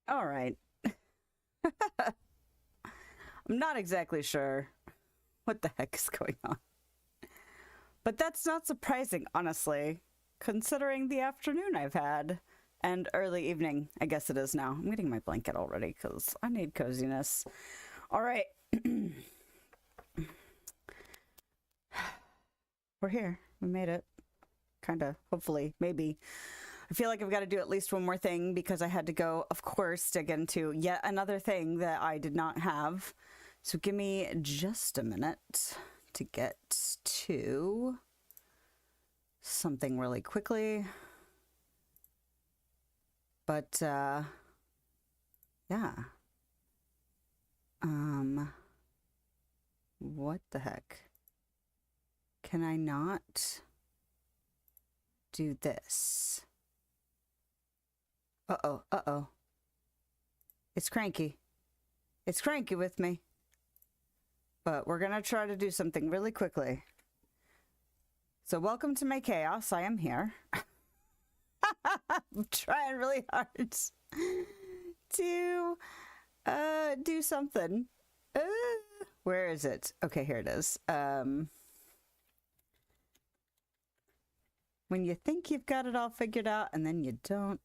All right. I'm not exactly sure what the heck is going on. But that's not surprising, honestly, considering the afternoon I've had. And early evening, I guess it is now. I'm getting my blanket already because I need coziness. All right. We're here. We made it. Kind of. Hopefully. Maybe. I feel like I've got to do at least one more thing because I had to go, of course, dig into yet another thing that I did not have. So give me just a minute to get to something really quickly. But, yeah. What the heck? Can I not do this? Uh-oh, uh-oh. It's cranky. It's cranky with me. But we're gonna try to do something really quickly. So welcome to my chaos. I am here. I'm trying really hard to do something. Where is it? Okay, here it is. When you think you've got it all figured out and then you don't.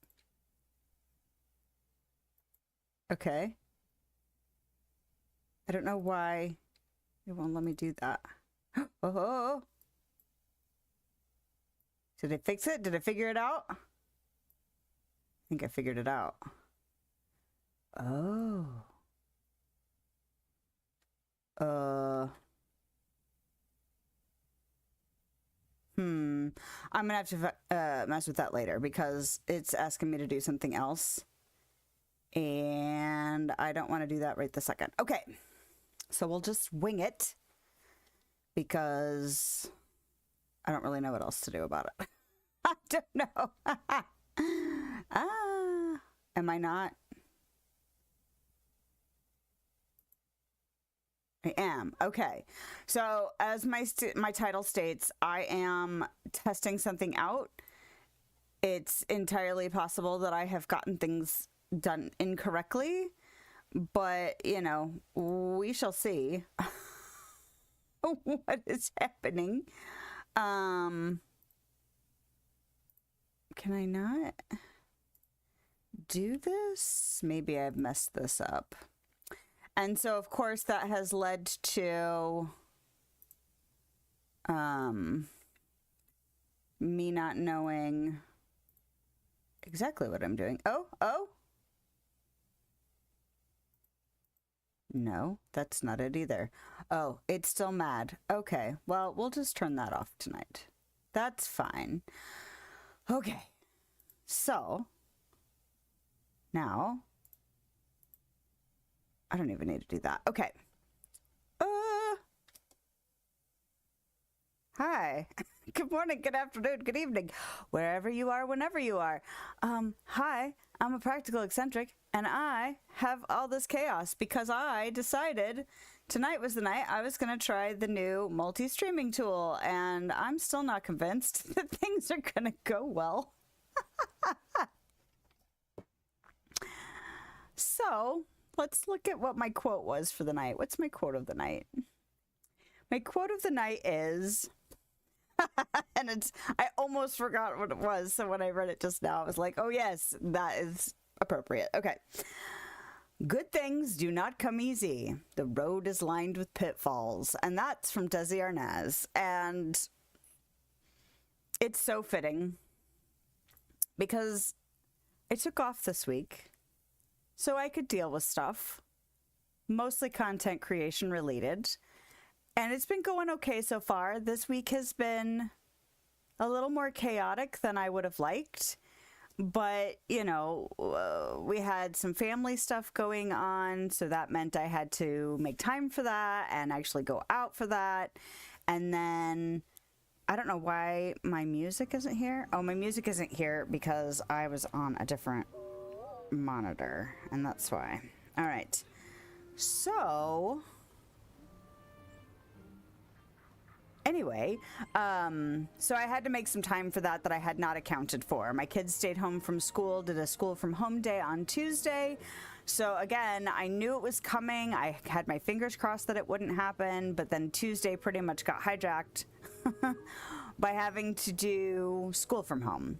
Okay. I don't know why it won't let me do that. Oh. Did I fix it? Did I figure it out? I think I figured it out. Oh. I'm gonna have to mess with that later because it's asking me to do something else. And I don't want to do that right this second. Okay. So we'll just wing it because I don't really know what else to do about it. I don't know. Am I not? I am. Okay. So as my title states, I am testing something out. It's entirely possible that I have gotten things done incorrectly, but, you know, we shall see what is happening. Can I not do this? Maybe I've messed this up. And so, of course, that has led to me not knowing exactly what I'm doing. Oh. No, that's not it either. Oh, it's still mad. Okay, well, we'll just turn that off tonight. That's fine. Okay, so now I don't even need to do that. Okay. Hi. Good morning, good afternoon, good evening, wherever you are, whenever you are. Hi, I'm a practical eccentric, and I have all this chaos because I decided tonight was the night I was going to try the new multi-streaming tool, and I'm still not convinced that things are going to go well. So, let's look at what my quote was for the night. What's my quote of the night? My quote of the night is... and I almost forgot what it was, so when I read it just now, I was like, oh yes, that is appropriate. Okay. Good things do not come easy. The road is lined with pitfalls. And that's from Desi Arnaz. And it's so fitting because I took off this week so I could deal with stuff, mostly content creation related. And it's been going okay so far. This week has been a little more chaotic than I would have liked. But, you know, we had some family stuff going on. So that meant I had to make time for that and actually go out for that. And then I don't know why my music isn't here. Oh, my music isn't here because I was on a different monitor. And that's why. All right. So... Anyway, so I had to make some time for that I had not accounted for. My kids stayed home from school, did a school from home day on Tuesday. So again, I knew it was coming. I had my fingers crossed that it wouldn't happen, but then Tuesday pretty much got hijacked by having to do school from home.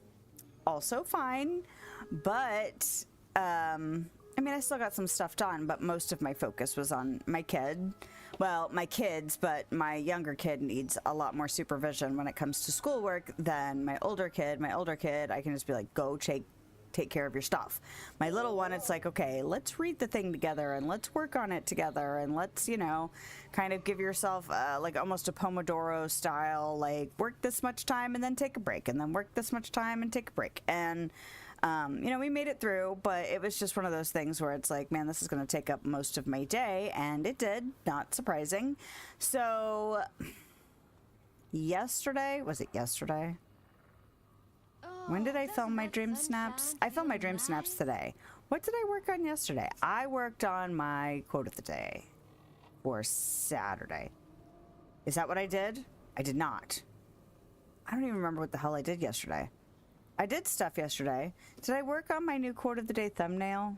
Also fine, but I mean, I still got some stuff done, but most of my focus was on my kid. Well, my kids, but my younger kid needs a lot more supervision when it comes to schoolwork than my older kid. My older kid, I can just be like, go take care of your stuff. My little one, it's like, okay, let's read the thing together and let's work on it together and let's, you know, kind of give yourself like almost a Pomodoro style, like work this much time and then take a break and then work this much time and take a break. And you know, we made it through, but it was just one of those things where it's like, man, this is going to take up most of my day, and it did, not surprising. So yesterday, was it yesterday? When did I film my dream snaps? I filmed my dream snaps today. What did I work on yesterday? I worked on my quote of the day for Saturday. Is that what I did? I did not. I don't even remember what the hell I did yesterday. I did stuff yesterday. Did I work on my new quote of the day thumbnail?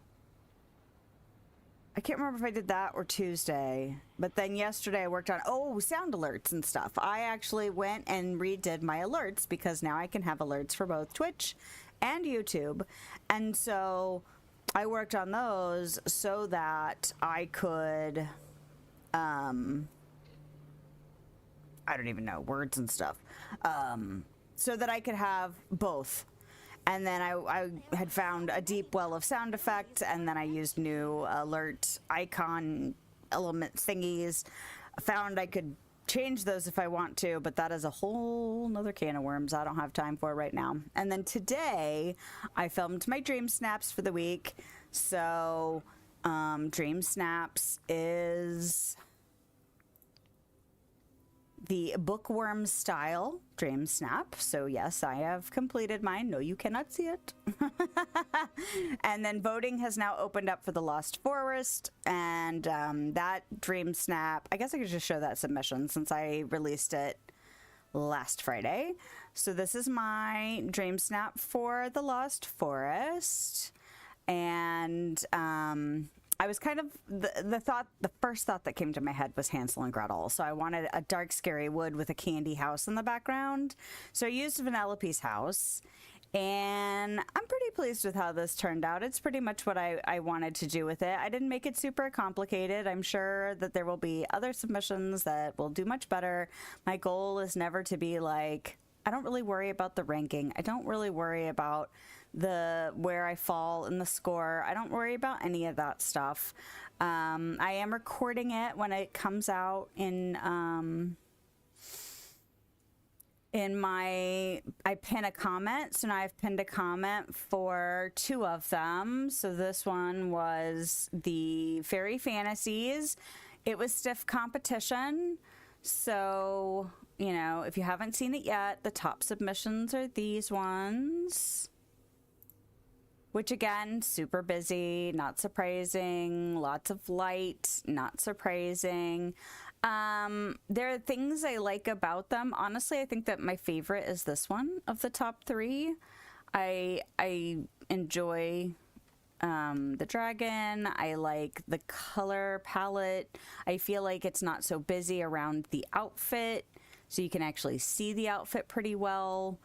I can't remember if I did that or Tuesday. But then yesterday I worked on, sound alerts and stuff. I actually went and redid my alerts because now I can have alerts for both Twitch and YouTube. And so I worked on those so that I could, I don't even know, words and stuff. So that I could have both. And then I had found a deep well of sound effects, and then I used new alert icon element thingies. I found I could change those if I want to, but that is a whole nother can of worms I don't have time for right now. And then today I filmed my dream snaps for the week. So dream snaps is the bookworm style dream snap. So yes, I have completed mine. No, you cannot see it. And then voting has now opened up for the Lost Forest, and that dream snap, I guess I could just show that submission since I released it last Friday. So this is my dream snap for the Lost Forest, and I was kind of, the first thought that came to my head was Hansel and Gretel. So I wanted a dark, scary wood with a candy house in the background. So I used Vanellope's house, and I'm pretty pleased with how this turned out. It's pretty much what I wanted to do with it. I didn't make it super complicated. I'm sure that there will be other submissions that will do much better. My goal is never to be like, I don't really worry about the ranking. I don't really worry about where I fall in the score. I don't worry about any of that stuff. I am recording it when it comes out in I pin a comment. So now I've pinned a comment for 2 of them. So this one was the Fairy Fantasies. It was stiff competition. So, you know, if you haven't seen it yet, the top submissions are these ones. Which again, super busy, not surprising, lots of light, not surprising. There are things I like about them. Honestly, I think that my favorite is this one of the top 3. I enjoy the dragon. I like the color palette. I feel like it's not so busy around the outfit, so you can actually see the outfit pretty well.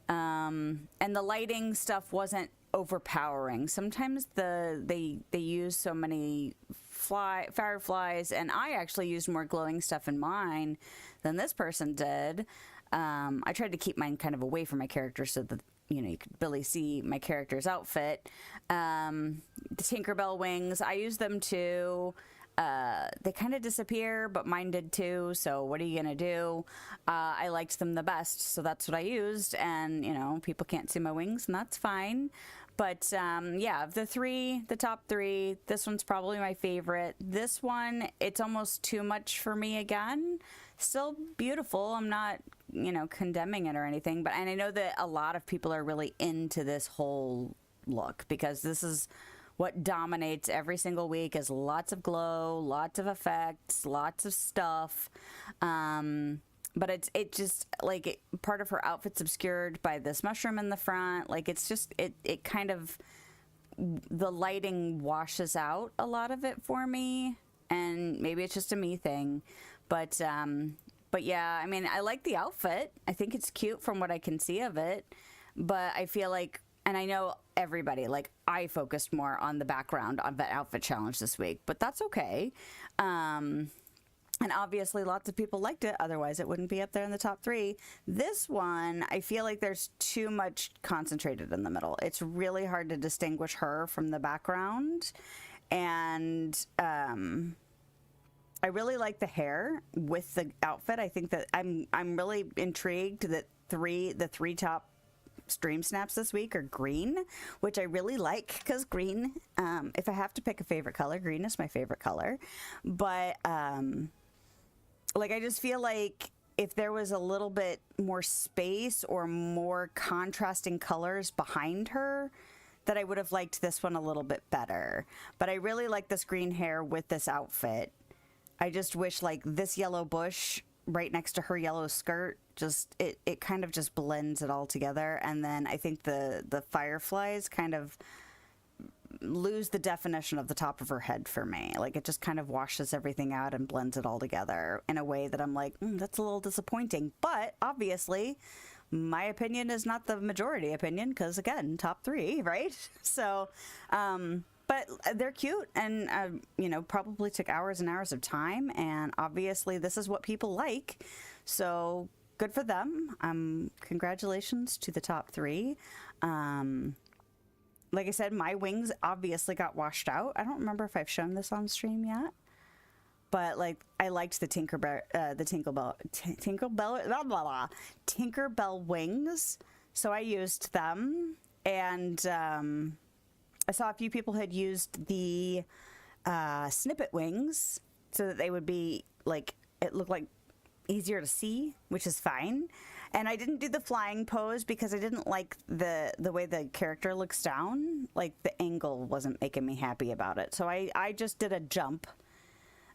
And the lighting stuff wasn't overpowering. Sometimes they use so many fireflies, and I actually used more glowing stuff in mine than this person did. I tried to keep mine kind of away from my character so that, you know, you could barely see my character's outfit. The Tinkerbell wings, I used them too. They kind of disappear, but mine did too, so what are you gonna do? I liked them the best, so that's what I used, and, you know, people can't see my wings, and that's fine. But, yeah, of the top 3, this one's probably my favorite. This one, it's almost too much for me again. Still beautiful. I'm not, you know, condemning it or anything, but, and I know that a lot of people are really into this whole look, because this is what dominates every single week, is lots of glow, lots of effects, lots of stuff. but it just like part of her outfit's obscured by this mushroom in the front. Like it's just it kind of, the lighting washes out a lot of it for me, and maybe it's just a me thing, but yeah, I mean, I like the outfit. I think it's cute from what I can see of it, but I feel like, and I know everybody, like I focused more on the background on the outfit challenge this week, but that's okay. And obviously lots of people liked it, otherwise it wouldn't be up there in the top 3. This one, I feel like there's too much concentrated in the middle. It's really hard to distinguish her from the background. And I really like the hair with the outfit. I think that I'm really intrigued that the three top stream snaps this week are green, which I really like, because green, if I have to pick a favorite color, green is my favorite color. But like, I just feel like if there was a little bit more space or more contrasting colors behind her, that I would have liked this one a little bit better. But I really like this green hair with this outfit. I just wish like this yellow bush right next to her yellow skirt, just it kind of just blends it all together. And then I think the fireflies kind of lose the definition of the top of her head for me. Like, it just kind of washes everything out and blends it all together in a way that I'm like, that's a little disappointing. But obviously my opinion is not the majority opinion, because again, top 3, right? So but they're cute, and you know, probably took hours and hours of time, and obviously this is what people like, so good for them. Congratulations to the top 3. Like I said, my wings obviously got washed out. I don't remember if I've shown this on stream yet, but like, I liked the Tinkerbell wings, so I used them. And I saw a few people had used the snippet wings so that they would be like, it looked like easier to see, which is fine. And I didn't do the flying pose because I didn't like the way the character looks down. Like, the angle wasn't making me happy about it. So I just did a jump.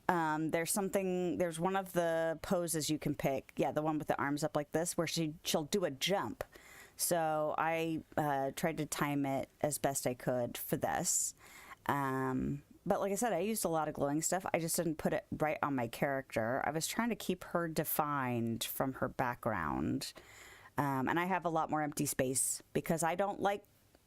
There's one of the poses you can pick. Yeah, the one with the arms up like this, where she'll do a jump. So I tried to time it as best I could for this. But like I said, I used a lot of glowing stuff. I just didn't put it right on my character. I was trying to keep her defined from her background. And I have a lot more empty space because I don't like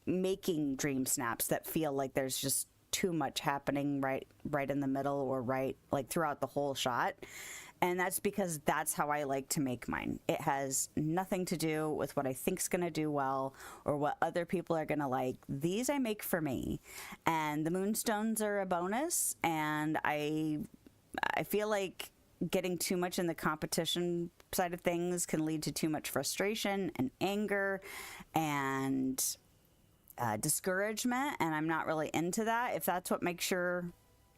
making dream snaps that feel like there's just too much happening right in the middle, or right like throughout the whole shot. And that's because that's how I like to make mine. It has nothing to do with what I think's going to do well or what other people are going to like. These I make for me. And the moonstones are a bonus. And I feel like getting too much in the competition side of things can lead to too much frustration and anger and discouragement. And I'm not really into that. If that's what makes your...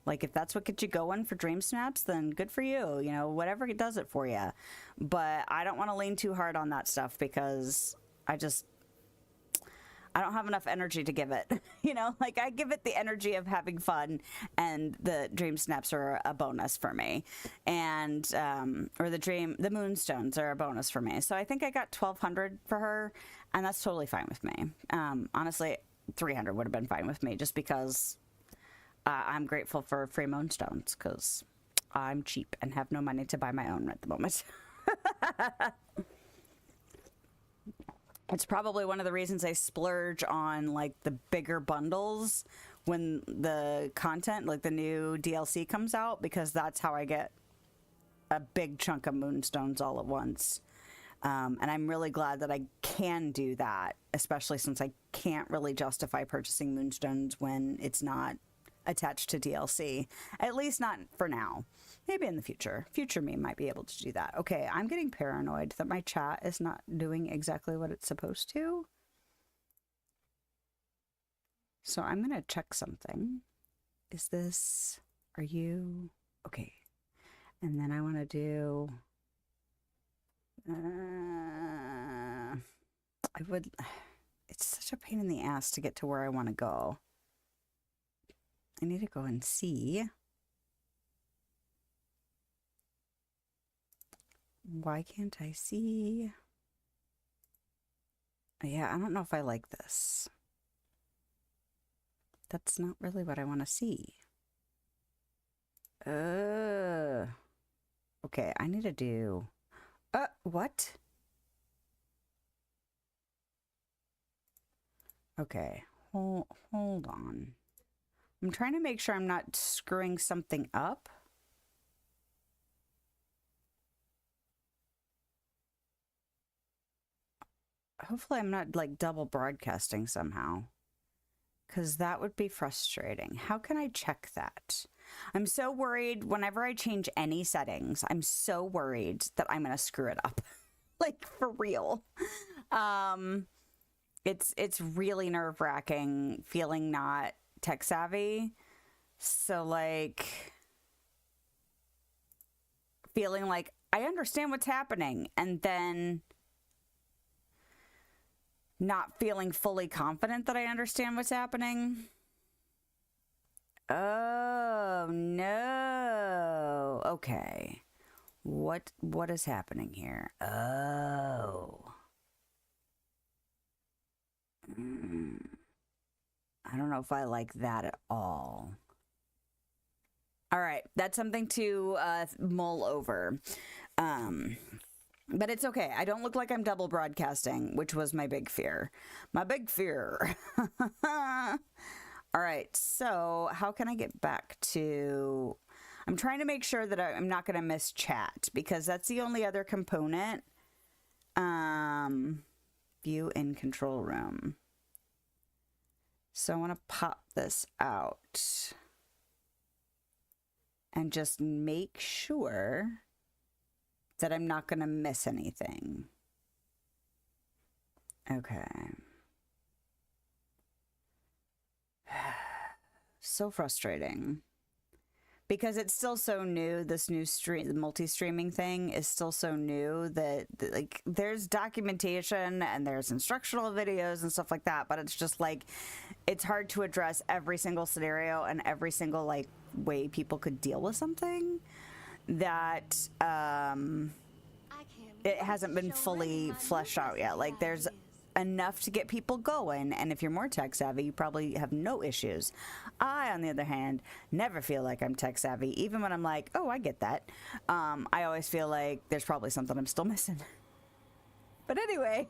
Like, if that's what gets you going for dream snaps, then good for you. You know, whatever it does it for you. But I don't want to lean too hard on that stuff because I don't have enough energy to give it. You know, like, I give it the energy of having fun, and the dream snaps are a bonus for me. And, or the moonstones are a bonus for me. So I think I got 1,200 for her, and that's totally fine with me. Honestly, 300 would have been fine with me, just because... I'm grateful for free moonstones because I'm cheap and have no money to buy my own at the moment. It's probably one of the reasons I splurge on like the bigger bundles when the content, like the new DLC comes out, because that's how I get a big chunk of moonstones all at once. And I'm really glad that I can do that, especially since I can't really justify purchasing moonstones when it's not attached to DLC, at least not for now. Maybe in the future me might be able to do that. Okay, I'm getting paranoid that my chat is not doing exactly what it's supposed to, so I'm gonna check something. Are you okay? And then I want to do it's such a pain in the ass to get to where I want to go. I need to go and see Why can't I see? Yeah, I don't know if I like this. That's not really what I want to see. Okay, I need to do... what? Okay, hold on. I'm trying to make sure I'm not screwing something up. Hopefully I'm not, like, double broadcasting somehow. Because that would be frustrating. How can I check that? I'm so worried whenever I change any settings. I'm so worried that I'm going to screw it up. Like, for real. It's really nerve-wracking feeling not tech-savvy. So, like, feeling like I understand what's happening, and then not feeling fully confident that I understand what's happening. Oh, no. Okay. What is happening here? Oh. I don't know if I like that at all. All right, that's something to mull over. But it's okay. I don't look like I'm double broadcasting, which was my big fear. My big fear. All right, so how can I get back to... I'm trying to make sure that I'm not going to miss chat, because that's the only other component. View in control room. So I want to pop this out and just make sure that I'm not going to miss anything. Okay. So frustrating. Because it's still so new, this new the multi-streaming thing is still so new that, like, there's documentation and there's instructional videos and stuff like that, but it's just, like, it's hard to address every single scenario and every single, like, way people could deal with something that, it hasn't been fully fleshed out yet. Like, there's enough to get people going, and if you're more tech savvy, you probably have no issues. I, on the other hand, never feel like I'm tech savvy, even when I'm like, oh, I get that. I always feel like there's probably something I'm still missing. But anyway.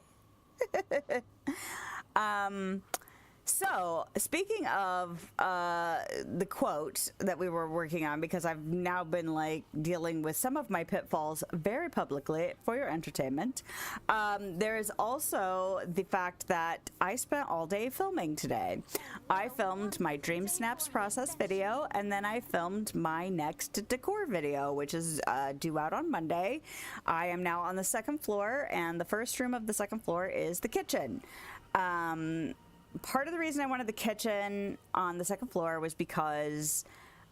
So, speaking of the quote that we were working on, because I've now been, like, dealing with some of my pitfalls very publicly for your entertainment, there is also the fact that I spent all day filming today. I filmed my Dream Snaps process video, and then I filmed my next decor video, which is due out on Monday. I am now on the second floor, and the first room of the second floor is the kitchen. Part of the reason I wanted the kitchen on the second floor was because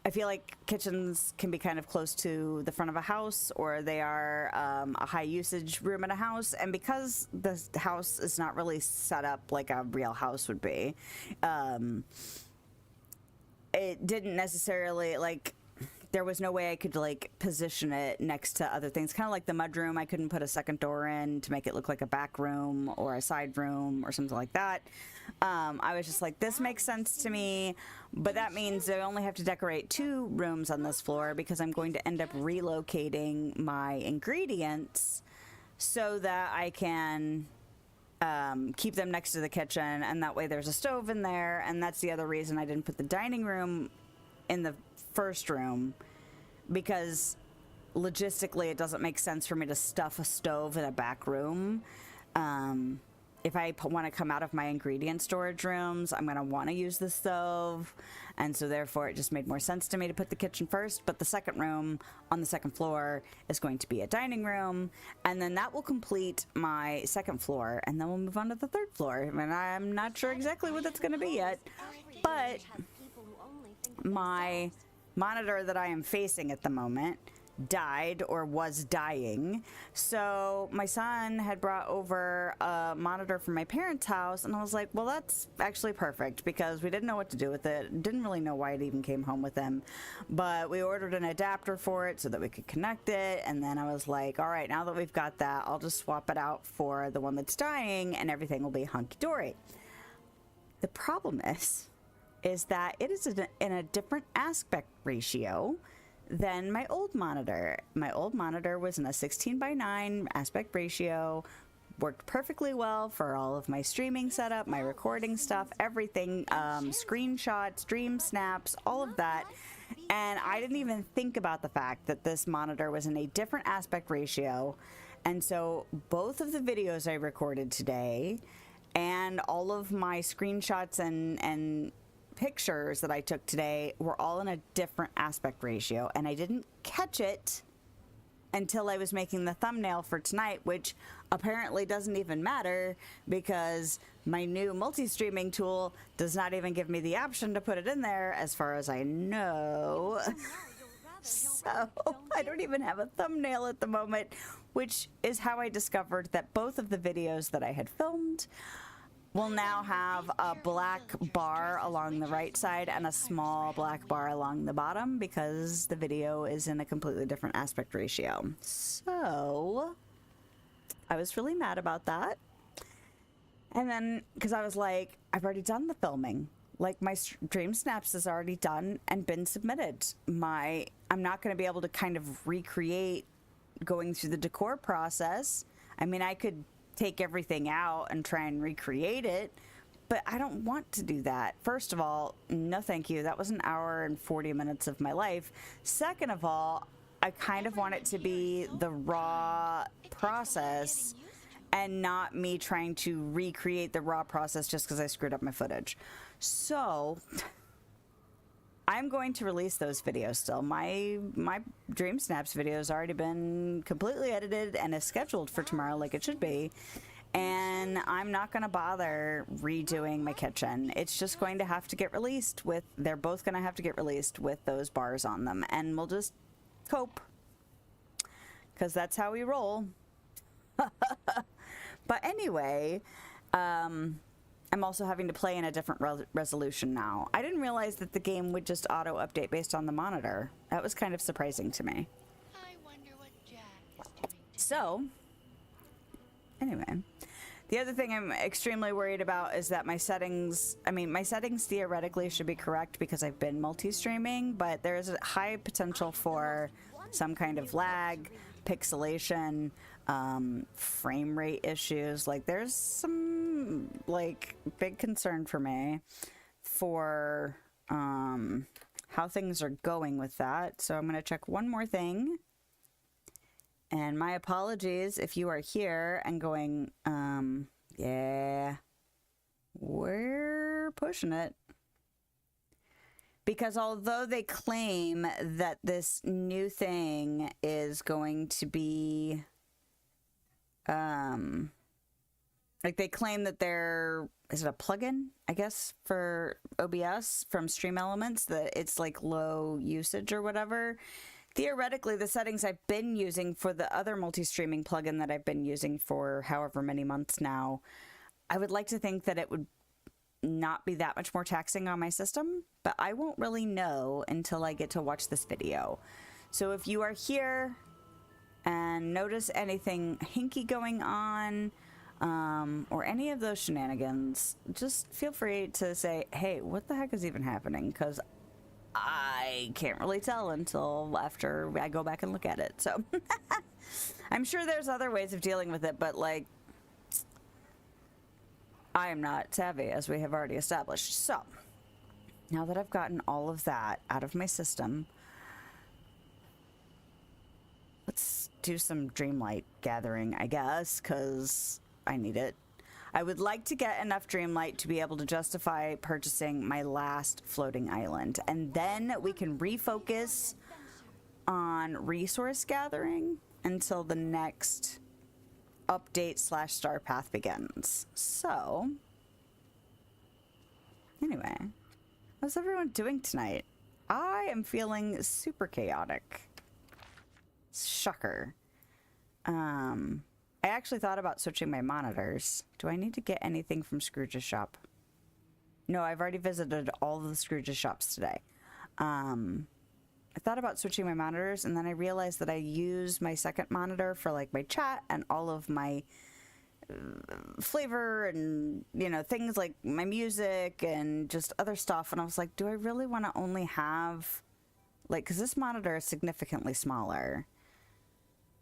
I feel like kitchens can be kind of close to the front of a house, or they are a high usage room in a house. And because the house is not really set up like a real house would be, it didn't necessarily, like, there was no way I could, like, position it next to other things. Kind of like the mudroom, I couldn't put a second door in to make it look like a back room or a side room or something like that. I was just like, this makes sense to me, but that means I only have to decorate 2 rooms on this floor, because I'm going to end up relocating my ingredients so that I can keep them next to the kitchen, and that way there's a stove in there. And that's the other reason I didn't put the dining room in the first room, because logistically it doesn't make sense for me to stuff a stove in a back room. If I want to come out of my ingredient storage rooms, I'm going to want to use the stove, and so therefore it just made more sense to me to put the kitchen first. But the second room on the second floor is going to be a dining room, and then that will complete my second floor, and then we'll move on to the third floor. And I'm not sure exactly what that's going to be yet, but my monitor that I am facing at the moment died or was dying. So my son had brought over a monitor from my parents' house, and I was like, well, that's actually perfect, because we didn't know what to do with it. Didn't really know why it even came home with him, but we ordered an adapter for it so that we could connect it. And then I was like, all right, now that we've got that, I'll just swap it out for the one that's dying and everything will be hunky-dory. The problem is that it is in a different aspect ratio than my old monitor. My old monitor was in a 16:9 aspect ratio, worked perfectly well for all of my streaming setup, my recording stuff, everything, screenshots, dream snaps, all of that. And I didn't even think about the fact that this monitor was in a different aspect ratio. And so both of the videos I recorded today and all of my screenshots and pictures that I took today were all in a different aspect ratio, and I didn't catch it until I was making the thumbnail for tonight, which apparently doesn't even matter because my new multi-streaming tool does not even give me the option to put it in there as far as I know. So I don't even have a thumbnail at the moment, which is how I discovered that both of the videos that I had filmed will now have a black bar along the right side and a small black bar along the bottom because the video is in a completely different aspect ratio. So I was really mad about that. And then, because I was like, I've already done the filming. Like, my Dream Snaps is already done and been submitted. I'm not going to be able to kind of recreate going through the decor process. I mean, I could take everything out and try and recreate it, but I don't want to do that. First of all, no thank you. That was an hour and 40 minutes of my life. Second of all, I kind of want it to be the raw process and not me trying to recreate the raw process just because I screwed up my footage. So I'm going to release those videos still. My Dream Snaps video has already been completely edited and is scheduled for tomorrow like it should be. And I'm not going to bother redoing my kitchen. It's just going to have to get released with, they're both going to have to get released with those bars on them. And we'll just cope. Because that's how we roll. But anyway, I'm also having to play in a different resolution now. I didn't realize that the game would just auto-update based on the monitor. That was kind of surprising to me. I wonder what Jack is doing. So, anyway, the other thing I'm extremely worried about is that my settings theoretically should be correct because I've been multi-streaming, but there is a high potential for some kind of lag, pixelation, frame rate issues. Like, there's some like big concern for me for how things are going with that. So I'm going to check one more thing, and my apologies if you are here and going yeah, we're pushing it. Because although they claim that this new thing is going to be, like, they claim that is it a plugin, I guess, for OBS from Stream Elements, that it's like low usage or whatever. Theoretically, the settings I've been using for the other multi-streaming plugin that I've been using for however many months now, I would like to think that it would not be that much more taxing on my system, but I won't really know until I get to watch this video. So if you are here and notice anything hinky going on, or any of those shenanigans, just feel free to say, hey, what the heck is even happening? Because I can't really tell until after I go back and look at it. So I'm sure there's other ways of dealing with it, but like, I am not savvy, as we have already established. So, now that I've gotten all of that out of my system, let's do some Dreamlight gathering, I guess, because I need it. I would like to get enough Dreamlight to be able to justify purchasing my last floating island, and then we can refocus on resource gathering until the next update / star path begins. So anyway, how's everyone doing tonight? I am feeling super chaotic. Shocker. I actually thought about switching my monitors. Do I need to get anything from Scrooge's shop? No, I've already visited all of the Scrooge's shops today. I thought about switching my monitors, and then I realized that I use my second monitor for like my chat and all of my flavor and, you know, things like my music and just other stuff. And I was like, do I really want to only have, like, because this monitor is significantly smaller.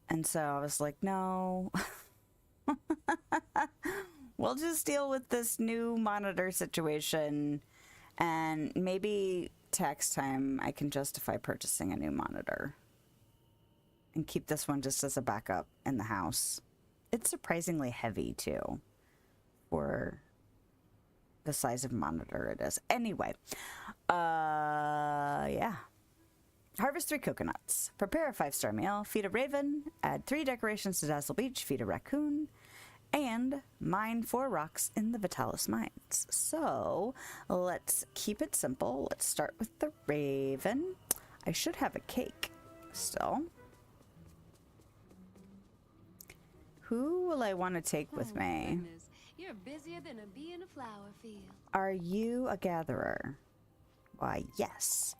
And so I was like, no, we'll just deal with this new monitor situation, and maybe tax time I can justify purchasing a new monitor and keep this one just as a backup in the house. It's surprisingly heavy too for the size of monitor it is. Anyway, yeah. Harvest 3 coconuts. Prepare a 5-star meal. Feed a raven. Add 3 decorations to Dazzle Beach. Feed a raccoon. And mine 4 rocks in the Vitalis Mines. So let's keep it simple. Let's start with the raven. I should have a cake still. Who will I want to take with me? Goodness. You're busier than a bee in a flower field. Are you a gatherer? Why, yes.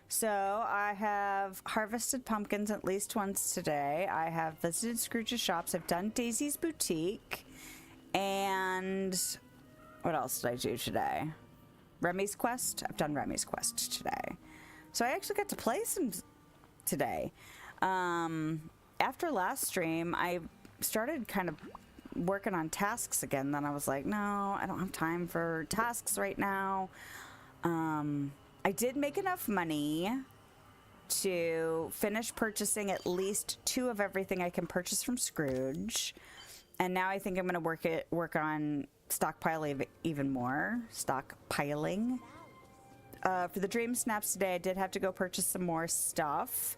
So I have harvested pumpkins at least once today. I have visited Scrooge's shops. I've done Daisy's boutique. And what else did I do today? Remy's quest? I've done Remy's quest today. So I actually got to play some today. After last stream, I started kind of working on tasks again. Then I was like, no, I don't have time for tasks right now. I did make enough money to finish purchasing at least 2 of everything I can purchase from Scrooge. And now I think I'm going to work on stockpiling even more. Stockpiling. For the dream snaps today, I did have to go purchase some more stuff.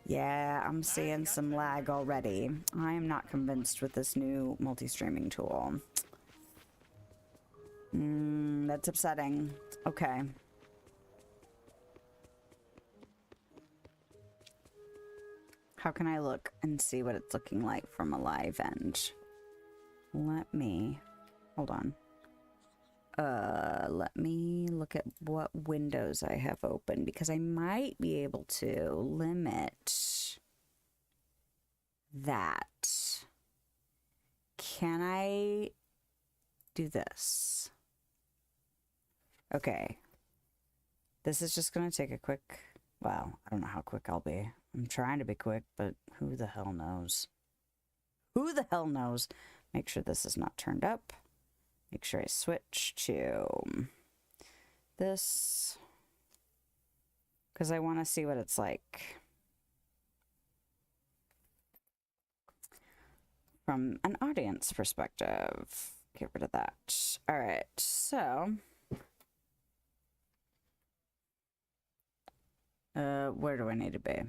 Yeah, I'm seeing some lag already. I am not convinced with this new multi-streaming tool. That's upsetting. Okay. How can I look and see what it's looking like from a live end? Let me... Hold on. Let me look at what windows I have open, because I might be able to limit that. Can I do this? Okay. This is just going to take a quick... Well, I don't know how quick I'll be. I'm trying to be quick, but who the hell knows? Who the hell knows? Make sure this is not turned up. Make sure I switch to this, because I want to see what it's like from an audience perspective. Get rid of that. All right, so where do I need to be?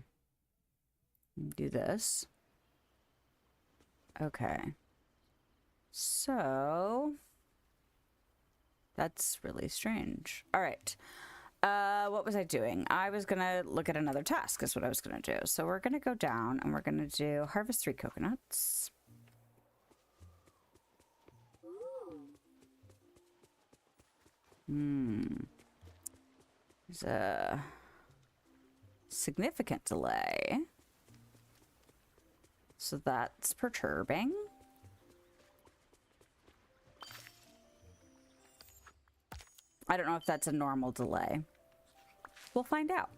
Do this. Okay. So that's really strange. All right. What was I doing? I was going to look at another task is what I was going to do. So we're going to go down and we're going to do harvest 3 coconuts. There's a significant delay. So that's perturbing. I don't know if that's a normal delay. We'll find out.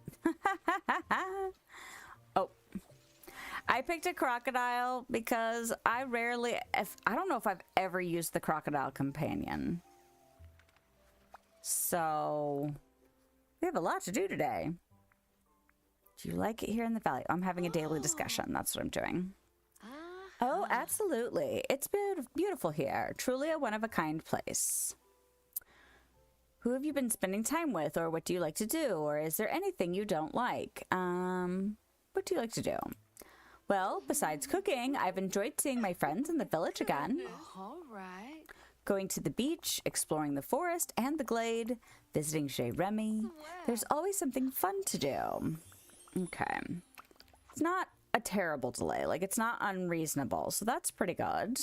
Oh. I picked a crocodile because I don't know if I've ever used the crocodile companion. So we have a lot to do today. Do you like it here in the valley? I'm having a daily discussion. That's what I'm doing. Oh, absolutely. It's beautiful here. Truly a one-of-a-kind place. Who have you been spending time with, or what do you like to do, or is there anything you don't like? What do you like to do? Well, besides cooking, I've enjoyed seeing my friends in the village again. All right. Going to the beach, exploring the forest and the glade, visiting Chez Remy. There's always something fun to do. Okay. It's not a terrible delay. Like, it's not unreasonable. So that's pretty good.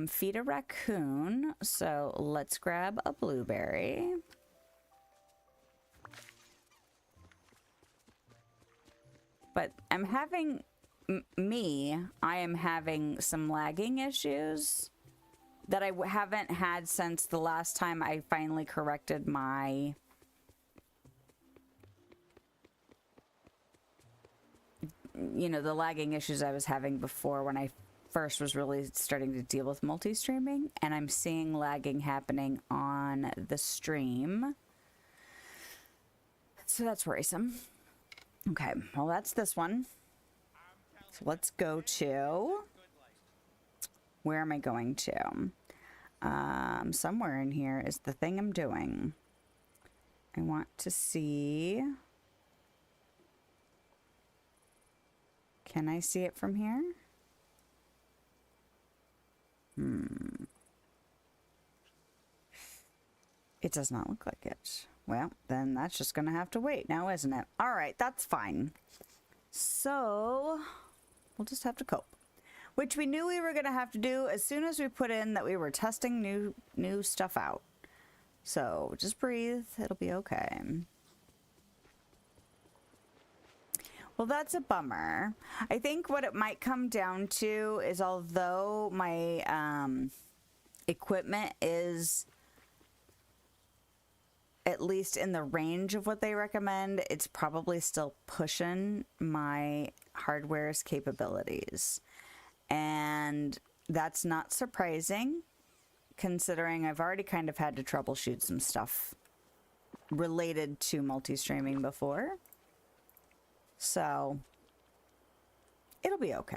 Feed a raccoon. So let's grab a blueberry. But I'm having... I am having some lagging issues that I haven't had since the last time I finally corrected my... You know, the lagging issues I was having before when I first was really starting to deal with multi-streaming. And I'm seeing lagging happening on the stream. So that's worrisome. Okay, well that's this one. So let's go to... Where am I going to? Somewhere in here is the thing I'm doing. I want to see... Can I see it from here? It does not look like it. Well, then that's just gonna have to wait now, isn't it? All right, that's fine. So, we'll just have to cope. Which we knew we were gonna have to do as soon as we put in that we were testing new stuff out. So, just breathe. It'll be okay. Well, that's a bummer. I think what it might come down to is although my equipment is at least in the range of what they recommend, it's probably still pushing my hardware's capabilities. And that's not surprising, considering I've already kind of had to troubleshoot some stuff related to multi-streaming before. So, it'll be okay.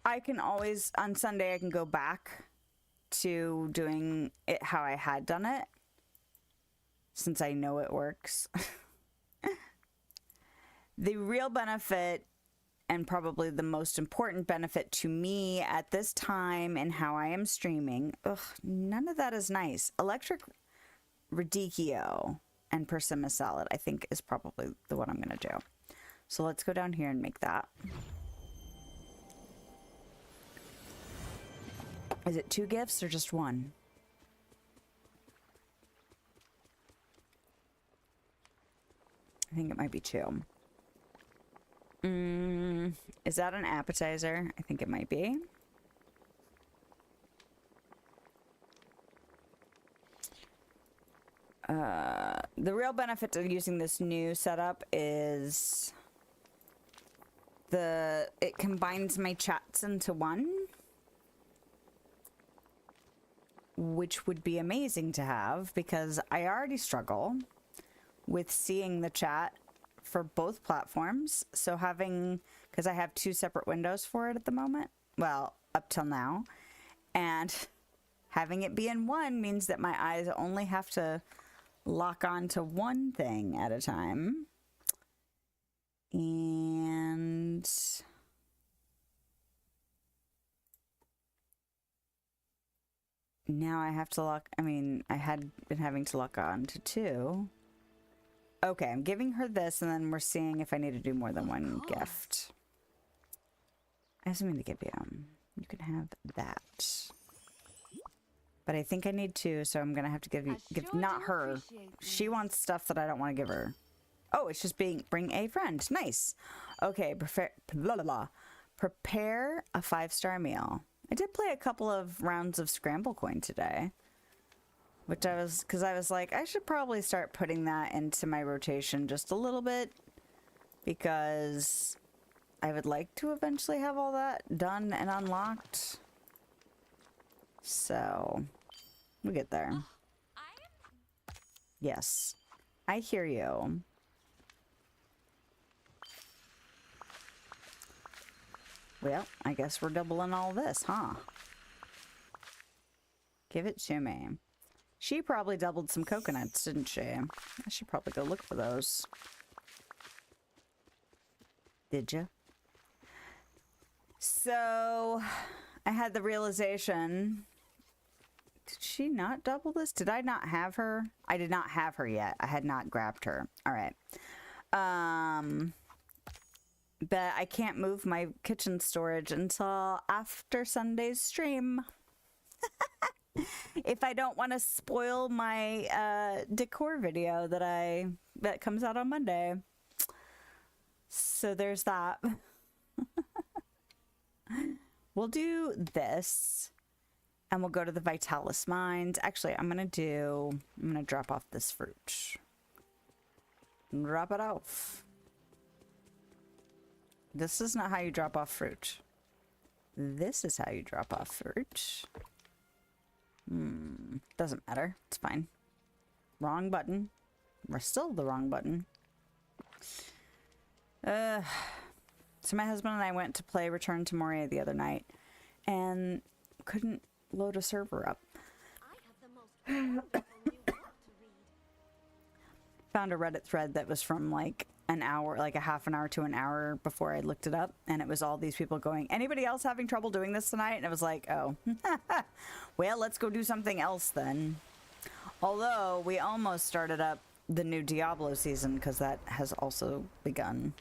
I can always, on Sunday, I can go back to doing it how I had done it, since I know it works. The real benefit, and probably the most important benefit to me at this time and how I am streaming, none of that is nice. Electric Radicchio and persimmon salad, I think, is probably the one I'm going to do. So let's go down here and make that. Is it 2 gifts or just 1? I think it might be 2. Is that an appetizer? I think it might be. The real benefit to using this new setup is it combines my chats into one, which would be amazing to have because I already struggle with seeing the chat for both platforms. So because I have 2 separate windows for it at the moment, well, up till now, and having it be in one means that my eyes only have to lock on to one thing at a time. And now I have to lock, I had been having to lock on to 2. Okay, I'm giving her this, and then we're seeing if I need to do more than one gift. I have something to give you. You can have that. But I think I need 2, so I'm gonna have to give not her. She wants stuff that I don't want to give her. Oh, it's just bring a friend. Nice. Okay, prepare a 5-star meal. I did play a couple of rounds of Scramble Coin today. Because I was like, I should probably start putting that into my rotation just a little bit. Because I would like to eventually have all that done and unlocked. So, we'll get there. Yes, I hear you. Well, I guess we're doubling all this, huh? Give it to me. She probably doubled some coconuts, didn't she? I should probably go look for those. Did you? So, I had the realization... Did she not double this? Did I not have her? I did not have her yet. I had not grabbed her. All right. But I can't move my kitchen storage until after Sunday's stream. If I don't want to spoil my decor video that comes out on Monday. So there's that. We'll do this and we'll go to the Vitalis Mines. Actually, I'm going to drop off this fruit. Drop it off. This is not how you drop off fruit. This is how you drop off fruit. Doesn't matter. It's fine. Wrong button. We're still the wrong button. So my husband and I went to play Return to Moria the other night and couldn't load a server up. Found a Reddit thread that was from like an hour, like a half an hour to an hour before I looked it up, and it was all these people going, anybody else having trouble doing this tonight? And it was like, oh, well, let's go do something else then. Although we almost started up the new Diablo season because that has also begun.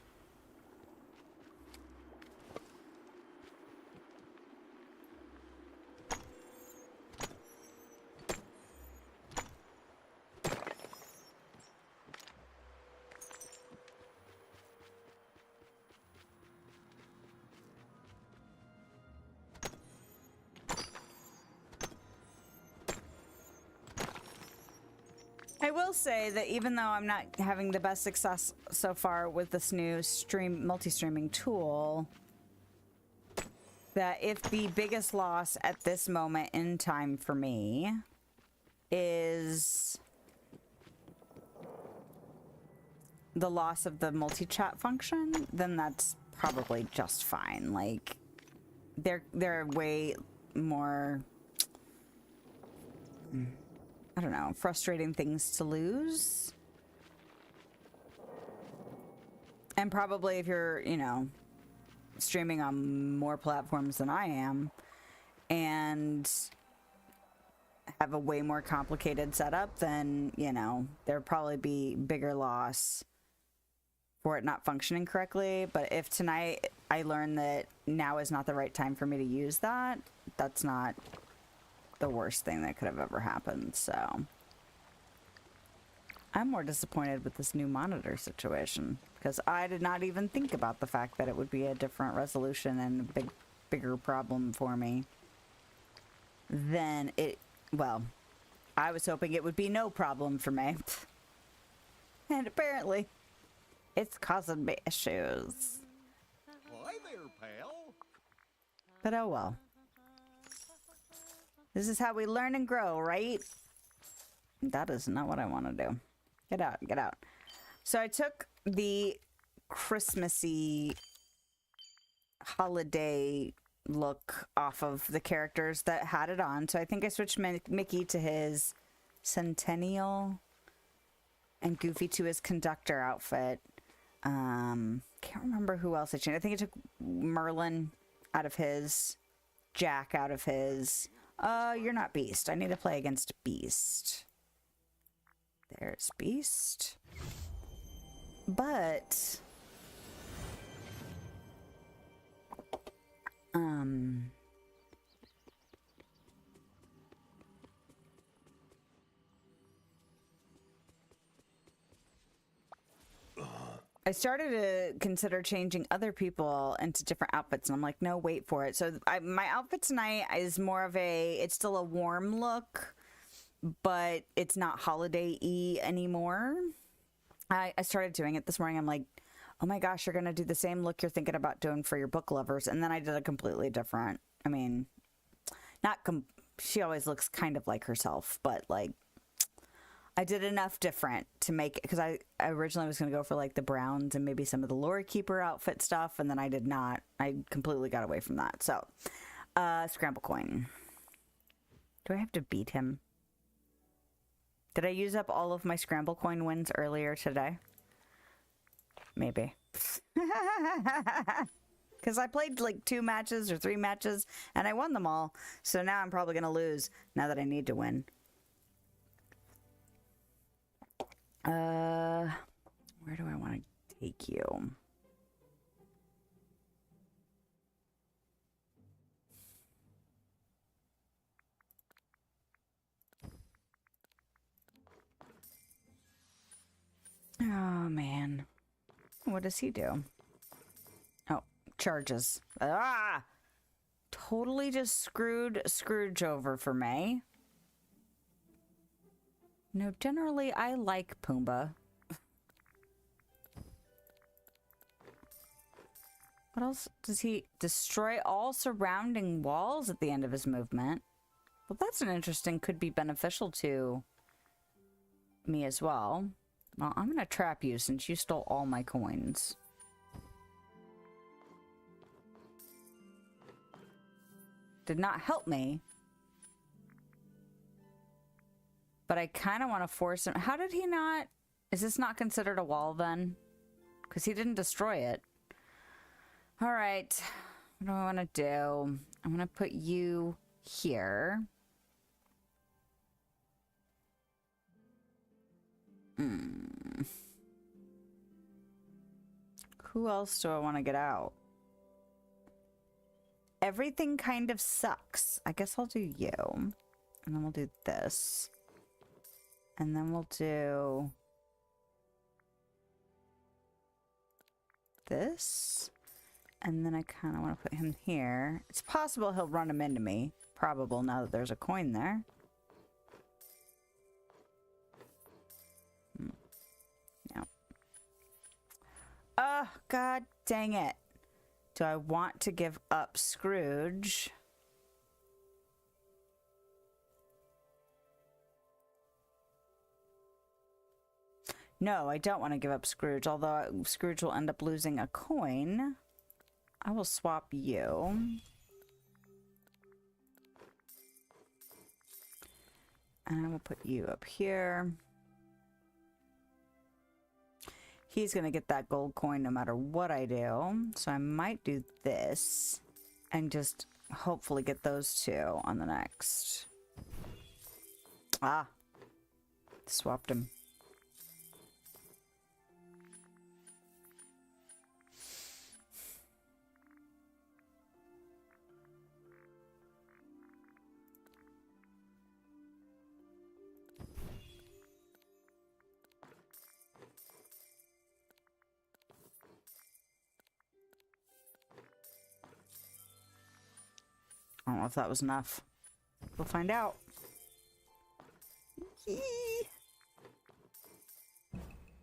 I will say that even though I'm not having the best success so far with this new multi-streaming tool, that if the biggest loss at this moment in time for me is the loss of the multi-chat function, then that's probably just fine. Like, they're way more, I don't know, frustrating things to lose. And probably if you're, you know, streaming on more platforms than I am and have a way more complicated setup, then, you know, there'd probably be bigger loss for it not functioning correctly. But if tonight I learned that now is not the right time for me to use that, that's not the worst thing that could have ever happened. So I'm more disappointed with this new monitor situation because I did not even think about the fact that it would be a different resolution and a bigger problem for me than it. Well, I was hoping it would be no problem for me, and apparently it's causing me issues. Hi there, pal. But oh well. This is how we learn and grow, right? That is not what I want to do. Get out, get out. So I took the Christmassy holiday look off of the characters that had it on. So I think I switched Mickey to his Centennial and Goofy to his conductor outfit. Can't remember who else I changed. I think I took Merlin out of his, Jack out of his. You're not Beast. I need to play against Beast. There's Beast. But I started to consider changing other people into different outfits, and I'm like, no, wait for it. So my outfit tonight is more of it's still a warm look, but it's not holiday-y anymore. I started doing it this morning. I'm like, oh my gosh, you're going to do the same look you're thinking about doing for your book lovers. And then I did a completely different, I mean, she always looks kind of like herself, but like, I did enough different to make it, because I originally was going to go for like the browns and maybe some of the Lore Keeper outfit stuff, and then I did not. I completely got away from that. So, Scramble Coin. Do I have to beat him? Did I use up all of my Scramble Coin wins earlier today? Maybe. Because I played like 2 matches or 3 matches, and I won them all. So now I'm probably going to lose now that I need to win. Where do I want to take you? Oh, man. What does he do? Oh, charges. Ah! Totally just screwed Scrooge over for me. No, generally, I like Pumbaa. What else? Does he destroy all surrounding walls at the end of his movement? Well, that's an interesting, could be beneficial to me as well. Well, I'm going to trap you since you stole all my coins. Did not help me. But I kind of want to force him. How did he not? Is this not considered a wall then? Because he didn't destroy it. All right. What do I want to do? I'm going to put you here. Who else do I want to get out? Everything kind of sucks. I guess I'll do you. And then we'll do this. And then we'll do this. And then I kind of want to put him here. It's possible he'll run him into me. Probable now that there's a coin there. No. Oh, God dang it. Do I want to give up Scrooge? No, I don't want to give up Scrooge, although Scrooge will end up losing a coin. I will swap you. And I will put you up here. He's going to get that gold coin no matter what I do. So I might do this and just hopefully get those 2 on the next. Ah. Swapped him. I don't know if that was enough. We'll find out.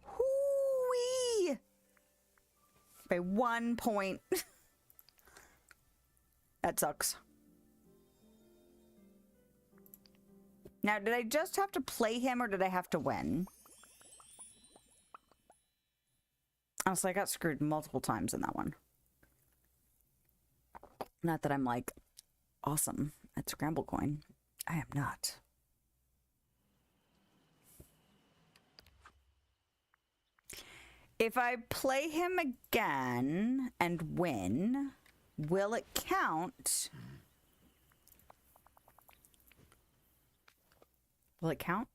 Hoo-wee! By 1 point. That sucks. Now, did I just have to play him or did I have to win? Honestly, I got screwed multiple times in that one. Not that I'm like awesome at Scramble Coin. I am not. If I play him again and win, will it count? Will it count?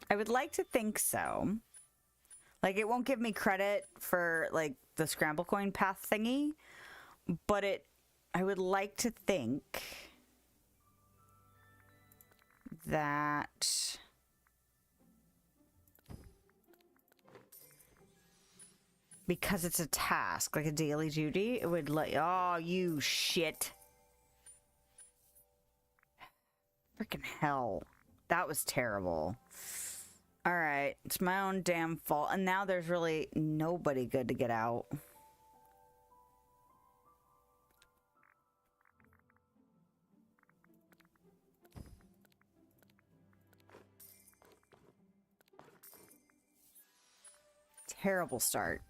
I would like to think so. Like, it won't give me credit for, like, the Scramble Coin path thingy, but I would like to think that because it's a task, like a daily duty, it would let, oh, you shit. Freaking hell. That was terrible. All right, it's my own damn fault. And now there's really nobody good to get out. Terrible start.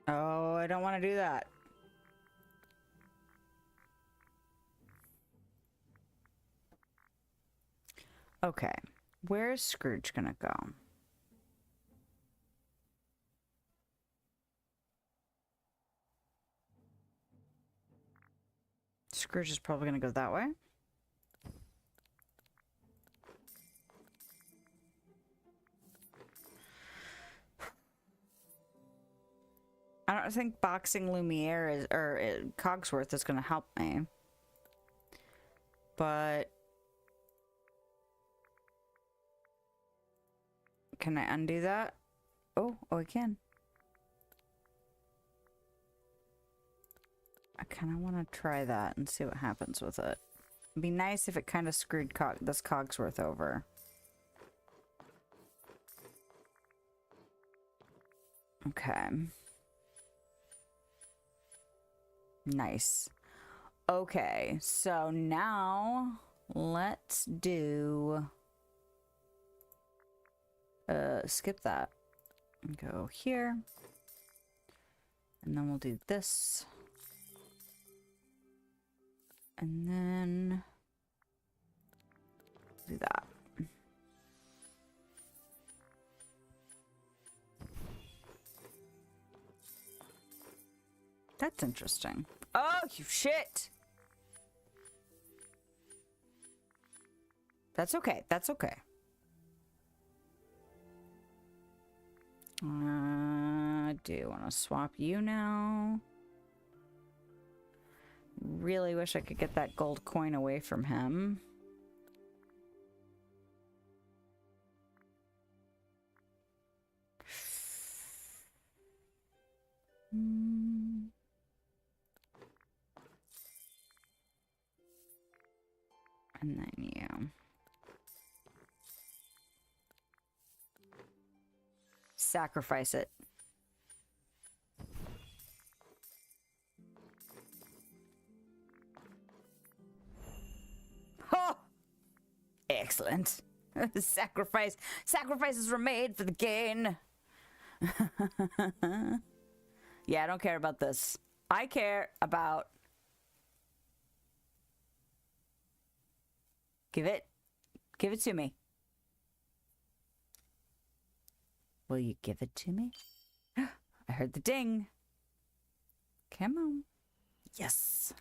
Oh, I don't want to do that. Okay. Where's Scrooge gonna go? Scrooge is probably gonna go that way. I don't think boxing Lumiere is, or Cogsworth is gonna help me. But can I undo that? Oh, I can. I kind of want to try that and see what happens with it. It'd be nice if it kind of screwed this Cogsworth over. Okay. Nice. Okay, so now let's do... skip that. And go here. And then we'll do this. And then do that. That's interesting. Oh, you shit! That's okay. That's okay. Do you want to swap you now? Really wish I could get that gold coin away from him. And then you. Sacrifice it. Oh! Excellent. Sacrifices were made for the gain. Yeah, I don't care about this. I care about... Give it to me. Will you give it to me? I heard the ding. Come on. Yes.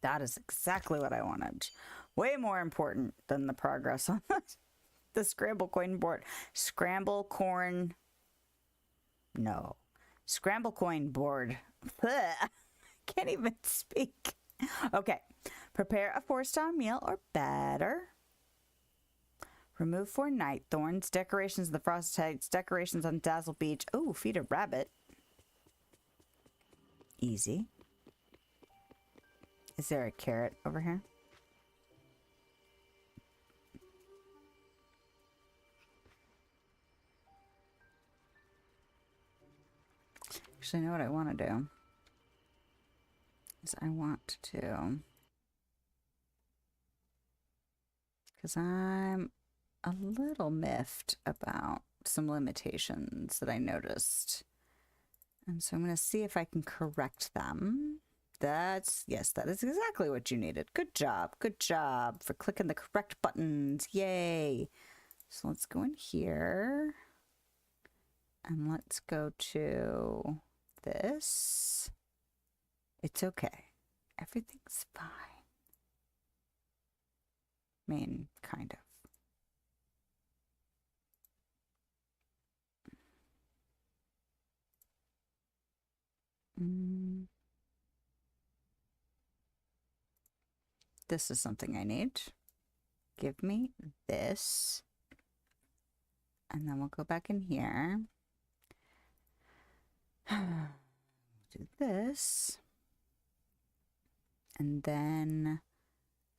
That is exactly what I wanted. Way more important than the progress on the scramble coin board. Scramble corn. No. Scramble coin board. Can't even speak. Okay. Prepare a 4-star meal or better. Remove 4 night thorns. Decorations of the frost heights. Decorations on Dazzle Beach. Oh, feed a rabbit. Easy. Is there a carrot over here? Actually, I know what I want to do. Is I want to... Because I'm a little miffed about some limitations that I noticed. And so I'm going to see if I can correct them. Yes, that is exactly what you needed. Good job. Good job for clicking the correct buttons. Yay. So let's go in here. And let's go to this. It's okay. Everything's fine. I mean, kind of. This is something I need. Give me this. And then we'll go back in here. Do this. And then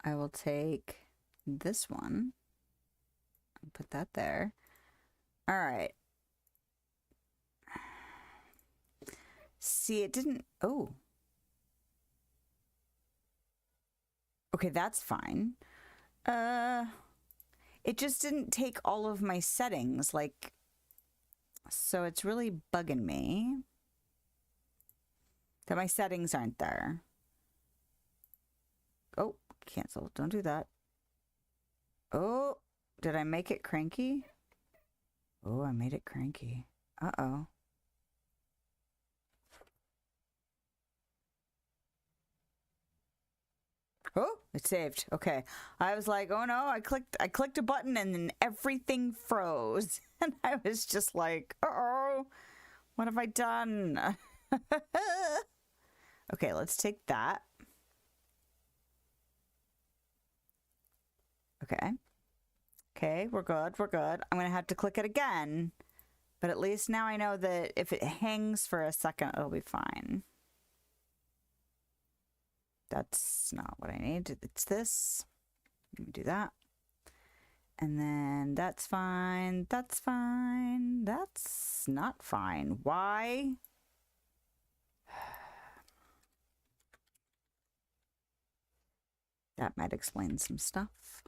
I will take this one and put that there. All right. See, it didn't... Oh. Okay, that's fine. It just didn't take all of my settings, like... So it's really bugging me. That my settings aren't there. Oh, cancel. Don't do that. Oh, did I make it cranky? Oh, I made it cranky. Uh-oh. Oh, it saved. Okay. I was like, oh no, I clicked a button and then everything froze. And I was just like, uh-oh, what have I done? Okay, let's take that. Okay. Okay, we're good. We're good. I'm going to have to click it again. But at least now I know that if it hangs for a second, it'll be fine. That's not what I need. It's this. Let me do that. And then that's fine. That's fine. That's not fine. Why? That might explain some stuff.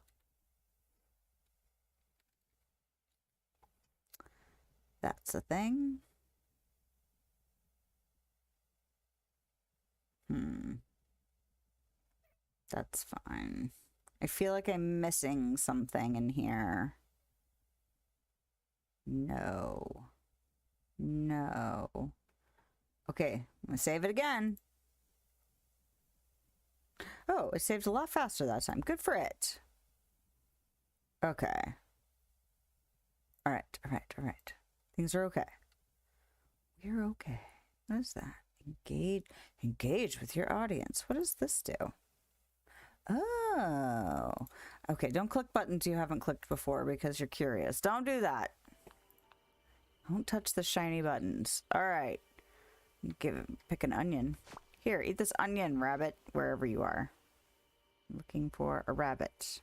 That's a thing. That's fine. I feel like I'm missing something in here. No. No. Okay, I'm gonna save it again. Oh, it saved a lot faster that time. Good for it. Okay. Alright, alright, alright. Things are okay. We're okay. What is that? Engage with your audience. What does this do? Oh. Okay, don't click buttons you haven't clicked before because you're curious. Don't do that. Don't touch the shiny buttons. Alright. Pick an onion. Here, eat this onion, rabbit, wherever you are. Looking for a rabbit.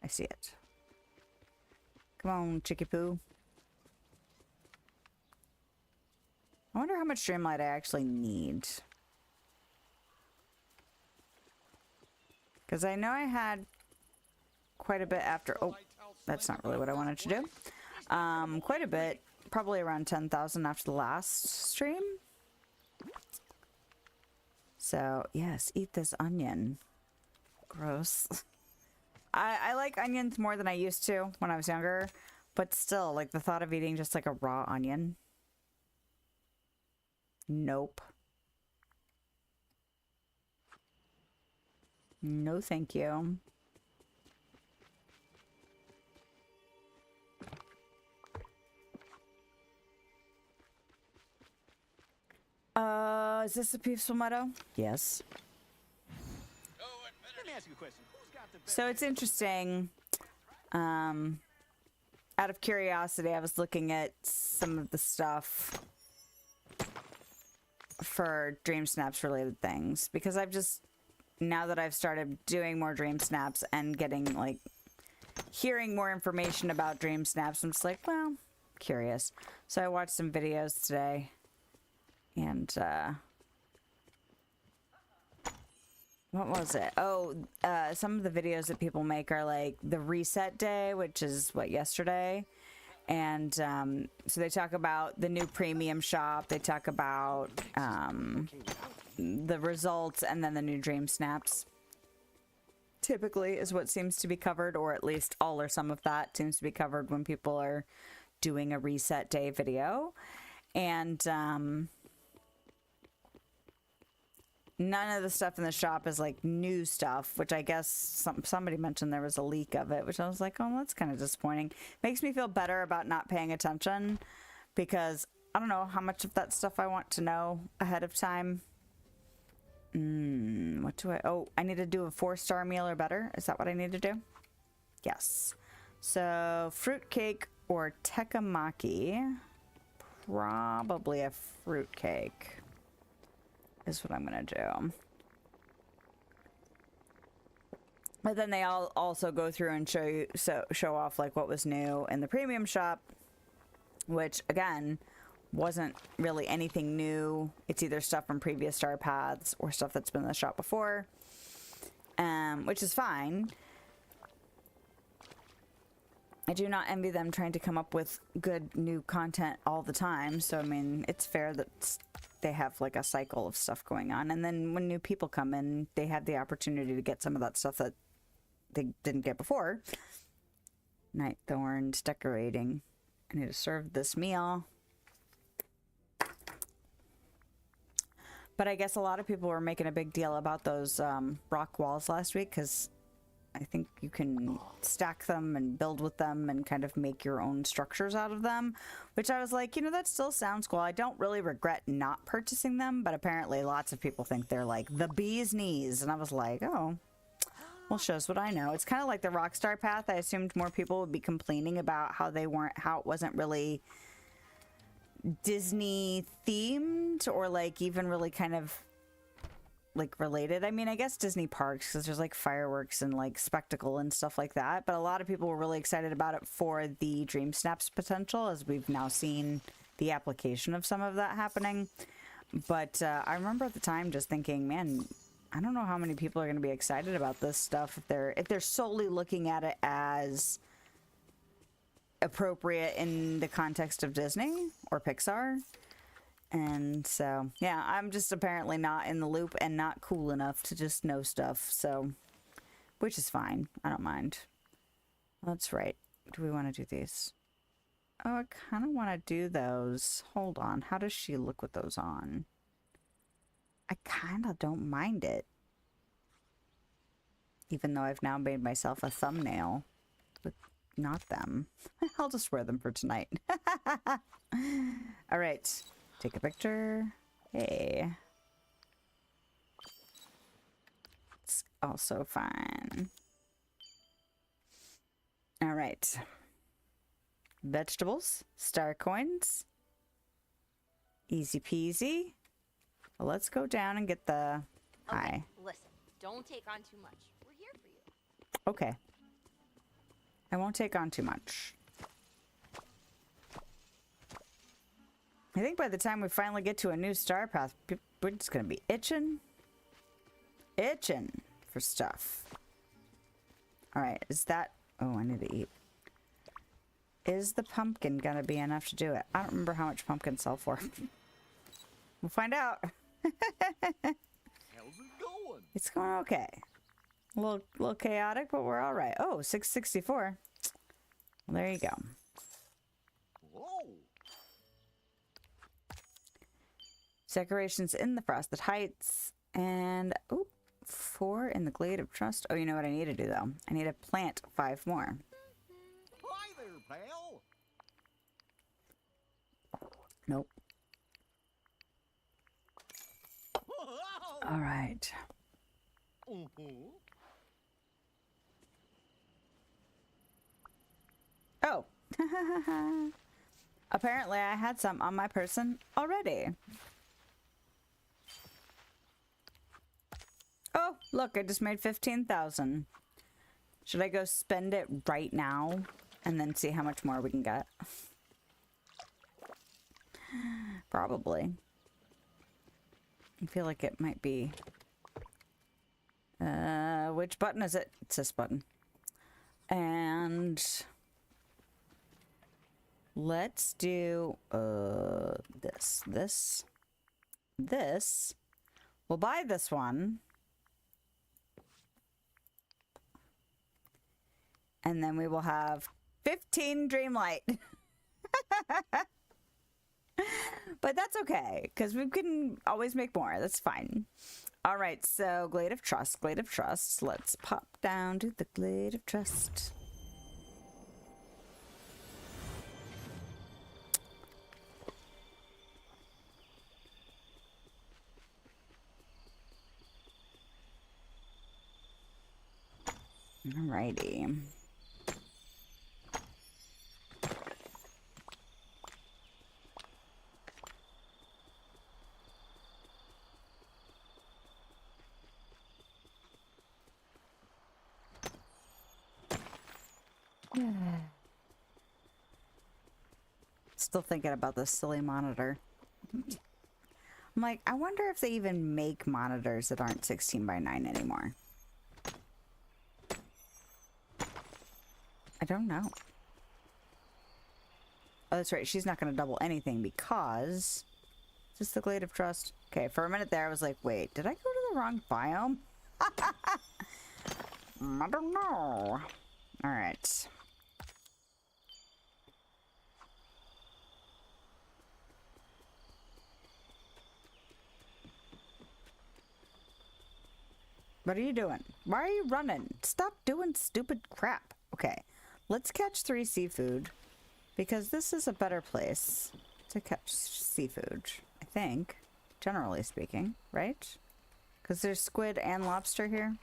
I see it. Come on, Chicky Poo. I wonder how much Dreamlight I actually need. Because I know I had quite a bit after... Oh, that's not really what I wanted to do. Quite a bit. Probably around 10,000 after the last stream. So, yes, eat this onion. Gross. I like onions more than I used to when I was younger. But still, like the thought of eating just like a raw onion. Nope. No, thank you. Is this a peaceful meadow? Yes. Let me ask you a question. Who's got the So it's interesting. Out of curiosity, I was looking at some of the stuff for Dream Snaps related things because I've just, now that I've started doing more Dream Snaps and getting like hearing more information about Dream Snaps, I'm just like, well, curious. So I watched some videos today and what was it? Oh, some of the videos that people make are like the reset day, which is what, yesterday. And so they talk about the new premium shop. They talk about the results and then the new Dream Snaps. Typically is what seems to be covered, or at least all or some of that seems to be covered when people are doing a reset day video. And none of the stuff in the shop is like new stuff, which I guess somebody mentioned there was a leak of it, which I was like, oh, that's kind of disappointing. Makes me feel better about not paying attention because I don't know how much of that stuff I want to know ahead of time. What do I need to do a 4-star meal or better. Is that what I need to do? Yes. So fruitcake or tekamaki. Probably a fruitcake is what I'm gonna do. But then they all also go through and show off like what was new in the premium shop, which again wasn't really anything new. It's either stuff from previous star paths or stuff that's been in the shop before, which is fine. I do not envy them trying to come up with good new content all the time. So, I mean, it's fair that they have like a cycle of stuff going on. And then when new people come in, they have the opportunity to get some of that stuff that they didn't get before. Night thorns, decorating. I need to serve this meal. But I guess a lot of people were making a big deal about those rock walls last week because I think you can stack them and build with them and kind of make your own structures out of them, which I was like, you know, that still sounds cool. I don't really regret not purchasing them, but apparently lots of people think they're like the bee's knees. And I was like, oh, well, shows what I know. It's kind of like the Rockstar path. I assumed more people would be complaining about how it wasn't really Disney themed or like even really kind of like related. I mean, I guess Disney parks because there's like fireworks and like spectacle and stuff like that, but a lot of people were really excited about it for the Dream Snaps potential, as we've now seen the application of some of that happening. But I remember at the time just thinking, man, I don't know how many people are going to be excited about this stuff if they're solely looking at it as appropriate in the context of Disney or Pixar. And so, yeah, I'm just apparently not in the loop and not cool enough to just know stuff. So, which is fine. I don't mind. That's right. Do we want to do these? Oh, I kind of want to do those. Hold on. How does she look with those on? I kind of don't mind it. Even though I've now made myself a thumbnail with not them. I'll just wear them for tonight. All right. Take a picture. Hey. It's also fine. All right. Vegetables, star coins. Easy peasy. Well, let's go down and get the... Okay, Hi. listen, don't take on too much. We're here for you. Okay. I won't take on too much. I think by the time we finally get to a new star path, we're just going to be itching for stuff. All right, is that... Oh, I need to eat. Is the pumpkin going to be enough to do it? I don't remember how much pumpkins sell for. We'll find out. How's it going? It's going okay. A little chaotic, but we're all right. Oh, 664. Well, there you go. Whoa. Decorations in the Frosted Heights. And, oh, 4 in the Glade of Trust. Oh, you know what I need to do, though? I need to plant 5 more. Hi there, pal. Nope. Whoa. All right. Oh. Apparently I had some on my person already. Oh, look, I just made 15,000. Should I go spend it right now and then see how much more we can get? Probably. I feel like it might be... which button is it? It's this button. And... let's do this. We'll buy this one. And then we will have 15 Dreamlight. But that's okay, because we can always make more. That's fine. All right, so Glade of Trust, Glade of Trust. Let's pop down to the Glade of Trust. Alrighty. Still thinking about this silly monitor. I'm like, I wonder if they even make monitors that aren't 16:9 anymore. I don't know. Oh, that's right. She's not going to double anything because... Is this the Glade of Trust? Okay, for a minute there, I was like, wait, did I go to the wrong biome? I don't know. Alright. What are you doing? Why are you running? Stop doing stupid crap. Okay, let's catch 3 seafood because this is a better place to catch seafood, I think, generally speaking, right? Because there's squid and lobster here.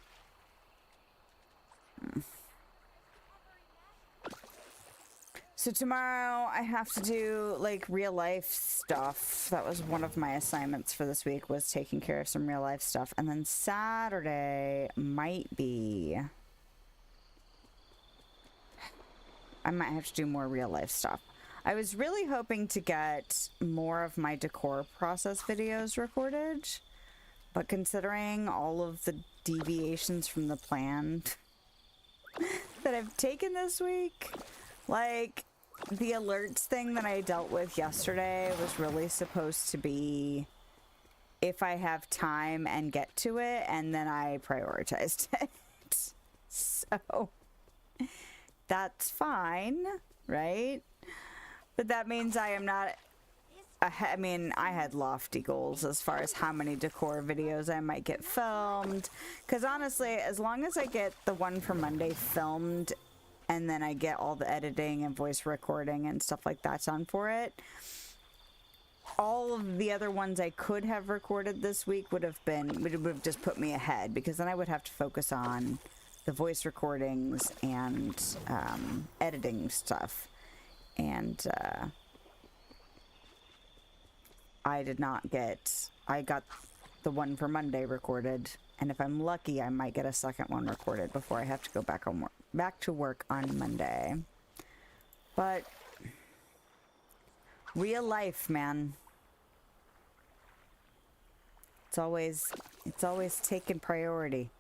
So tomorrow I have to do like real life stuff. That was one of my assignments for this week, was taking care of some real life stuff. And then Saturday might be... I might have to do more real life stuff. I was really hoping to get more of my decor process videos recorded, but considering all of the deviations from the plan that I've taken this week, like the alerts thing that I dealt with yesterday was really supposed to be if I have time and get to it, and then I prioritized it. So that's fine, right? But that means I am not... I mean, I had lofty goals as far as how many decor videos I might get filmed. Because honestly, as long as I get the one for Monday filmed, and then I get all the editing and voice recording and stuff like that done for it, all of the other ones I could have recorded this week would have just put me ahead, because then I would have to focus on the voice recordings and editing stuff. And I did not get... I got the one for Monday recorded, and if I'm lucky, I might get a second one recorded before I have to go back to work on Monday. But real life, man. It's always taken priority.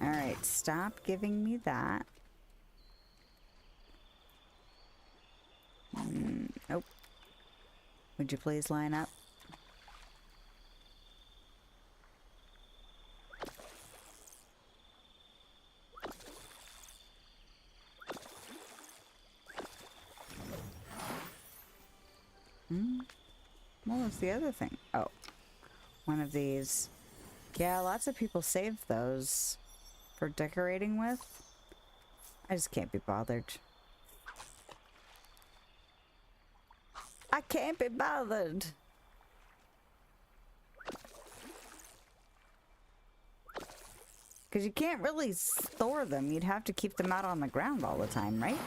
All right, stop giving me that. Nope. Would you please line up? What was the other thing? Oh, one of these. Yeah, lots of people save those for decorating with. I just can't be bothered. I can't be bothered. Because you can't really store them. You'd have to keep them out on the ground all the time, right?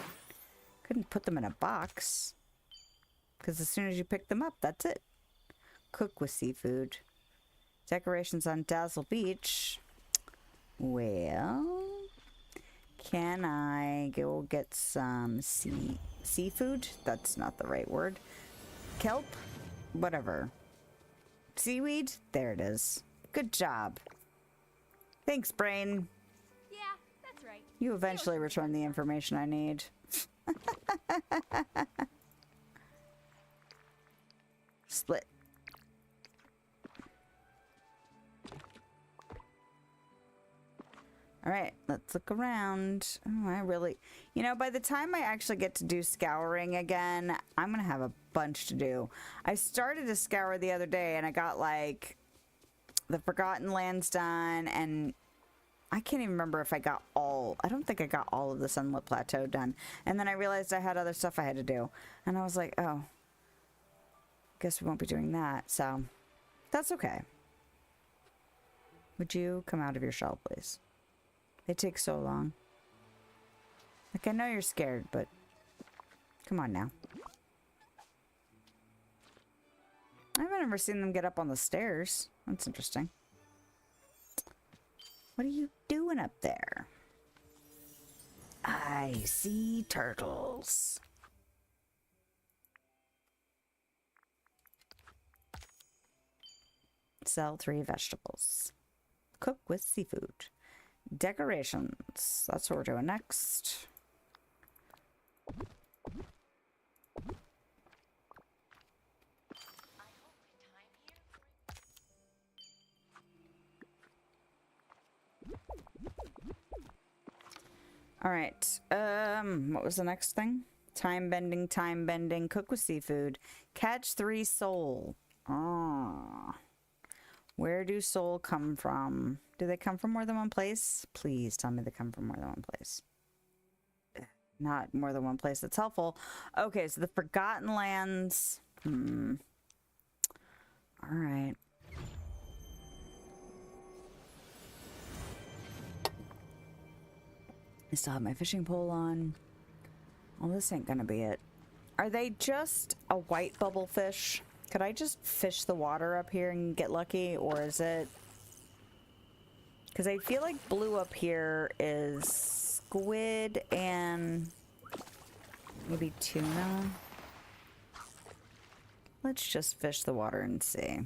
Couldn't put them in a box. Because as soon as you pick them up, that's it. Cook with seafood. Decorations on Dazzle Beach. Well, can I go get some seafood? That's not the right word. Kelp? Whatever. Seaweed? There it is. Good job. Thanks, brain. Yeah, that's right. You eventually return the information I need. Split. All right, let's look around. Oh, I really... You know, by the time I actually get to do scouring again, I'm going to have a bunch to do. I started to scour the other day, and I got, like, the Forgotten Lands done, and I can't even remember if I got all... I don't think I got all of the Sunlit Plateau done. And then I realized I had other stuff I had to do. And I was like, oh, guess we won't be doing that. So, that's okay. Would you come out of your shell, please? They take so long. Like, I know you're scared, but come on now. I've never seen them get up on the stairs. That's interesting. What are you doing up there? I see turtles. Sell 3 vegetables. Cook with seafood. Decorations. That's what we're doing next. All right. What was the next thing? Time bending, cook with seafood, catch 3 soul. Ah. Where do soul come from? Do they come from more than one place? Please tell me they come from more than one place. Not more than one place. That's helpful. Okay, so the Forgotten Lands. All right. I still have my fishing pole on. Well, this ain't gonna be it. Are they just a white bubble fish? Could I just fish the water up here and get lucky? Or is it... Because I feel like blue up here is squid and maybe tuna. Let's just fish the water and see.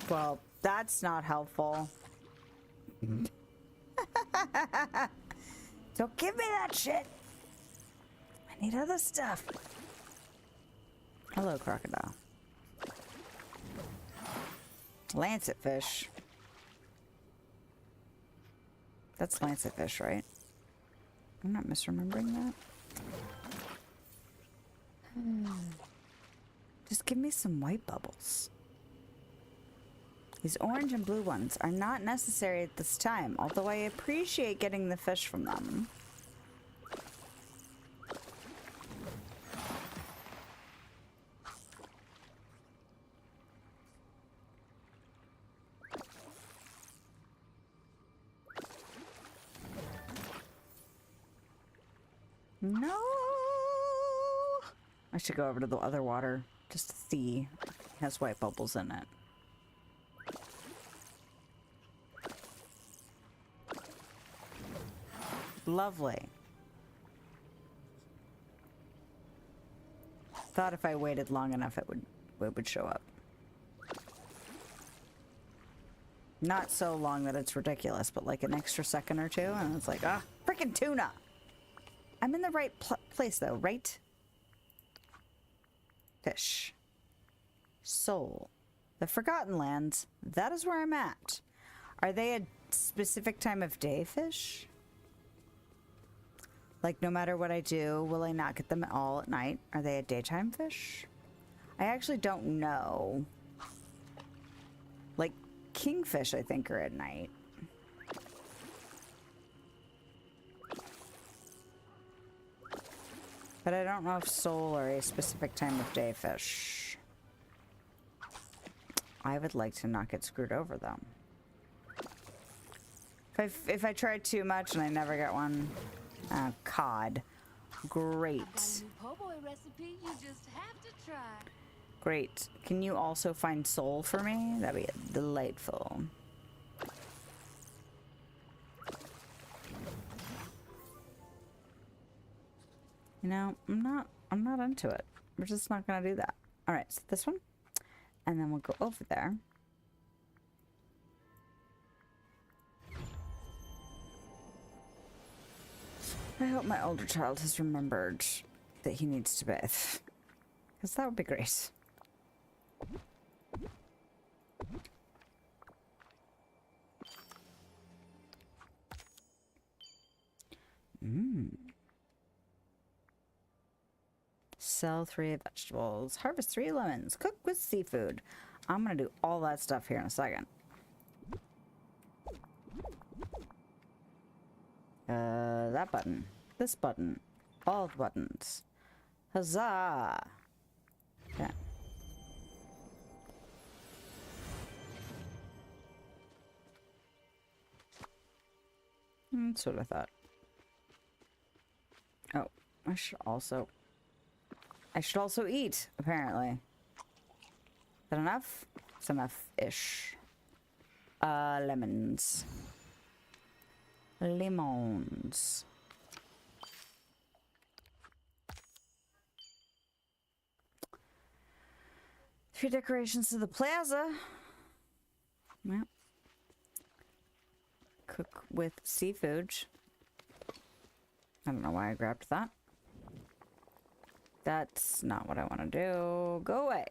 Well, that's not helpful. Don't give me that shit. I need other stuff. Hello, crocodile. Lancet fish. That's lancet fish, right? I'm not misremembering that. Just give me some white bubbles. These orange and blue ones are not necessary at this time, although I appreciate getting the fish from them. No! I should go over to the other water just to see if it has white bubbles in it. Lovely. Thought if I waited long enough it would show up. Not so long that it's ridiculous, but like an extra second or two, and it's like, ah, freaking tuna! I'm in the right place though, right? Fish. Soul. The Forgotten Lands. That is where I'm at. Are they a specific time of day fish? Like, no matter what I do, will I not get them all at night? Are they a daytime fish? I actually don't know. Like, kingfish, I think, are at night. But I don't know if sole are a specific time of day fish. I would like to not get screwed over, though. If I try too much and I never get one... cod. Great. Got a new po' boy recipe you just have to try. Great. Can you also find soul for me? That'd be delightful. You know, I'm not into it. We're just not gonna do that. Alright, so this one. And then we'll go over there. I hope my older child has remembered that he needs to bathe. Because that would be great. Sell 3 vegetables. Harvest 3 lemons. Cook with seafood. I'm going to do all that stuff here in a second. That button. This button. All the buttons. Huzzah! Okay. That's what I thought. Oh, I should also eat, apparently. Is that enough? It's enough-ish. Lemons. Lemons. Three decorations to the plaza. Well. cook with seafood. I don't know why I grabbed that. That's not what I want to do. Go away.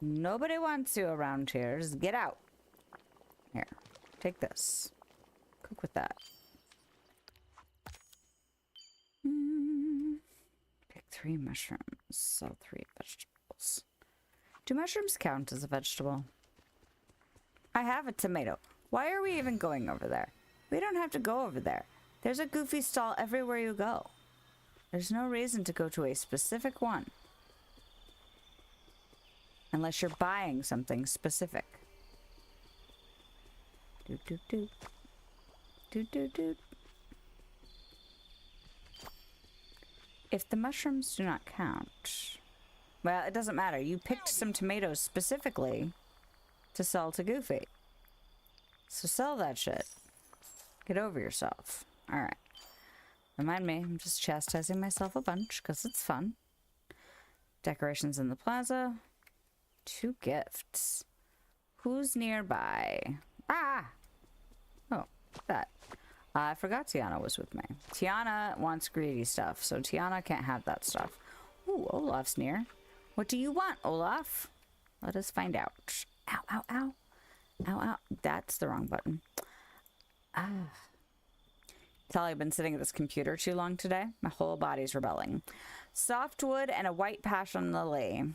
Nobody wants you around here. Just get out. Here, take this. Cook with that. Pick 3 mushrooms. Sell 3 vegetables. Do mushrooms count as a vegetable? I have a tomato. Why are we even going over there? We don't have to go over there. There's a goofy stall everywhere you go. There's no reason to go to a specific one. Unless you're buying something specific. Doot doot doot. Doot doot doot. If the mushrooms do not count... Well, it doesn't matter. You picked some tomatoes specifically to sell to Goofy. So sell that shit. Get over yourself. Alright. Remind me, I'm just chastising myself a bunch because it's fun. Decorations in the plaza. 2 gifts. Who's nearby? Ah! Oh, that. I forgot Tiana was with me. Tiana wants greedy stuff, so Tiana can't have that stuff. Ooh, Olaf's near. What do you want, Olaf? Let us find out. Ow, ow, ow. Ow, ow. That's the wrong button. Ah. Tell I've been sitting at this computer too long today. My whole body's rebelling. Softwood and a white passion lily.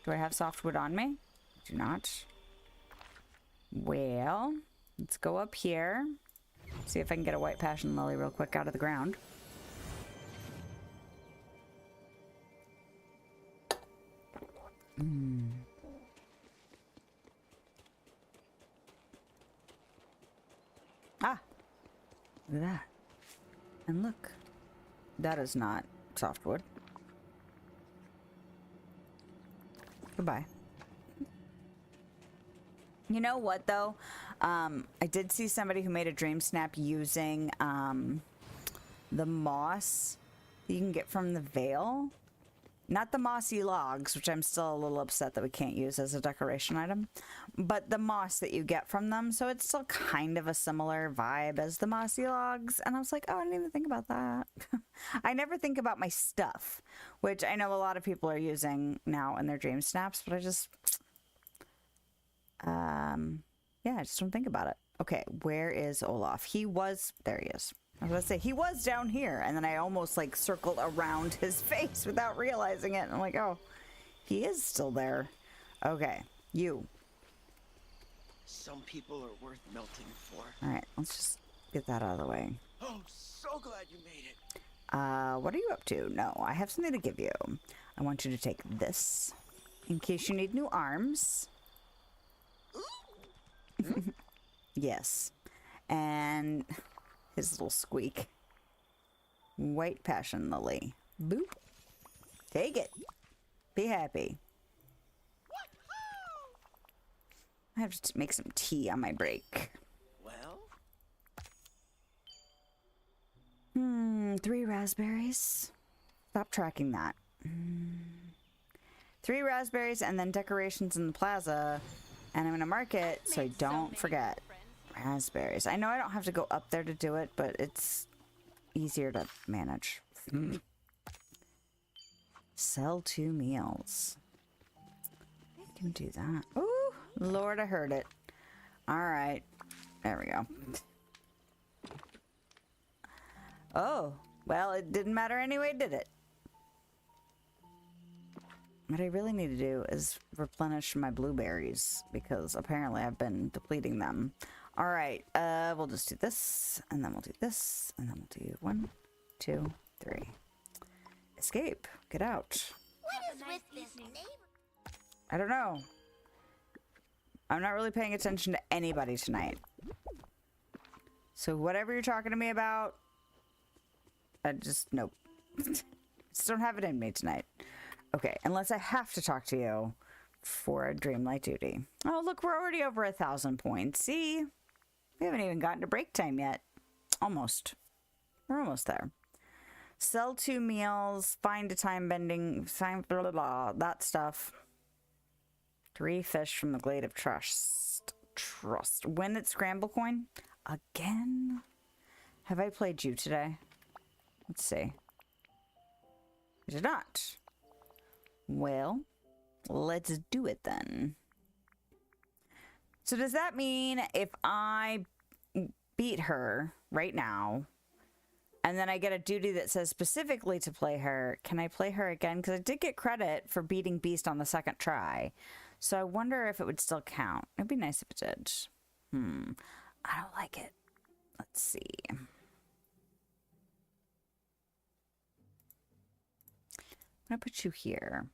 Do I have softwood on me? Do not. Well, let's go up here. See if I can get a white passion lily real quick out of the ground. Ah! Look at that. And look. That is not softwood. Goodbye. You know what, though? I did see somebody who made a dream snap using the moss that you can get from the Vale. Not the mossy logs, which I'm still a little upset that we can't use as a decoration item, but the moss that you get from them. So it's still kind of a similar vibe as the mossy logs. And I was like, oh, I didn't even think about that. I never think about my stuff, which I know a lot of people are using now in their dream snaps, but I just, yeah, I just don't think about it. Okay, where is Olaf? He was, there he is. I was gonna say, he was down here, and then I almost like circled around his face without realizing it. And I'm like, oh, he is still there. Okay, you. Some people are worth melting for. All right, let's just get that out of the way. Oh, so glad you made it. What are you up to? No, I have something to give you. I want you to take this in case you need new arms. Yes. And his little squeak. White passion lily. Boop. Take it. Be happy. I have to make some tea on my break. Well, 3 raspberries. Stop tracking that. 3 raspberries and then decorations in the plaza. And I'm going to mark it so I don't forget. Raspberries. I know I don't have to go up there to do it, but it's easier to manage. Sell 2 meals. I can do that. Ooh, Lord, I heard it. All right. There we go. Oh, well, it didn't matter anyway, did it? What I really need to do is replenish my blueberries because apparently I've been depleting them. All right, we'll just do this, and then we'll do this, and then we'll do 1, 2, 3. Escape. Get out. What is with this neighbor? I don't know. I'm not really paying attention to anybody tonight. So whatever you're talking to me about, I just, nope. Just don't have it in me tonight. Okay, unless I have to talk to you for a Dreamlight duty. Oh, look, we're already over 1,000 points. See? We haven't even gotten to break time yet. Almost. We're almost there. Sell 2 meals, find a time bending, find blah, blah, blah, that stuff. 3 fish from the Glade of Trust. trust. Win at Scramble Coin? Again? Have I played you today? Let's see. I did not. Well, let's do it then. So does that mean if I beat her right now, and then I get a duty that says specifically to play her, can I play her again? Because I did get credit for beating Beast on the second try. So I wonder if it would still count. It'd be nice if it did. I don't like it. Let's see. I'm going to put you here.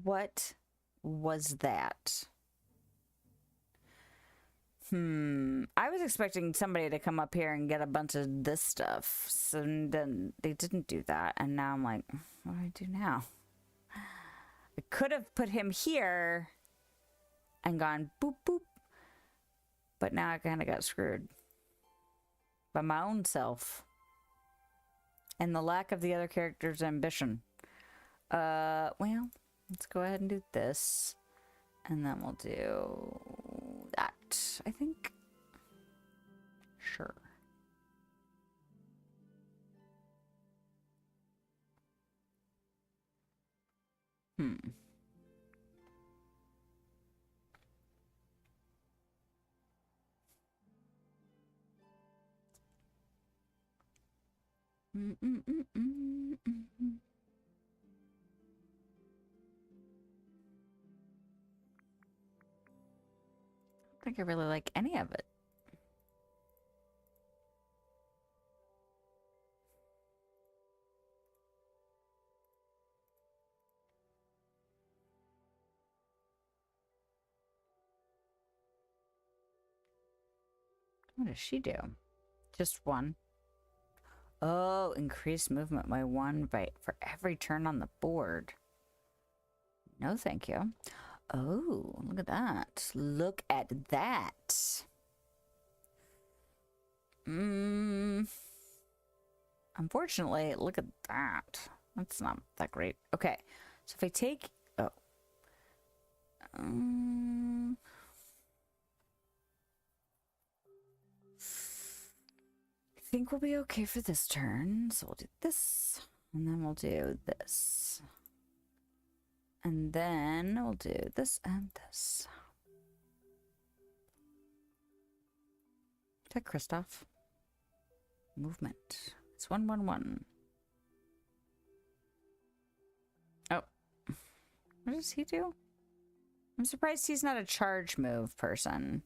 What was that? I was expecting somebody to come up here and get a bunch of this stuff. So then they didn't do that. And now I'm like, what do I do now? I could have put him here and gone boop, boop. But now I kind of got screwed by my own self. And the lack of the other character's ambition. Well, let's go ahead and do this. And then we'll do that, I think. Sure. I think I really like any of it. What does she do? Just one. Oh, increase movement by 1 for every turn on the board. No, thank you. Oh, look at that. Look at that. Unfortunately, look at that. That's not that great. Okay, so if I take... Oh. I think we'll be okay for this turn. So we'll do this. And then we'll do this. And then we'll do this and this. Take Kristoff. Movement. It's 1/1/1. Oh. What does he do? I'm surprised he's not a charge move person.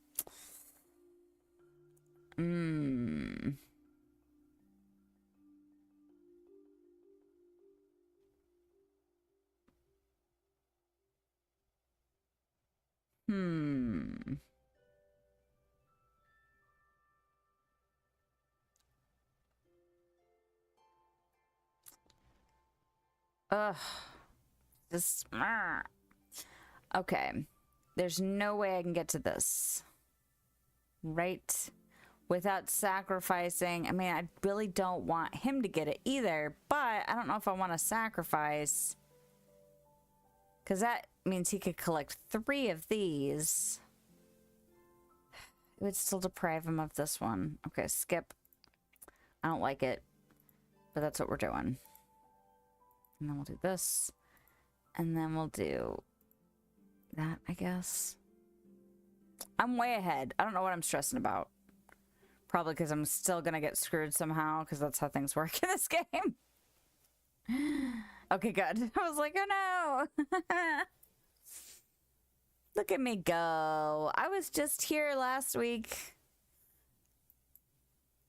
Ugh. This. Okay. There's no way I can get to this. Right? Without sacrificing. I mean, I really don't want him to get it either, but I don't know if I want to sacrifice. Because that means he could collect 3 of these. It would still deprive him of this one. Okay, skip. I don't like it, but that's what we're doing. And then we'll do this. And then we'll do that, I guess. I'm way ahead. I don't know what I'm stressing about. Probably because I'm still going to get screwed somehow, because that's how things work in this game. Okay, good. I was like, oh no. Look at me go. I was just here last week.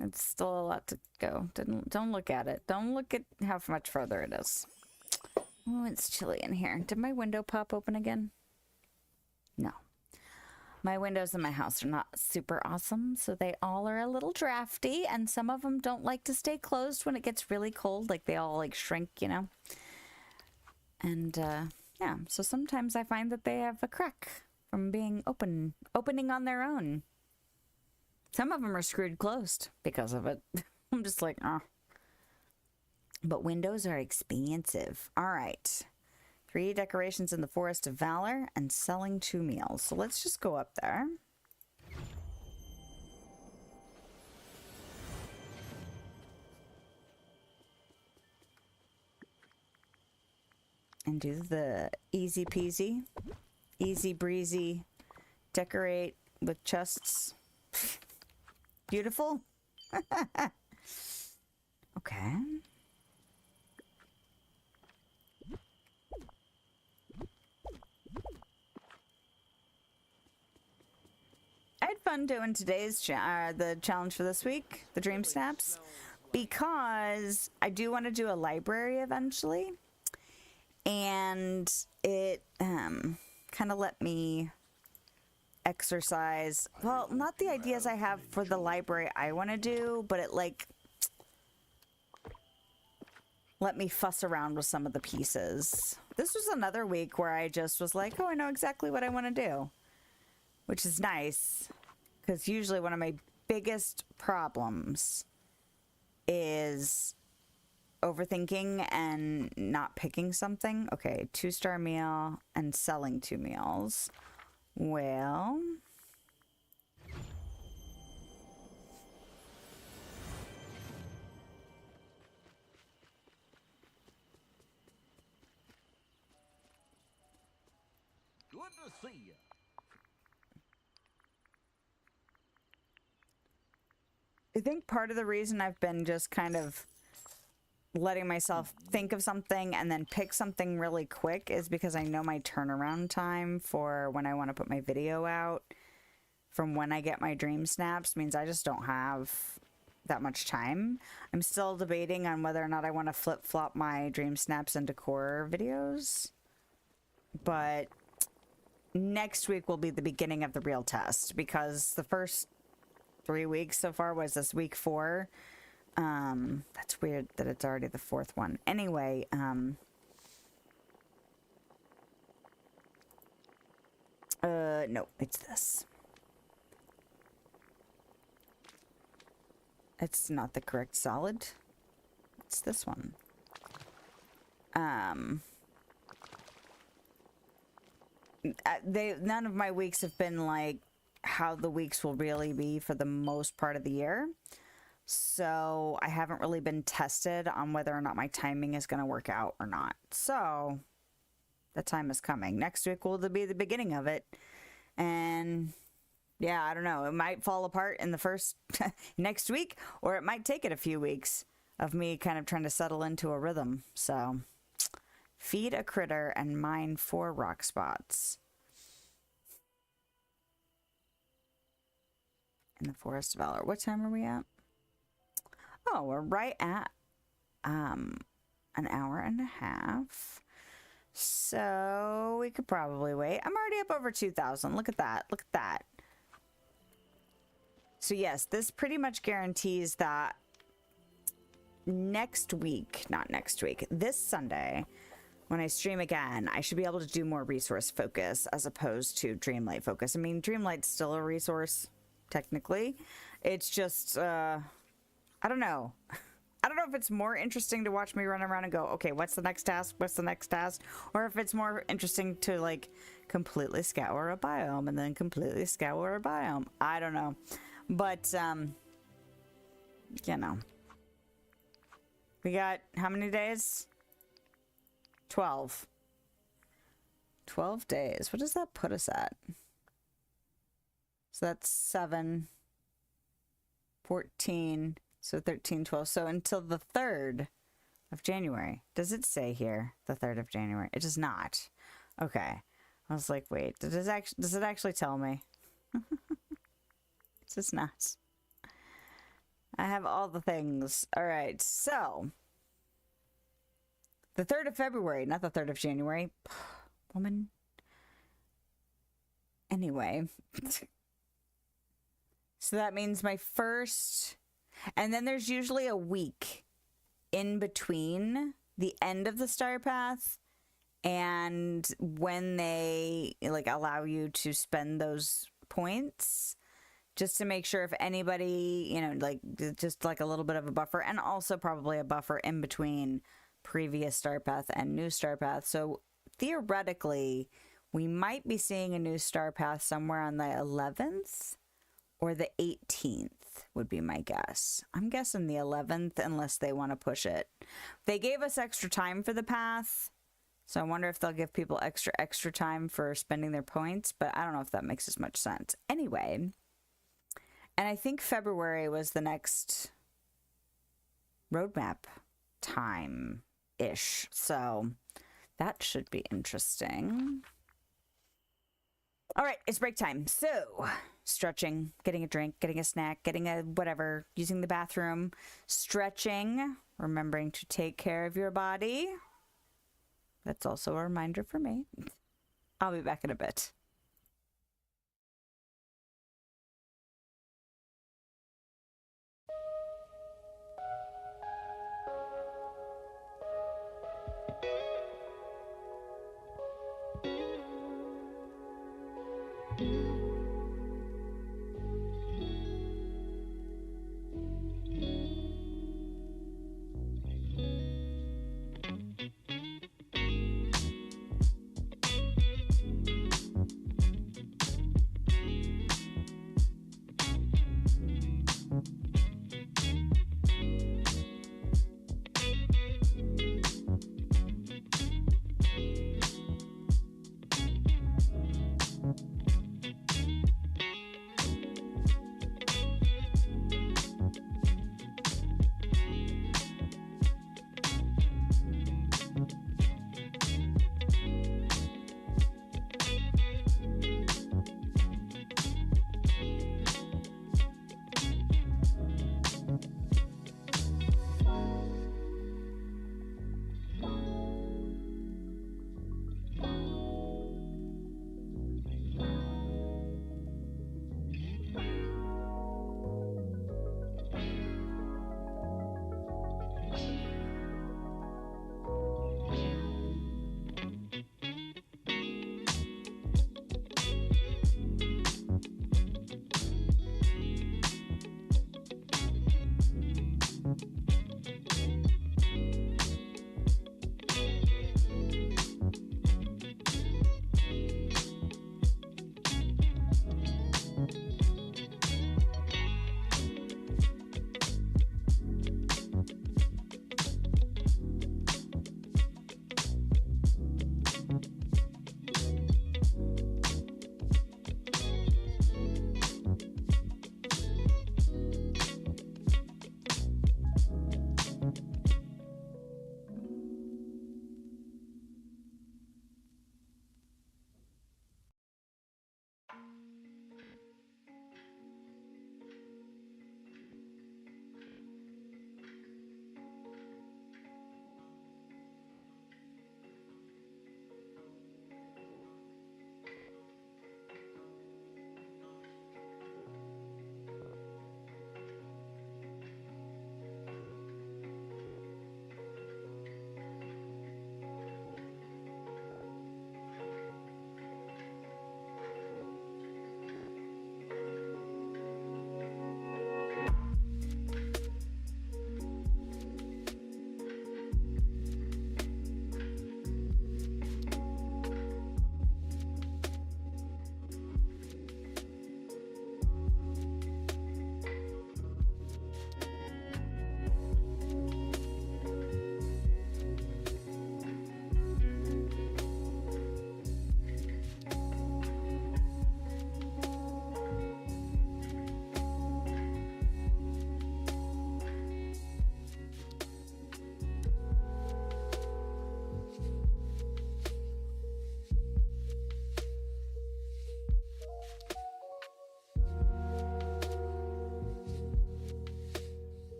It's still a lot to go. Don't look at it. Don't look at how much further it is. Oh, it's chilly in here. Did my window pop open again? No. My windows in my house are not super awesome, so they all are a little drafty, and some of them don't like to stay closed when it gets really cold. Like, they all, like, shrink, you know? And, yeah, so sometimes I find that they have a crack from being opening on their own. Some of them are screwed closed because of it. I'm just like, oh. But windows are expensive. All right. 3 decorations in the Forest of Valor and selling 2 meals. So let's just go up there. And do the easy peasy, easy breezy, decorate with chests. Beautiful. Okay. I had fun doing today's the challenge for this week, the Dream Snaps, because I do want to do a library eventually. And it kind of let me exercise, well, not the ideas I have for the library I want to do, but it like let me fuss around with some of the pieces. This was another week where I just was like, oh, I know exactly what I want to do, which is nice, because usually one of my biggest problems is overthinking and not picking something. Okay, 2-star meal and selling 2 meals. Well, Good to see you. I think part of the reason I've been just kind of letting myself think of something and then pick something really quick is because I know my turnaround time for when I want to put my video out from when I get my dream snaps means I just don't have that much time. I'm still debating on whether or not I want to flip-flop my dream snaps into core videos, but next week will be the beginning of the real test, because the first 3 weeks so far was this week 4. That's weird that it's already the 4th one. Anyway, no, it's this. It's not the correct solid. It's this one. None of my weeks have been like how the weeks will really be for the most part of the year. So I haven't really been tested on whether or not my timing is going to work out or not. So the time is coming. Next week will be the beginning of it. And yeah, I don't know. It might fall apart in the first next week, or it might take it a few weeks of me kind of trying to settle into a rhythm. So feed a critter and mine 4 rock spots in the Forest of Valor. What time are we at? Oh, we're right at an hour and a half. So we could probably wait. I'm already up over 2,000. Look at that. Look at that. So yes, this pretty much guarantees that next week, not next week, this Sunday, when I stream again, I should be able to do more resource focus as opposed to Dreamlight focus. I mean, Dreamlight's still a resource, technically. It's just, I don't know. I don't know if it's more interesting to watch me run around and go, okay, what's the next task? What's the next task? Or if it's more interesting to like completely scour a biome and then completely scour a biome. I don't know. But, you know. We got how many days? 12. 12 days. What does that put us at? So that's 7, 14, so 13, 12. So until the 3rd of January. Does it say here the 3rd of January? It does not. Okay. I was like, wait, does it actually tell me? It's just not. I have all the things. All right, so the 3rd of February, not the 3rd of January. Woman. Anyway. So that means my first, and then there's usually a week in between the end of the star path and when they like allow you to spend those points, just to make sure if anybody, you know, like just like a little bit of a buffer, and also probably a buffer in between previous star path and new star path. So theoretically, we might be seeing a new star path somewhere on the 11th or the 18th would be my guess. I'm guessing the 11th unless they want to push it. They gave us extra time for the path, so I wonder if they'll give people extra time for spending their points, but I don't know if that makes as much sense. Anyway, and I think February was the next roadmap time-ish, so that should be interesting. All right, it's break time. So, stretching, getting a drink, getting a snack, getting a whatever, using the bathroom, stretching, remembering to take care of your body. That's also a reminder for me. I'll be back in a bit.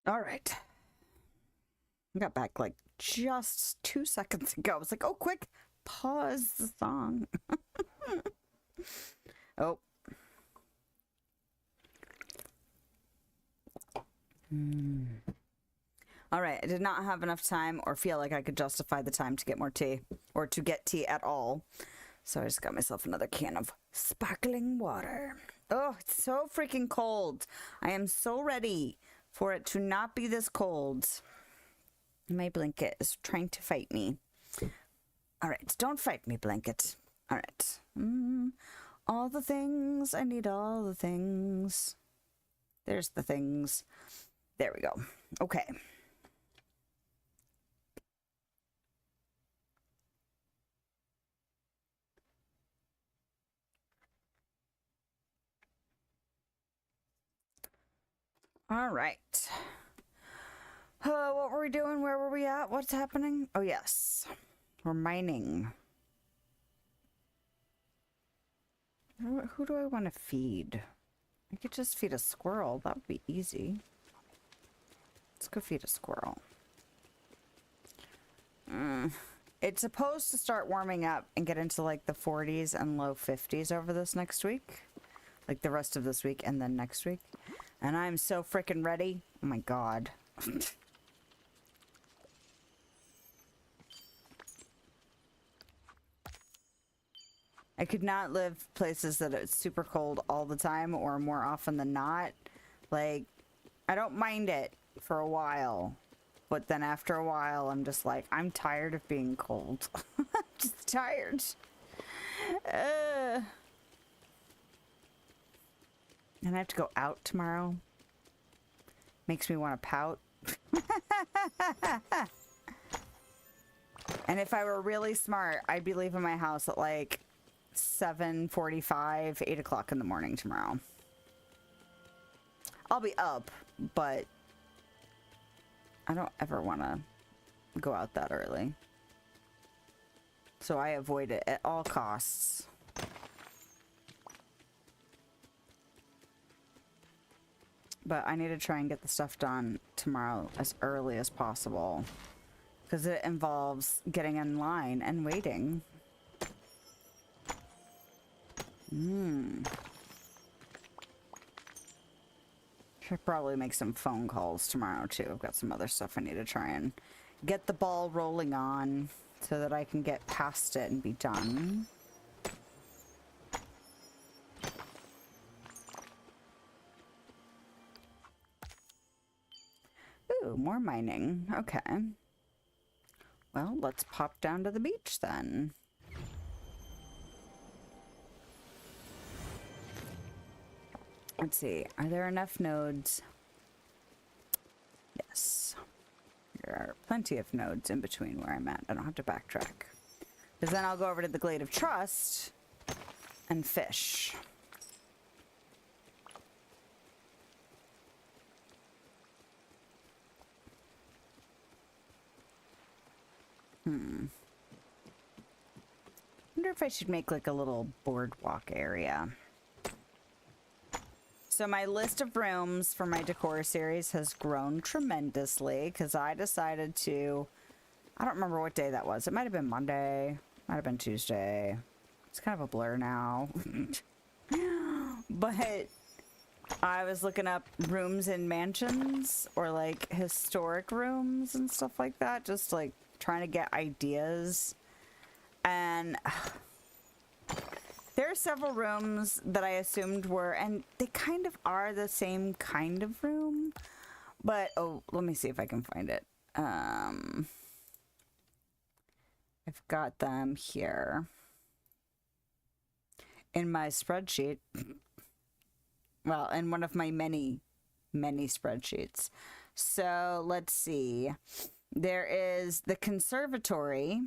All right. I got back like just 2 seconds ago. I was like, oh, quick, pause the song. Oh. All right. I did not have enough time or feel like I could justify the time to get more tea or to get tea at all. So I just got myself another can of sparkling water. Oh, it's so freaking cold. I am so ready for it to not be this cold. My blanket is trying to fight me. All right. Don't fight me, blanket. All right. All the things. I need all the things. There's the things. There we go. Okay. All right. What were we doing? Where were we at? What's happening? Oh, yes. We're mining. Who do I want to feed? I could just feed a squirrel. That would be easy. Let's go feed a squirrel. It's supposed to start warming up and get into like the 40s and low 50s over this next week. Like the rest of this week and then next week. And I'm so freaking ready. Oh my god. I could not live places that it's super cold all the time or more often than not. Like, I don't mind it for a while. But then after a while, I'm just like, I'm tired of being cold. I'm just tired. And I have to go out tomorrow. Makes me want to pout. And if I were really smart, I'd be leaving my house at like 7:45, 8 o'clock in the morning tomorrow. I'll be up, but I don't ever want to go out that early. So I avoid it at all costs. But I need to try and get the stuff done tomorrow as early as possible. Because it involves getting in line and waiting. Should probably make some phone calls tomorrow too. I've got some other stuff I need to try and get the ball rolling on so that I can get past it and be done. Ooh, more mining. Okay. Well, let's pop down to the beach then. Let's see. Are there enough nodes? Yes. There are plenty of nodes in between where I'm at. I don't have to backtrack. Because then I'll go over to the Glade of Trust and fish. Wonder if I should make like a little boardwalk area. So my list of rooms for my decor series has grown tremendously because I decided to, I don't remember what day that was. It might have been Monday, might have been Tuesday. It's kind of a blur now. But I was looking up rooms in mansions or like historic rooms and stuff like that. Just like trying to get ideas. And there are several rooms that I assumed were, and they kind of are the same kind of room, but, oh, let me see if I can find it. I've got them here in my spreadsheet. Well, in one of my many, many spreadsheets. So let's see. There is the conservatory.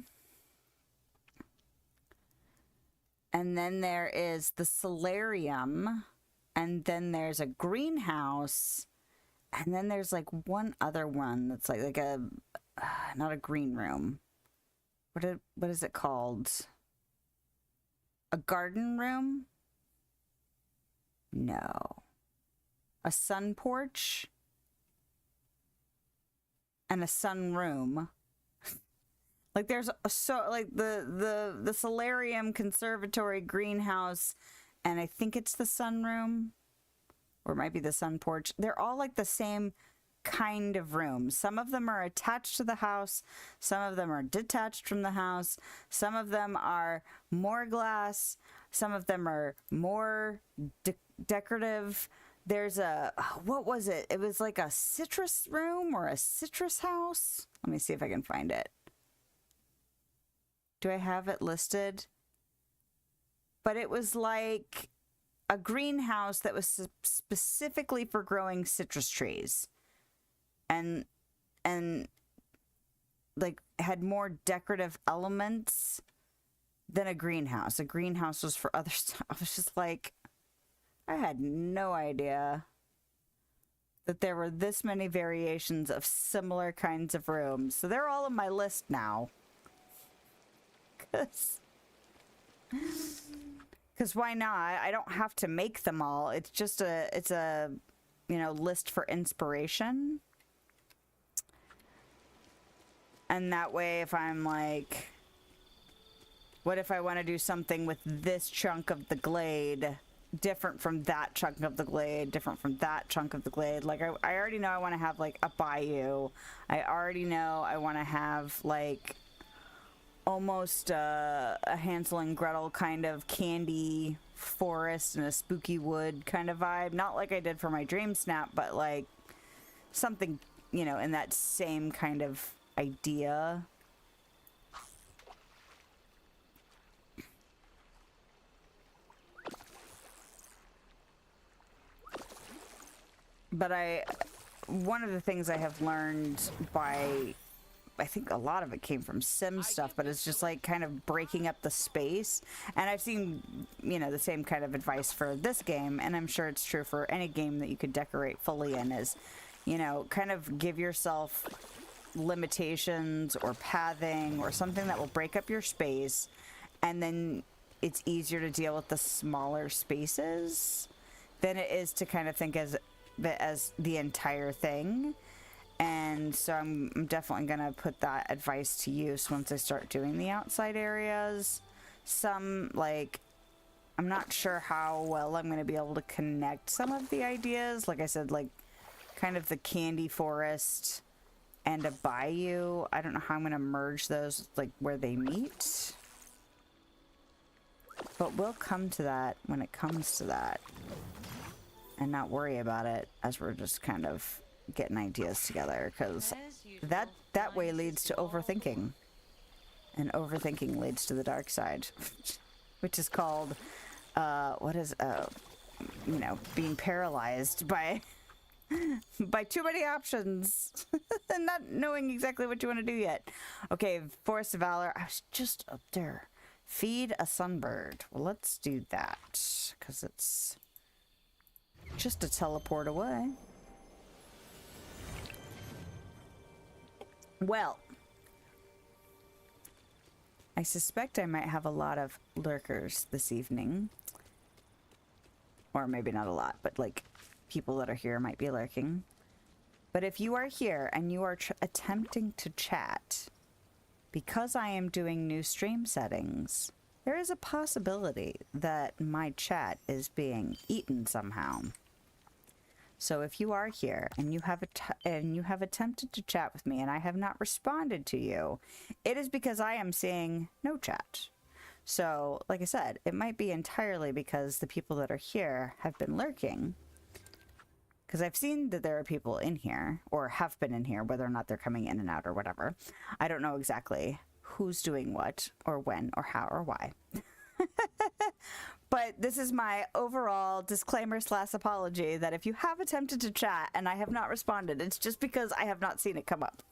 And then there is the solarium, and then there's a greenhouse, and then there's like one other one that's like a not a green room. What is it called? A garden room? No. A sun porch? and a sunroom. Like there's the solarium, conservatory, greenhouse, and I think it's the sunroom, or it might be the sun porch. They're all like the same kind of room. Some of them are attached to the house, some of them are detached from the house, some of them are more glass, some of them are more decorative. There's a, what was it? It was like a citrus room or a citrus house. Let me see if I can find it. Do I have it listed? But it was like a greenhouse that was specifically for growing citrus trees. And like had more decorative elements than a greenhouse. A greenhouse was for other stuff. I was just like, I had no idea that there were this many variations of similar kinds of rooms. So they're all on my list now. Because why not? I don't have to make them all. It's just it's a, you know, list for inspiration. And that way, if I'm like, what if I want to do something with this chunk of the glade different from that chunk of the glade, different from that chunk of the glade? Like, I already know I want to have, like, a bayou. I already know I want to have, like, almost a Hansel and Gretel kind of candy forest and a spooky wood kind of vibe. Not like I did for my Dream Snap, but, like, something, you know, in that same kind of idea. But one of the things I have learned by, I think a lot of it came from Sim stuff, but it's just like kind of breaking up the space. And I've seen, you know, the same kind of advice for this game, and I'm sure it's true for any game that you could decorate fully in, is, you know, kind of give yourself limitations or pathing or something that will break up your space, and then it's easier to deal with the smaller spaces than it is to kind of think as the entire thing. And so I'm definitely gonna put that advice to use once I start doing the outside areas. Some, like, I'm not sure how well I'm gonna be able to connect some of the ideas. Like I said, like kind of the candy forest and a bayou. I don't know how I'm gonna merge those, like where they meet. But we'll come to that when it comes to that. And not worry about it as we're just kind of getting ideas together, because that way leads to overthinking, and overthinking leads to the dark side, which is called you know, being paralyzed by too many options and not knowing exactly what you want to do yet. Okay, Forest of Valor. I was just up there. Feed a sunbird. Well, let's do that, because it's just a teleport away. Well, I suspect I might have a lot of lurkers this evening. Or maybe not a lot, but like people that are here might be lurking. But if you are here and you are attempting to chat, because I am doing new stream settings, there is a possibility that my chat is being eaten somehow. So if you are here and you have attempted to chat with me and I have not responded to you, it is because I am seeing no chat. So, like I said, it might be entirely because the people that are here have been lurking. Because I've seen that there are people in here, or have been in here, whether or not they're coming in and out or whatever. I don't know exactly who's doing what, or when, or how, or why. But this is my overall disclaimer / apology that if you have attempted to chat and I have not responded, it's just because I have not seen it come up.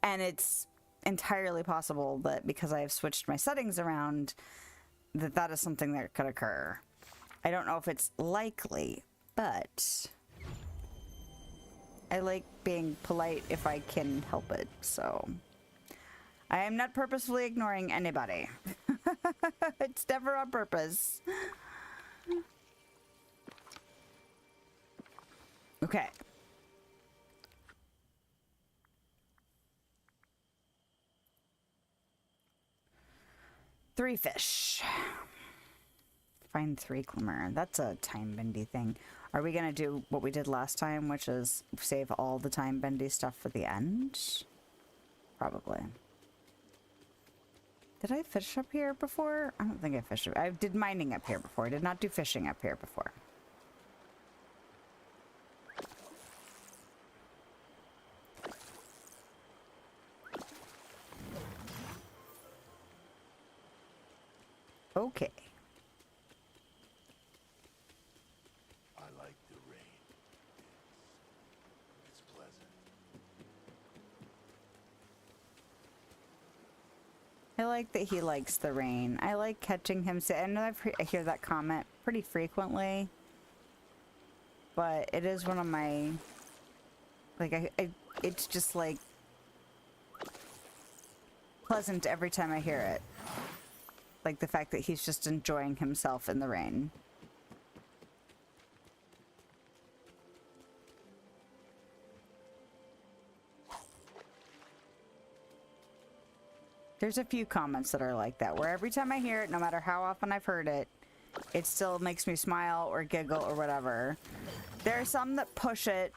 And it's entirely possible that because I have switched my settings around, that is something that could occur. I don't know if it's likely, but I like being polite if I can help it, so I am not purposefully ignoring anybody. It's never on purpose. Okay. 3 fish. Find 3 glimmer. That's a time bendy thing. Are we gonna do what we did last time, which is save all the time bendy stuff for the end? Probably. Did I fish up here before? I don't think I fished. I did mining up here before. I did not do fishing up here before. Okay. I like the rain. It's pleasant. I like that he likes the rain. I like catching him. I know I hear that comment pretty frequently, but it is one of my, like, it's just like pleasant every time I hear it. Like the fact that he's just enjoying himself in the rain. There's a few comments that are like that, where every time I hear it, no matter how often I've heard it, it still makes me smile or giggle or whatever. There are some that push it,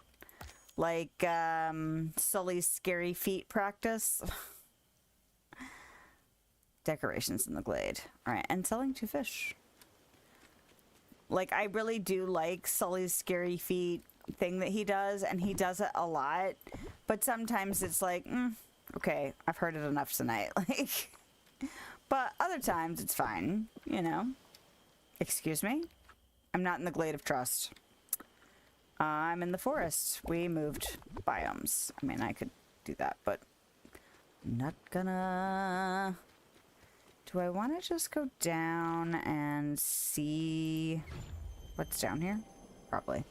like Sully's scary feet practice. Decorations in the glade. Alright, and selling 2 fish. Like, I really do like Sully's scary feet thing that he does, and he does it a lot. But sometimes it's like, okay, I've heard it enough tonight. Like, but other times it's fine, you know. Excuse me? I'm not in the glade of trust. I'm in the forest. We moved biomes. I mean, I could do that, but I'm not gonna... Do I want to just go down and see what's down here? Probably.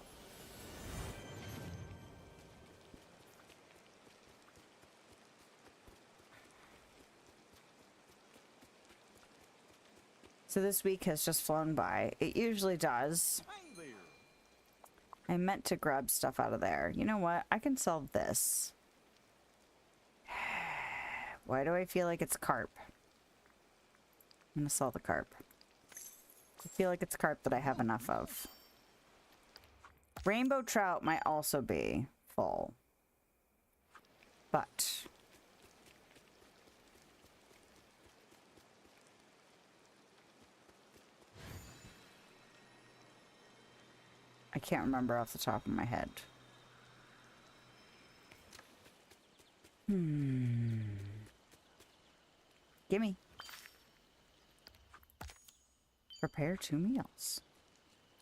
So this week has just flown by. It usually does. Hey there. I meant to grab stuff out of there. You know what? I can sell this. Why do I feel like it's carp? I'm gonna sell the carp. I feel like it's carp that I have enough of. Rainbow trout might also be full. But I can't remember off the top of my head. Gimme. Prepare 2 meals.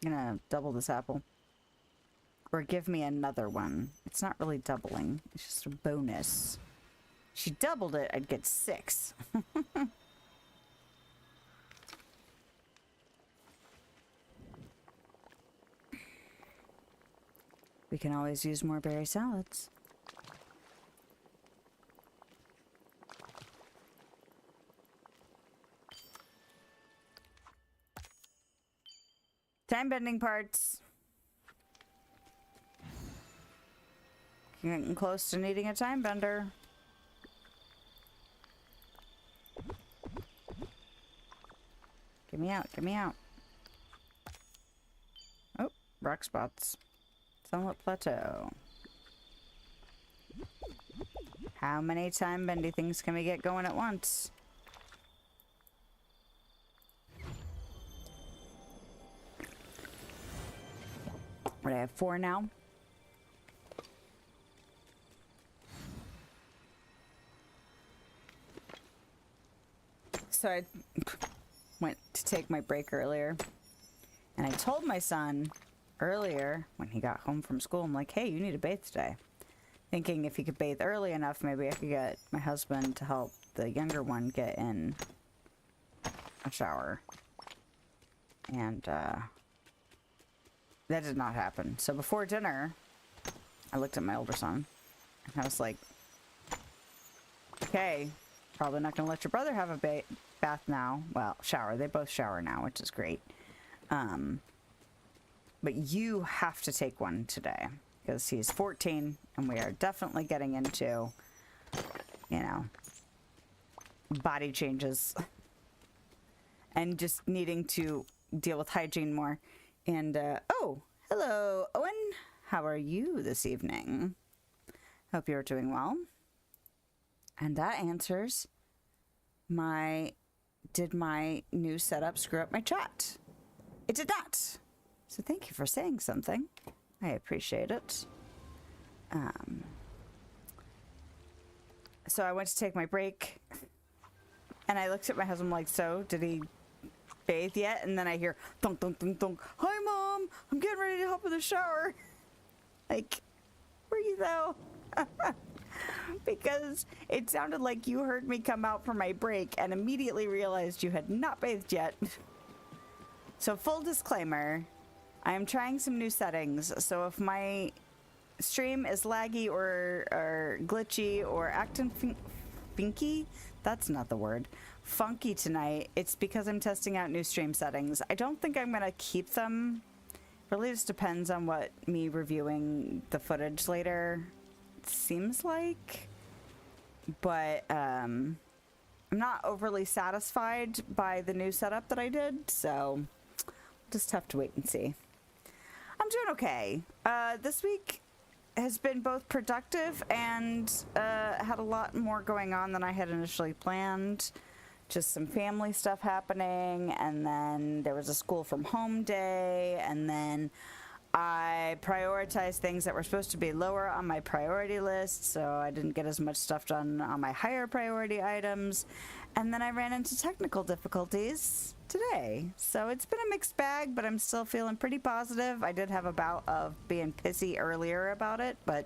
I'm gonna double this apple. Or give me another one. It's not really doubling. It's just a bonus. If she doubled it, I'd get 6. We can always use more berry salads. Time bending parts. Getting close to needing a time bender. Get me out, get me out. Oh, rock spots. Sunlit Plateau. How many time bendy things can we get going at once? What, I have 4 now? So I went to take my break earlier, and I told my son earlier when he got home from school, I'm like, hey, you need to bathe today. Thinking if he could bathe early enough, maybe I could get my husband to help the younger one get in a shower. And that did not happen. So before dinner, I looked at my older son, and I was like, okay, probably not going to let your brother have a bath now. Well, shower. They both shower now, which is great. But you have to take one today, because he's 14, and we are definitely getting into, you know, body changes. and just needing to deal with hygiene more. And, oh, hello, Owen. How are you this evening? Hope you're doing well. And that answers did my new setup screw up my chat? It did not. So thank you for saying something. I appreciate it. So I went to take my break, and I looked at my husband like, so, did he bathe yet? And then I hear, thunk, thunk, thunk, thunk. Hi, Mom! I'm getting ready to hop in the shower. Like, were you though? Because it sounded like you heard me come out for my break and immediately realized you had not bathed yet. So full disclaimer, I am trying some new settings. So if my stream is laggy or glitchy or acting finky, that's not the word, funky tonight, it's because I'm testing out new stream settings. I don't think I'm going to keep them. Really just depends on what me reviewing the footage later seems like. But I'm not overly satisfied by the new setup that I did, so we'll just have to wait and see. I'm doing okay. This week has been both productive and had a lot more going on than I had initially planned. Just some family stuff happening, and then there was a school from home day, and then I prioritized things that were supposed to be lower on my priority list, so I didn't get as much stuff done on my higher priority items. And then I ran into technical difficulties today. So it's been a mixed bag, but I'm still feeling pretty positive. I did have a bout of being pissy earlier about it, but,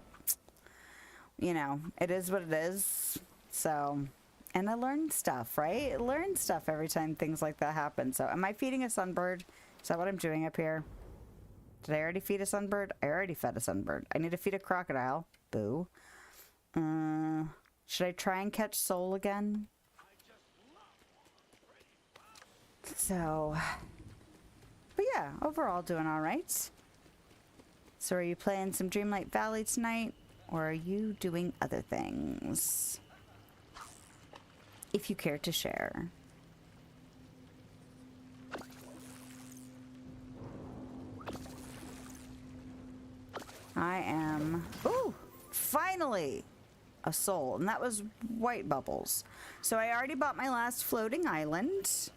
you know, it is what it is. So, and I learned stuff, right? I learned stuff every time things like that happen. So am I feeding a sunbird? Is that what I'm doing up here? Did I already feed a sunbird? I already fed a sunbird. I need to feed a crocodile. Boo. Should I try and catch Soul again? So, but yeah, overall doing all right. So are you playing some Dreamlight Valley tonight, or are you doing other things? If you care to share. I am, ooh, finally a soul, and that was white bubbles. So I already bought my last floating island,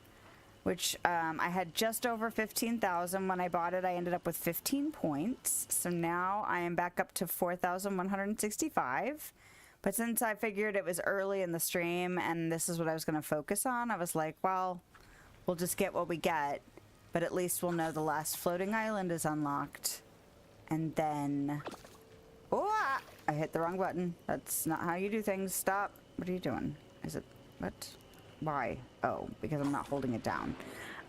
which I had just over 15,000 when I bought it. I ended up with 15 points. So now I am back up to 4,165. But since I figured it was early in the stream and this is what I was going to focus on, I was like, well, we'll just get what we get. But at least we'll know the last floating island is unlocked. And then, oh, I hit the wrong button. That's not how you do things. Stop. What are you doing? Is it, what? Why? Oh, because I'm not holding it down.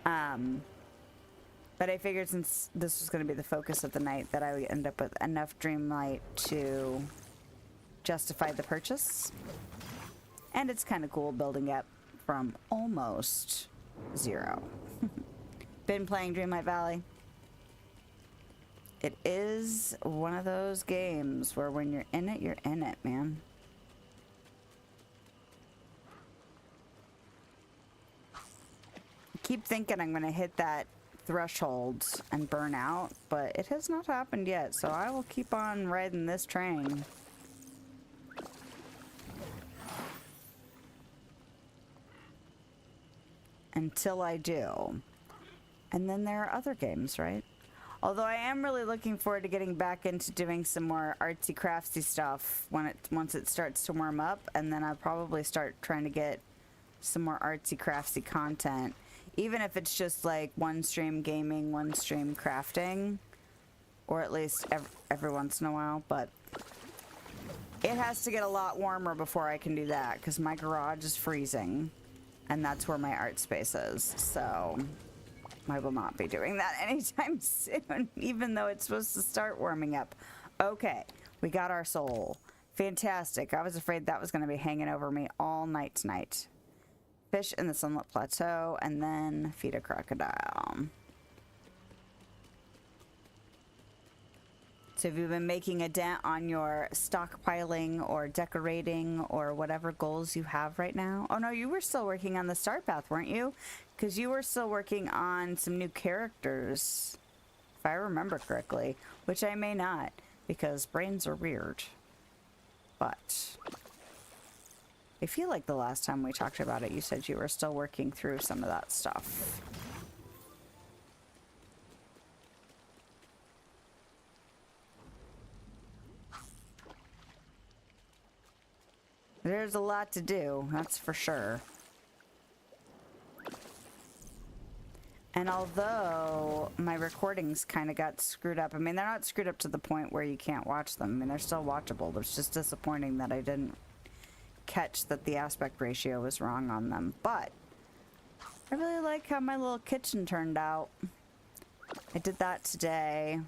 But I figured since this was going to be the focus of the night that I would end up with enough Dreamlight to justify the purchase. And it's kind of cool building up from almost zero. Been playing Dreamlight Valley. It is one of those games where when you're in it, man. I keep thinking I'm going to hit that threshold and burn out, but it has not happened yet, so I will keep on riding this train. Until I do. And then there are other games, right? Although I am really looking forward to getting back into doing some more artsy craftsy stuff once it starts to warm up, and then I'll probably start trying to get some more artsy craftsy content, even if it's just like one stream gaming, one stream crafting, or at least every once in a while. But it has to get a lot warmer before I can do that, because my garage is freezing, and that's where my art space is. So I will not be doing that anytime soon, even though it's supposed to start warming up. Okay, we got our soul. Fantastic. I was afraid that was going to be hanging over me all night tonight. Fish in the Sunlit Plateau, and then feed a crocodile. So have you been making a dent on your stockpiling or decorating or whatever goals you have right now? Oh no, you were still working on the star path, weren't you? because you were still working on some new characters, if I remember correctly, which I may not, because brains are weird. But I feel like the last time we talked about it, you said you were still working through some of that stuff. There's a lot to do, that's for sure. And although my recordings kind of got screwed up, I mean, they're not screwed up to the point where you can't watch them. I mean, they're still watchable. It's just disappointing that I didn't catch that the aspect ratio was wrong on them. But I really like how my little kitchen turned out. I did that today.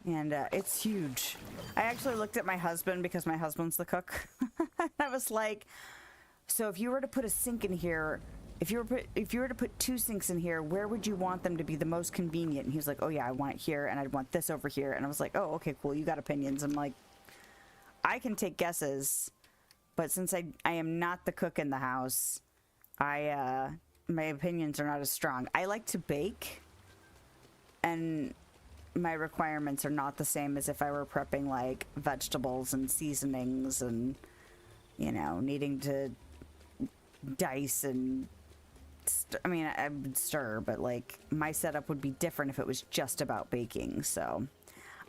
And it's huge. I actually looked at my husband because my husband's the cook. I was like, so if you were to put a sink in here, if you were to put 2 sinks in here, where would you want them to be the most convenient? And he was like, oh yeah, I want it here, and I'd want this over here. And I was like, oh, okay, cool, you got opinions. I'm like, I can take guesses, but since I am not the cook in the house, my opinions are not as strong. I like to bake, and my requirements are not the same as if I were prepping like vegetables and seasonings and, you know, needing to dice and I mean, I would stir, but like my setup would be different if it was just about baking. So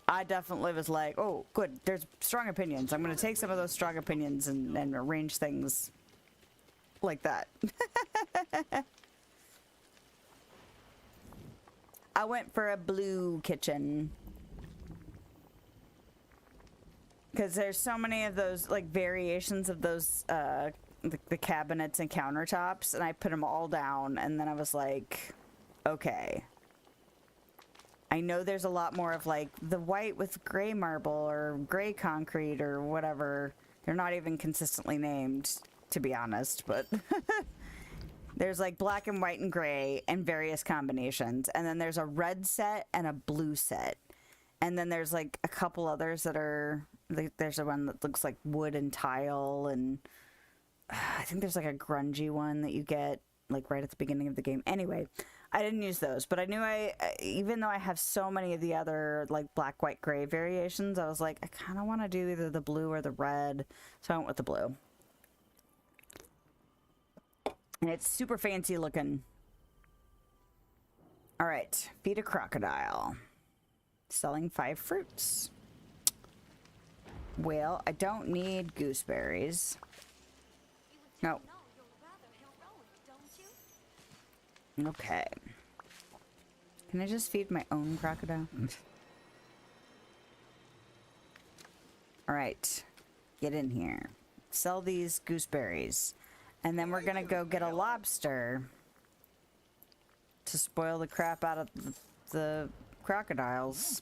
I definitely was like, oh good, there's strong opinions, I'm gonna take some of those strong opinions and arrange things like that. I went for a blue kitchen because there's so many of those like variations of those the cabinets and countertops, and I put them all down, and then I was like, okay, I know there's a lot more of like the white with gray marble or gray concrete or whatever. They're not even consistently named, to be honest, but there's like black and white and gray and various combinations. And then there's a red set and a blue set. And then there's like a couple others that are, like, there's a one that looks like wood and tile. And I think there's like a grungy one that you get like right at the beginning of the game. Anyway, I didn't use those, but I knew even though I have so many of the other like black, white, gray variations, I was like, I kind of want to do either the blue or the red. So I went with the blue. And it's super fancy looking. All right, feed a crocodile. Selling 5 fruits. Well, I don't need gooseberries. No. Okay. Can I just feed my own crocodile? All right, get in here. Sell these gooseberries. And then we're gonna go get a lobster to spoil the crap out of the crocodiles.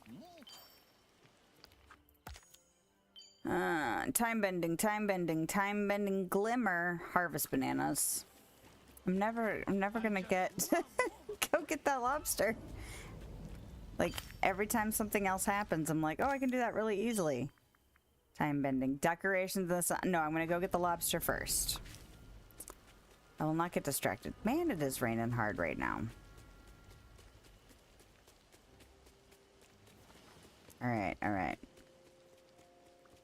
Time bending, glimmer, harvest bananas. I'm never gonna get go get that lobster. Like every time something else happens, I'm like, oh, I can do that really easily. Time bending, decorations of the sun. No, I'm gonna go get the lobster first. I will not get distracted. Man, it is raining hard right now. Alright, alright.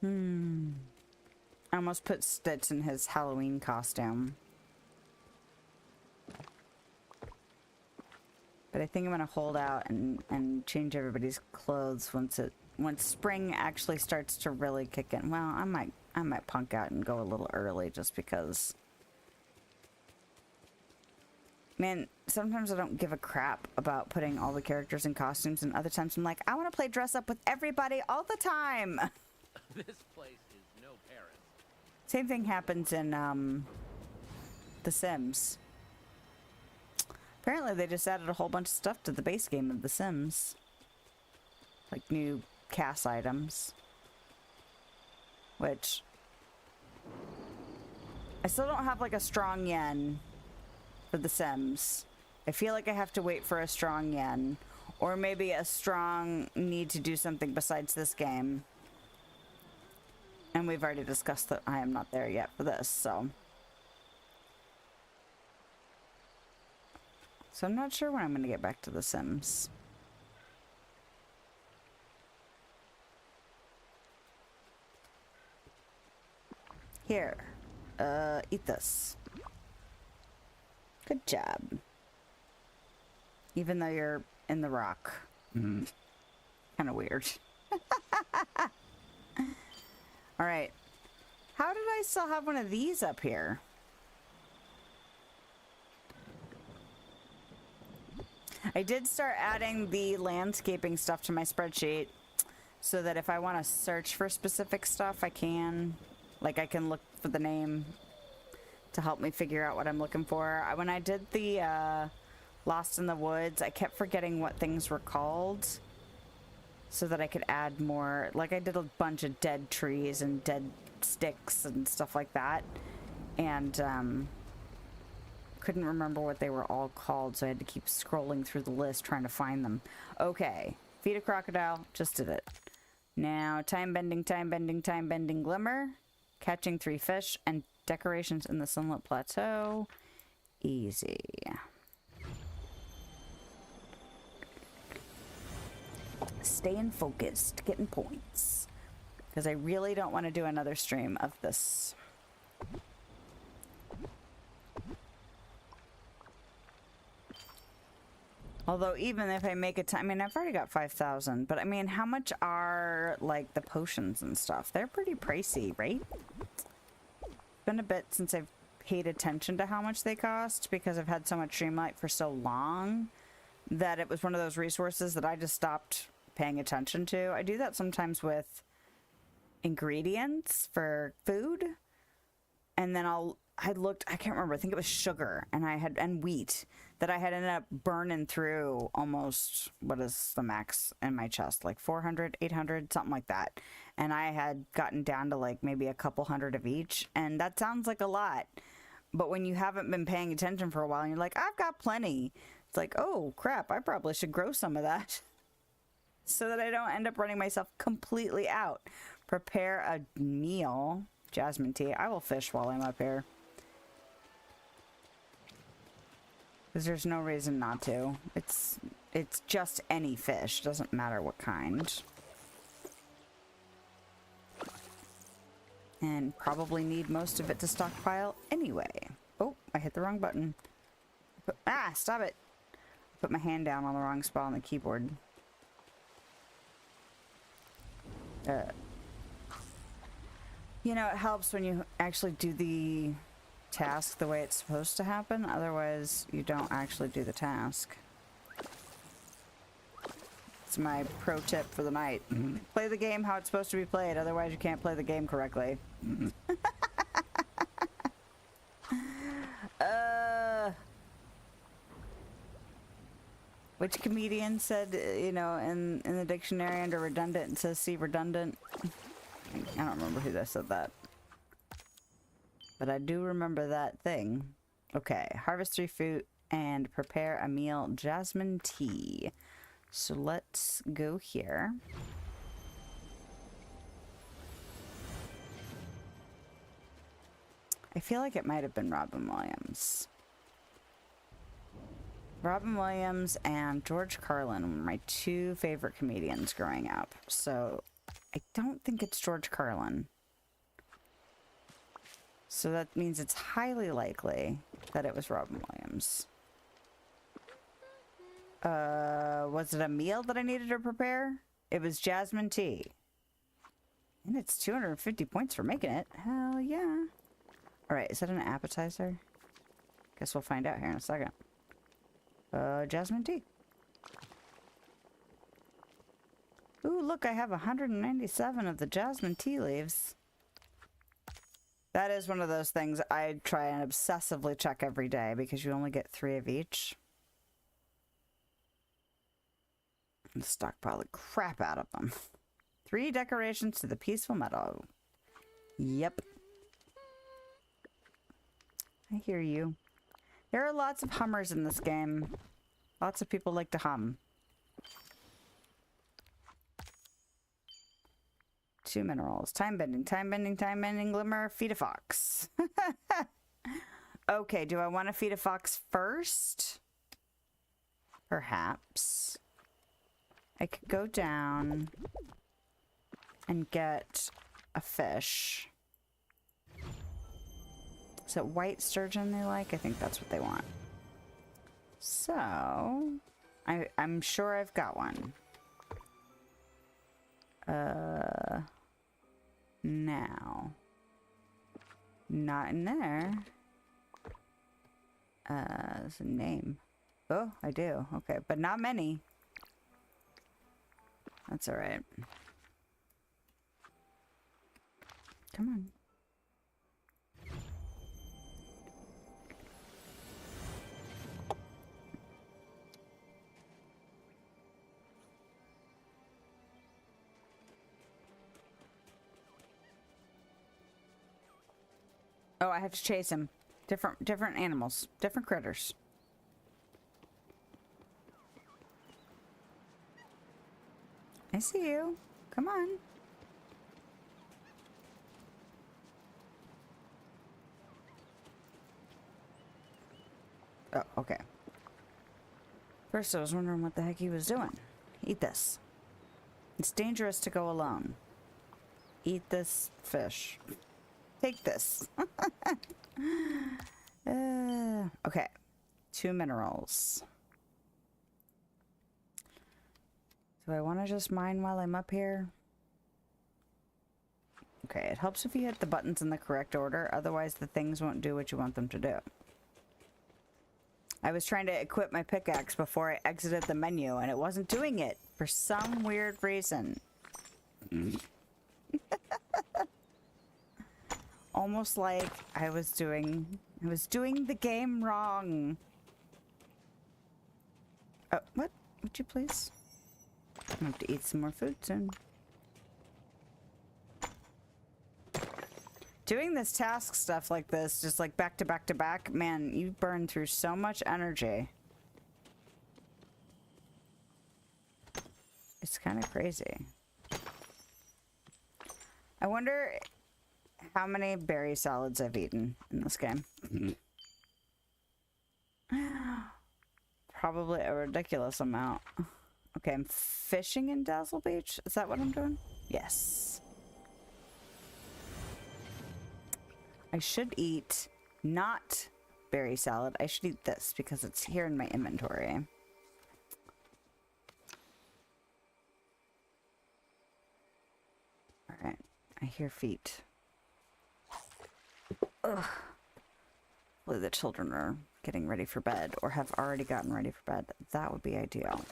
I almost put Stitch in his Halloween costume. But I think I'm gonna hold out and change everybody's clothes once spring actually starts to really kick in. Well, I might punk out and go a little early just because. Man, sometimes I don't give a crap about putting all the characters in costumes, and other times I'm like, I want to play dress up with everybody all the time. This place is no Paris. Same thing happens in The Sims. Apparently they just added a whole bunch of stuff to the base game of The Sims. Like new cast items. Which I still don't have like a strong yen for The Sims. I feel like I have to wait for a strong yen, or maybe a strong need to do something besides this game. And we've already discussed that I am not there yet for this, so. So I'm not sure when I'm going to get back to The Sims. Here. Eat this. Good job. Even though you're in the rock. Kind of weird. Alright. How did I still have one of these up here? I did start adding the landscaping stuff to my spreadsheet so that if I want to search for specific stuff, I can. Like, I can look for the name to help me figure out what I'm looking for. When I did the Lost in the Woods, I kept forgetting what things were called so that I could add more. Like, I did a bunch of dead trees and dead sticks and stuff like that. And, couldn't remember what they were all called, so I had to keep scrolling through the list trying to find them. Okay. Feed a crocodile. Just did it. Now, time-bending glimmer. Catching 3 fish and decorations in the Sunlit Plateau. Easy. Staying focused, getting points. Because I really don't want to do another stream of this. Although even if I make a time, I mean, I've already got 5,000, but I mean, how much are, like, the potions and stuff? They're pretty pricey, right? It's been a bit since I've paid attention to how much they cost because I've had so much Dreamlight for so long that it was one of those resources that I just stopped paying attention to. I do that sometimes with ingredients for food, and then I can't remember, I think it was sugar and wheat that I had ended up burning through almost, what is the max in my chest? Like 400, 800, something like that. And I had gotten down to like maybe a couple hundred of each. And that sounds like a lot. But when you haven't been paying attention for a while and you're like, I've got plenty. It's like, oh crap, I probably should grow some of that. So that I don't end up running myself completely out. Prepare a meal. Jasmine tea. I will fish while I'm up here. Because there's no reason not to. It's just any fish. Doesn't matter what kind. And probably need most of it to stockpile anyway. Oh, I hit the wrong button. Stop it. Put my hand down on the wrong spot on the keyboard. You know, it helps when you actually do the task the way it's supposed to happen. Otherwise, you don't actually do the task. It's my pro tip for the night. Play the game how it's supposed to be played. Otherwise, you can't play the game correctly. Which comedian said, you know, in the dictionary under redundant, it says see redundant? I don't remember who that said that. But I do remember that thing. Okay, harvest 3 fruit and prepare a meal, jasmine tea. So let's go here. I feel like it might have been Robin Williams. Robin Williams and George Carlin were my 2 favorite comedians growing up. So I don't think it's George Carlin. So that means it's highly likely that it was Robin Williams. Was it a meal that I needed to prepare? It was jasmine tea. And it's 250 points for making it. Hell yeah. Alright, is that an appetizer? Guess we'll find out here in a second. Jasmine tea. Ooh, look, I have 197 of the jasmine tea leaves. That is one of those things I try and obsessively check every day because you only get 3 of each. And stockpile the crap out of them. 3 decorations to the peaceful meadow. Yep. I hear you. There are lots of hummers in this game. Lots of people like to hum. 2 minerals. Time bending, glimmer, feed a fox. Okay, do I want to feed a fox first? perhaps I could go down and get a fish. Is it white sturgeon they like? I think that's what they want. So, I'm sure I've got one. Now. Not in there. There's a name. Oh, I do. Okay, but not many. That's alright. Come on. Oh, I have to chase him. Different animals. Different critters. I see you. Come on. Oh, okay. First I was wondering what the heck he was doing. Eat this. It's dangerous to go alone. Eat this fish. Take this. Okay. 2 minerals. Do I want to just mine while I'm up here? Okay, it helps if you hit the buttons in the correct order, otherwise the things won't do what you want them to do. I was trying to equip my pickaxe before I exited the menu, and it wasn't doing it for some weird reason. Almost like I was doing the game wrong. Oh, what? Would you please? I'm gonna have to eat some more food soon. Doing this task stuff like this, just like back to back to back, man, you burn through so much energy. It's kind of crazy. I wonder how many berry salads I've eaten in this game. Probably a ridiculous amount. Okay, I'm fishing in Dazzle Beach. Is that what I'm doing? Yes. I should eat not berry salad. I should eat this because it's here in my inventory. Alright. I hear feet. Ugh. Hopefully the children are getting ready for bed or have already gotten ready for bed. That would be ideal.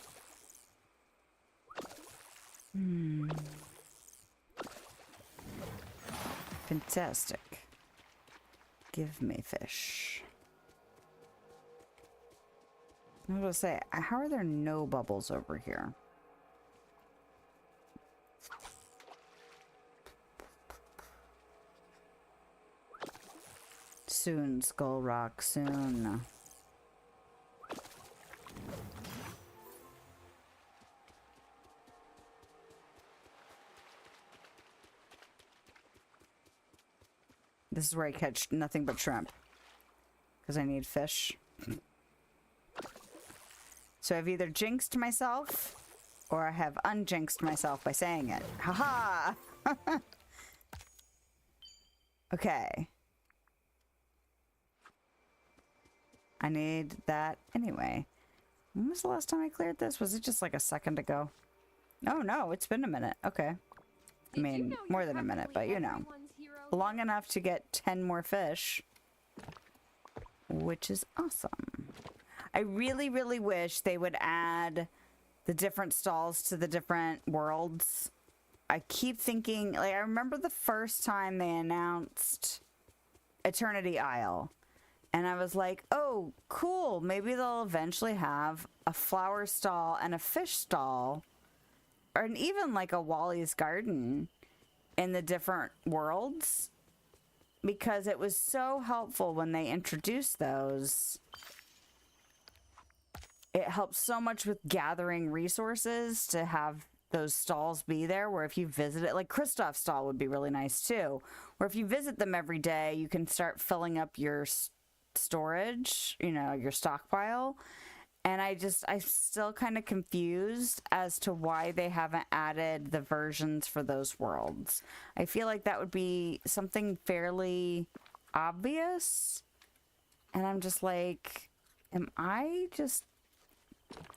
Fantastic. Give me fish. I was gonna say, how are there no bubbles over here? Soon, Skull Rock, soon. This is where I catch nothing but shrimp. Because I need fish. So I've either jinxed myself, or I have unjinxed myself by saying it. Haha! Okay. I need that anyway. When was the last time I cleared this? Was it just like a second ago? Oh no, it's been a minute. Okay. I mean, more than a minute, but you know. Long enough to get 10 more fish. Which is awesome. I really, really wish they would add the different stalls to the different worlds. I keep thinking, like, I remember the first time they announced Eternity Isle. And I was like, oh, cool. Maybe they'll eventually have a flower stall and a fish stall. Or even like a Wally's Garden in the different worlds. Because it was so helpful when they introduced those. It helps so much with gathering resources to have those stalls be there, where if you visit it, like Kristoff's stall would be really nice too, where if you visit them every day, you can start filling up your storage, you know, your stockpile, And I'm still kind of confused as to why they haven't added the versions for those worlds. I feel like that would be something fairly obvious. And I'm just like, am I just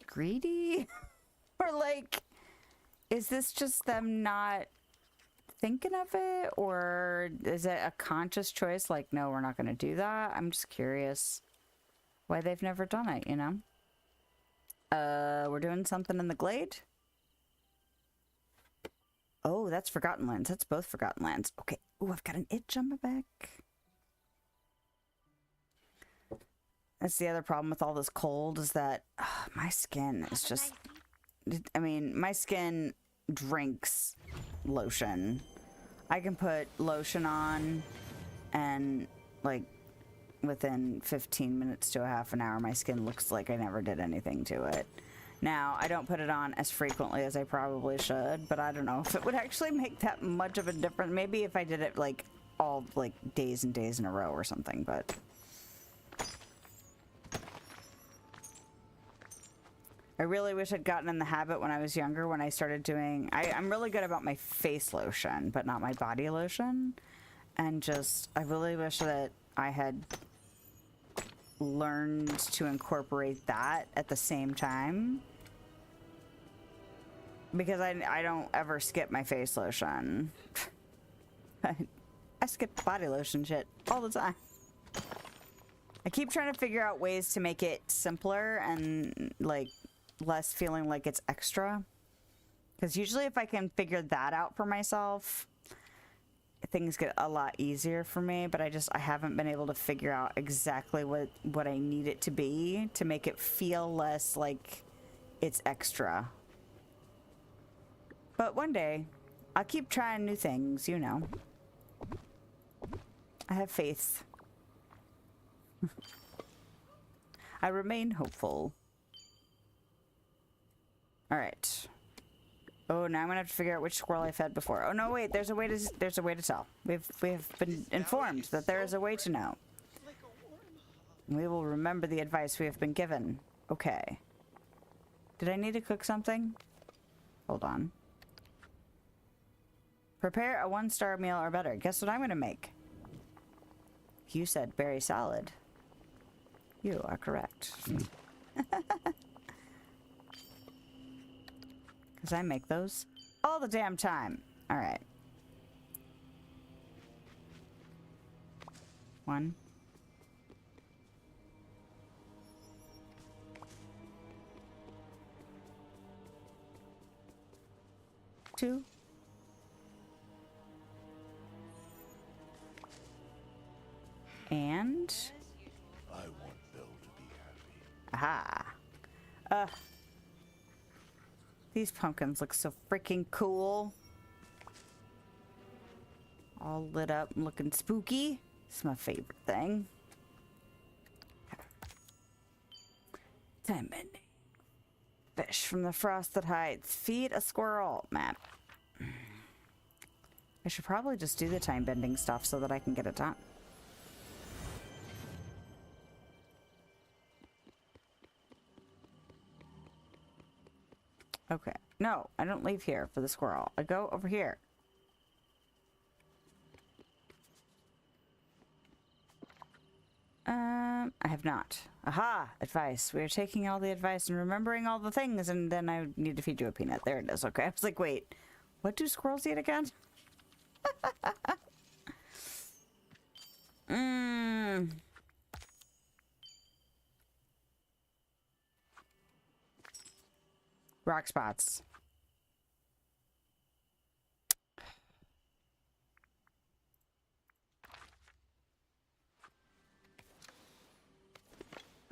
greedy? Or like, is this just them not thinking of it? Or is it a conscious choice? Like, no, we're not going to do that. I'm just curious why they've never done it, you know? We're doing something in the glade. Oh, that's Forgotten Lands. That's both Forgotten Lands. Okay. Oh, I've got an itch on my back. That's the other problem with all this cold is that my skin is just... I mean, my skin drinks lotion. I can put lotion on and, like, within 15 minutes to a half an hour, my skin looks like I never did anything to it. Now, I don't put it on as frequently as I probably should, but I don't know if it would actually make that much of a difference. Maybe if I did it, like, all, like, days and days in a row or something, but... I really wish I'd gotten in the habit when I was younger, when I started doing... I'm really good about my face lotion, but not my body lotion. And just, I really wish that I had learned to incorporate that at the same time. Because I don't ever skip my face lotion. I skip body lotion shit all the time. I keep trying to figure out ways to make it simpler and, like, less feeling like it's extra. Because usually if I can figure that out for myself, things get a lot easier for me, but I haven't been able to figure out exactly what I need it to be to make it feel less like it's extra. But one day, I'll keep trying new things, you know. I have faith. I remain hopeful. Alright. Oh, now I'm gonna have to figure out which squirrel I fed before. Oh no, wait, there's a way to tell. We've been informed that there is a way to know. We will remember the advice we have been given. Okay. Did I need to cook something? Hold on. Prepare a 1-star meal or better. Guess what I'm gonna make? You said berry salad. You are correct. Because I make those all the damn time. Alright. 1. 2. And... I want Bill to be happy. aha. These pumpkins look so freaking cool. All lit up and looking spooky. It's my favorite thing. Time bending. Fish from the frost that hides. Feed a squirrel. Map. I should probably just do the time bending stuff so that I can get it done. Okay. No, I don't leave here for the squirrel. I go over here. I have not. Aha! Advice. We are taking all the advice and remembering all the things, and then I need to feed you a peanut. There it is. Okay. I was like, wait. What do squirrels eat again? Rock spots.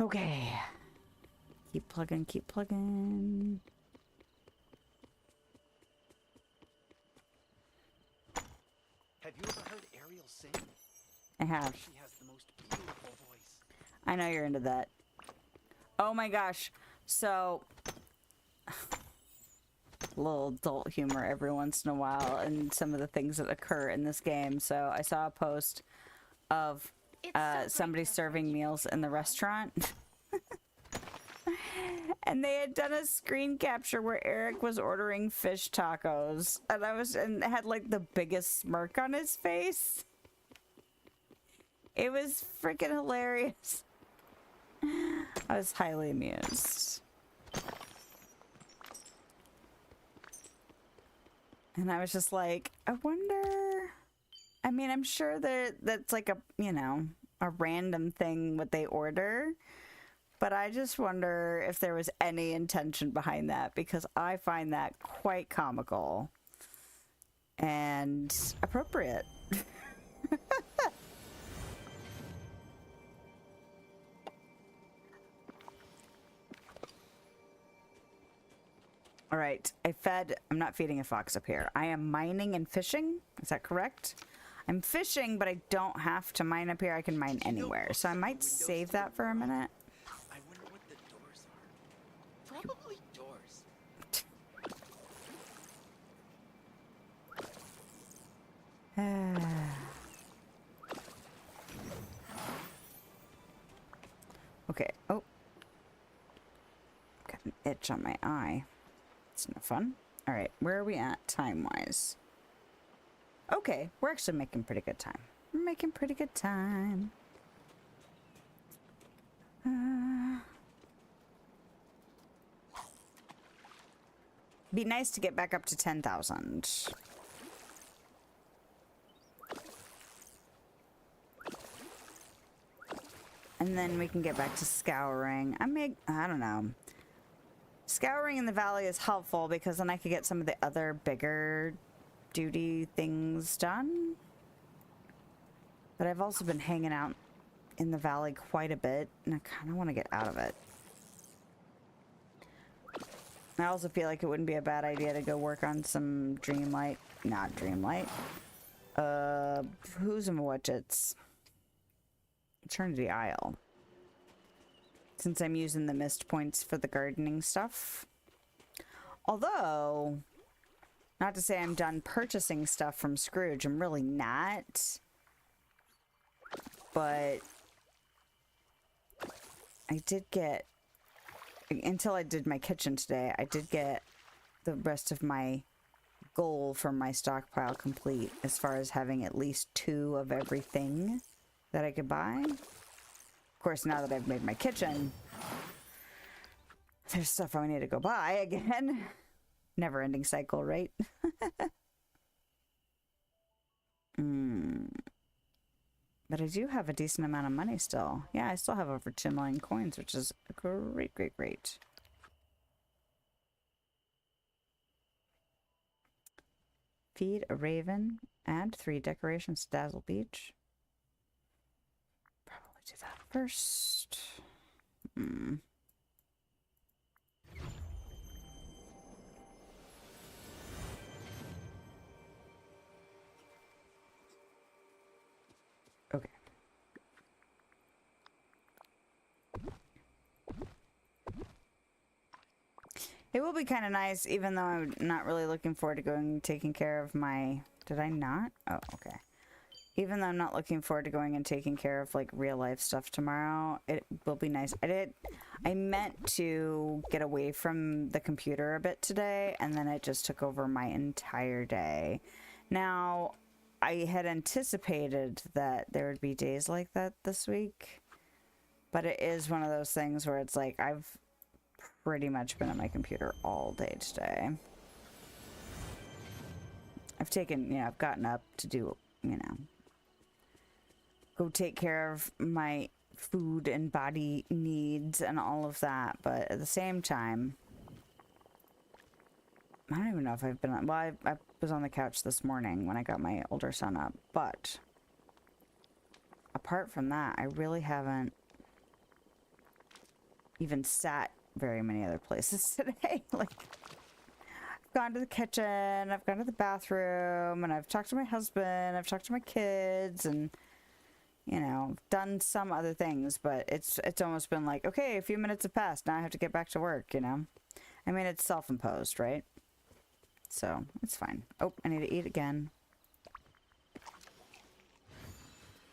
Okay. Keep plugging, keep plugging. Have you ever heard Ariel sing? I have. She has the most beautiful voice. I know you're into that. Oh my gosh. So... little adult humor every once in a while and some of the things that occur in this game. So I saw a post of somebody serving meals in the restaurant And they had done a screen capture where Eric was ordering fish tacos, and had like the biggest smirk on his face. It was freaking hilarious. I was highly amused. And I was just like, I wonder. I mean, I'm sure that's like a, you know, a random thing what they order. But I just wonder if there was any intention behind that, because I find that quite comical and appropriate. All right, I'm not feeding a fox up here. I am mining and fishing. Is that correct? I'm fishing, but I don't have to mine up here. I can mine anywhere. So I might save that for a minute. I wonder what the doors are. Probably doors. Okay. Oh. Got an itch on my eye. It's no fun. All right. Where are we at time-wise? Okay. We're actually making pretty good time. We're making pretty good time. Be nice to get back up to 10,000. And then we can get back to scouring. I don't know. Scouring in the valley is helpful because then I could get some of the other bigger duty things done. But I've also been hanging out in the valley quite a bit, and I kind of want to get out of it. I also feel like it wouldn't be a bad idea to go work on some not Dreamlight. Who's and Whatchits? Eternity Isle. Since I'm using the missed points for the gardening stuff. Although, not to say I'm done purchasing stuff from Scrooge. I'm really not. But I did get, until I did my kitchen today, I did get the rest of my goal for my stockpile complete as far as having at least 2 of everything that I could buy. Of course, now that I've made my kitchen, there's stuff I need to go buy again. Never-ending cycle, right? But I do have a decent amount of money still. Yeah, I still have over 2 million coins, which is great, great, great. Feed a raven. Add 3 decorations to Dazzle Beach. Probably do that first. Okay. It will be kind of nice, even though I'm not really looking forward to going and taking care of my... Did I not? Oh, okay. Even though I'm not looking forward to going and taking care of, like, real-life stuff tomorrow, it will be nice. I meant to get away from the computer a bit today, and then it just took over my entire day. Now, I had anticipated that there would be days like that this week, but it is one of those things where it's like, I've pretty much been on my computer all day today. I've taken, I've gotten up to do, go take care of my food and body needs and all of that, but at the same time, I don't even know if I've been on, well, I was on the couch this morning when I got my older son up, but apart from that, I really haven't even sat very many other places today. Like, I've gone to the kitchen, I've gone to the bathroom, and I've talked to my husband, I've talked to my kids, and done some other things, but it's almost been like, okay, a few minutes have passed, now I have to get back to work, I mean, it's self-imposed, right? So, it's fine. Oh, I need to eat again.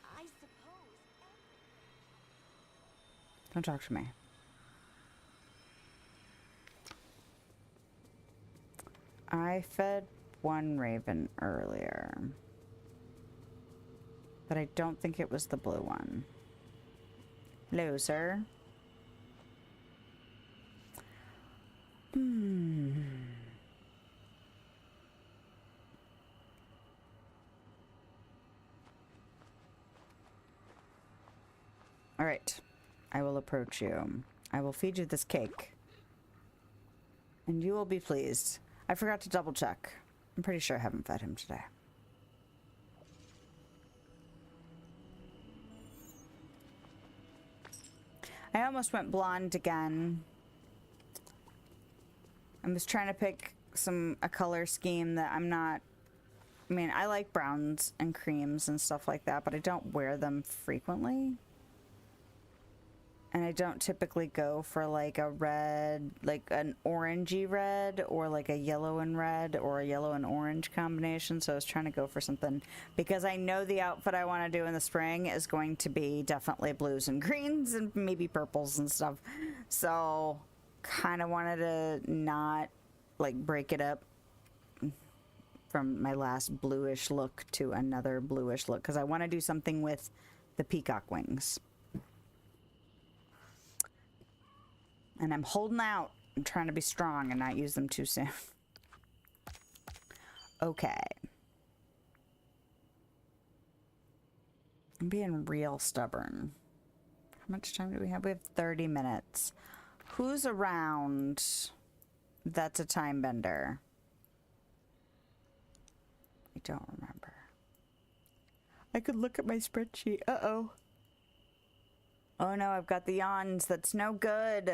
I suppose. Don't talk to me. I fed one raven earlier. But I don't think it was the blue one. Hello, sir. All right. I will approach you. I will feed you this cake. And you will be pleased. I forgot to double check. I'm pretty sure I haven't fed him today. I almost went blonde again. I was trying to pick a color scheme that I'm not... I mean, I like browns and creams and stuff like that, but I don't wear them frequently. And I don't typically go for like a red, like an orangey red, or like a yellow and red, or a yellow and orange combination. So I was trying to go for something, because I know the outfit I want to do in the spring is going to be definitely blues and greens and maybe purples and stuff. So kind of wanted to not like break it up from my last bluish look to another bluish look, because I want to do something with the peacock wings. And I'm holding out. I'm trying to be strong and not use them too soon. Okay. I'm being real stubborn. How much time do we have? We have 30 minutes. Who's around that's a time bender? I don't remember. I could look at my spreadsheet. Uh-oh. Oh no, I've got the yawns. That's no good.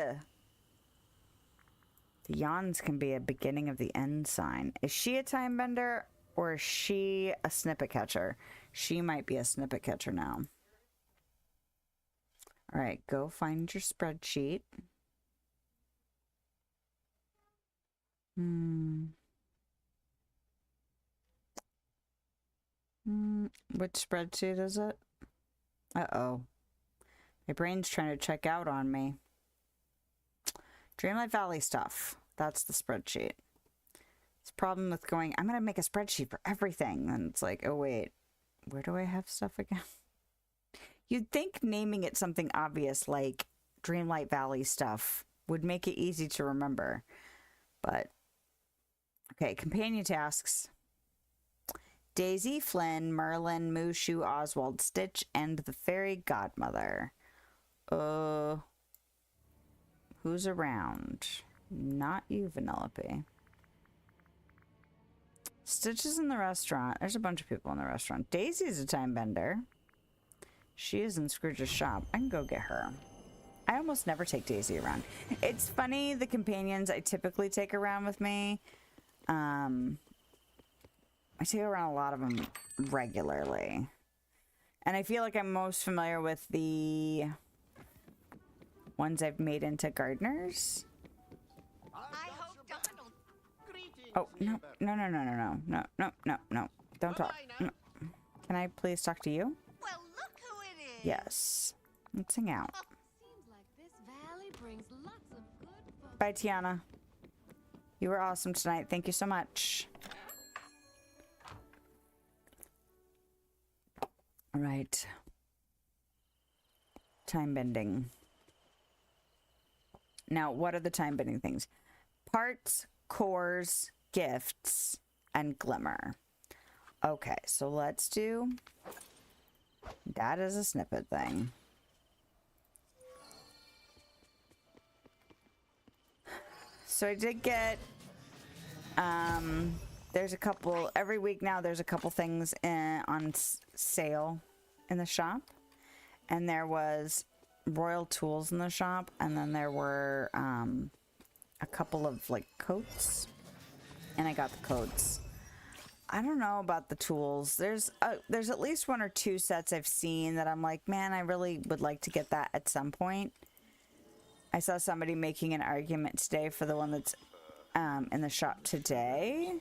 The yawns can be a beginning of the end sign. Is she a time bender or is she a snippet catcher? She might be a snippet catcher now. All right, go find your spreadsheet. Which spreadsheet is it? Uh-oh. My brain's trying to check out on me. Dreamlight Valley stuff. That's the spreadsheet. It's a problem with going, I'm going to make a spreadsheet for everything. And it's like, oh wait, where do I have stuff again? You'd think naming it something obvious like Dreamlight Valley stuff would make it easy to remember. But, okay, companion tasks. Daisy, Flynn, Merlin, Mushu, Oswald, Stitch, and the fairy godmother. Who's around? Not you, Vanellope. Stitch is in the restaurant. There's a bunch of people in the restaurant. Daisy's a time bender. She is in Scrooge's shop. I can go get her. I almost never take Daisy around. It's funny, the companions I typically take around with me. I take around a lot of them regularly. And I feel like I'm most familiar with the ones I've made into gardeners. I hope Donald. Oh, no. Don't talk. No. Can I please talk to you? Well, look who it is. Yes. Let's hang out. Seems like this valley brings lots of good folks. Bye, Tiana. You were awesome tonight. Thank you so much. All right. Time bending. Now, what are the time bending things? Parts, cores, gifts, and glimmer. Okay, so let's do... That is a snippet thing. So I did get... there's a couple... Every week now, there's a couple things on sale in the shop. And there was royal tools in the shop, and then there were a couple of like coats, and I got the coats. I don't know about the tools. There's at least one or two sets I've seen that I'm like, man, I really would like to get that at some point. I saw somebody making an argument today for the one that's in the shop today.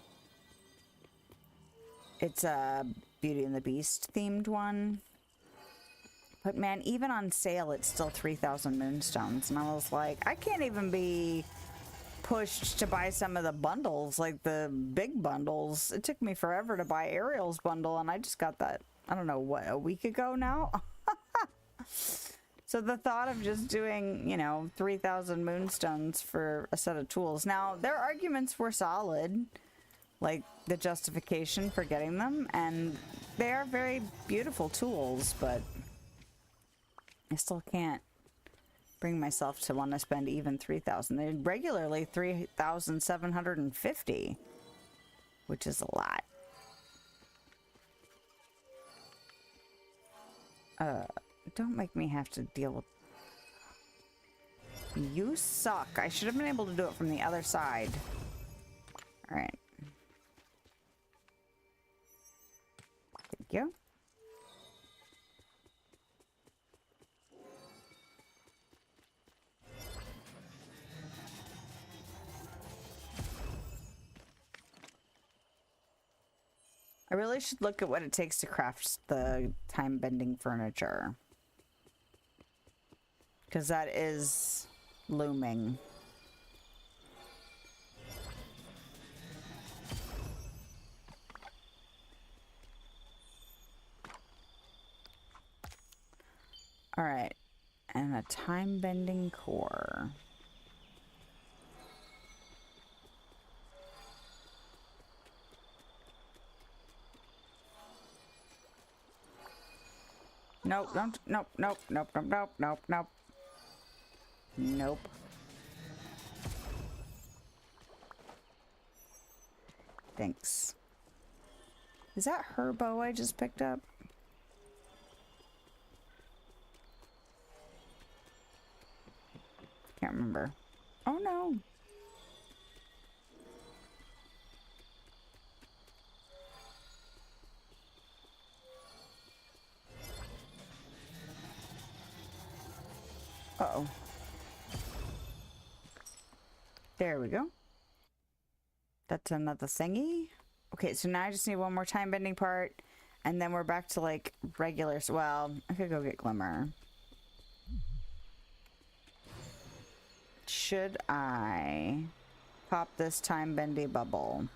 It's a Beauty and the Beast themed one. But man, even on sale, it's still 3,000 moonstones. And I was like, I can't even be pushed to buy some of the bundles, like the big bundles. It took me forever to buy Ariel's bundle, and I just got that, I don't know, what, a week ago now? So the thought of just doing, you know, 3,000 moonstones for a set of tools. Now, their arguments were solid, like the justification for getting them, and they are very beautiful tools, but I still can't bring myself to want to spend even 3,000. They're regularly 3,750, which is a lot. Don't make me have to deal with... You suck. I should have been able to do it from the other side. Alright. Thank you. I really should look at what it takes to craft the time-bending furniture. Because that is looming. Alright. And a time-bending core. Nope, don't, nope, nope, nope, nope, nope, nope, nope. Nope. Thanks. Is that her bow I just picked up? Can't remember. Oh no. Uh-oh. There we go. That's another thingy. Okay, so now I just need one more time bending part, and then we're back to like regular. Well, I could go get Glimmer. Should I pop this time bendy bubble?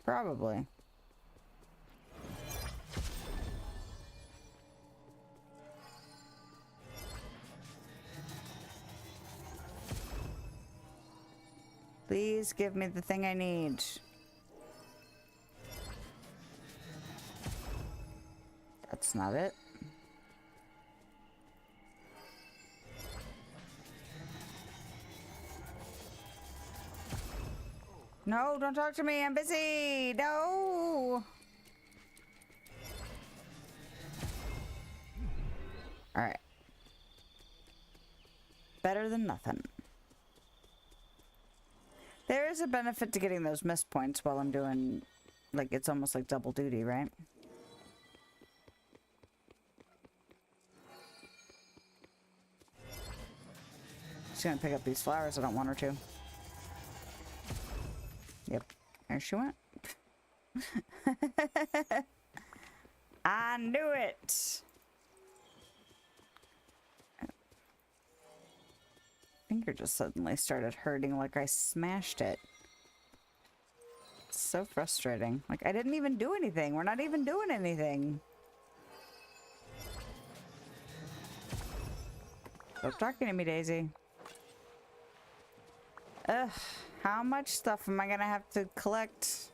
Probably. Please give me the thing I need. That's not it. No, don't talk to me. I'm busy. No. All right. Better than nothing. There is a benefit to getting those miss points while I'm doing, like, it's almost like double duty, right? She's gonna pick up these flowers. I don't want her to. Yep. There she went. I knew it! Finger just suddenly started hurting like I smashed it. It's so frustrating. Like, I didn't even do anything. We're not even doing anything. Stop talking to me, Daisy. Ugh. How much stuff am I gonna have to collect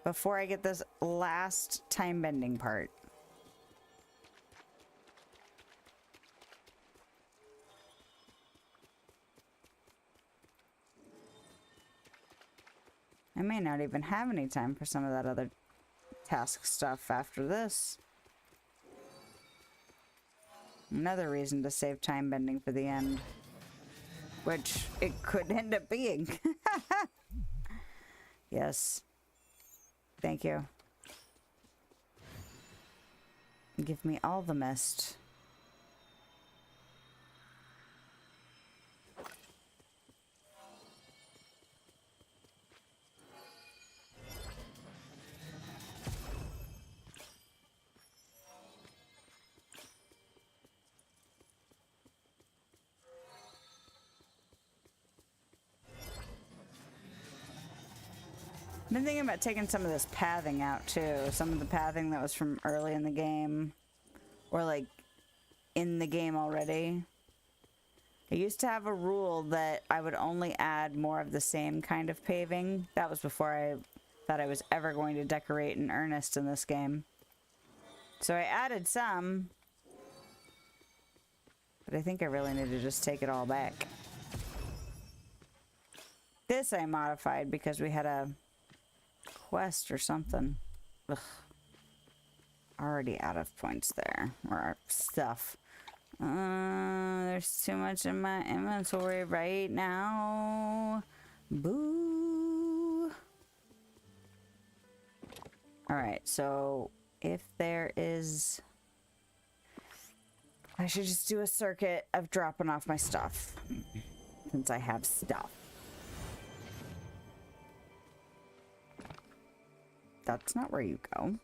before I get this last time bending part? I may not even have any time for some of that other task stuff after this. Another reason to save time bending for the end. Which it could end up being. Yes. Thank you. Give me all the mist. I've been thinking about taking some of this pathing out too. Some of the pathing that was from early in the game. Or like in the game already. I used to have a rule that I would only add more of the same kind of paving. That was before I thought I was ever going to decorate in earnest in this game. So I added some. But I think I really need to just take it all back. This I modified because we had a quest or something. Ugh. Already out of points there. Or stuff. There's too much in my inventory right now. Boo. Alright, so if there is... I should just do a circuit of dropping off my stuff. Since I have stuff. That's not where you go.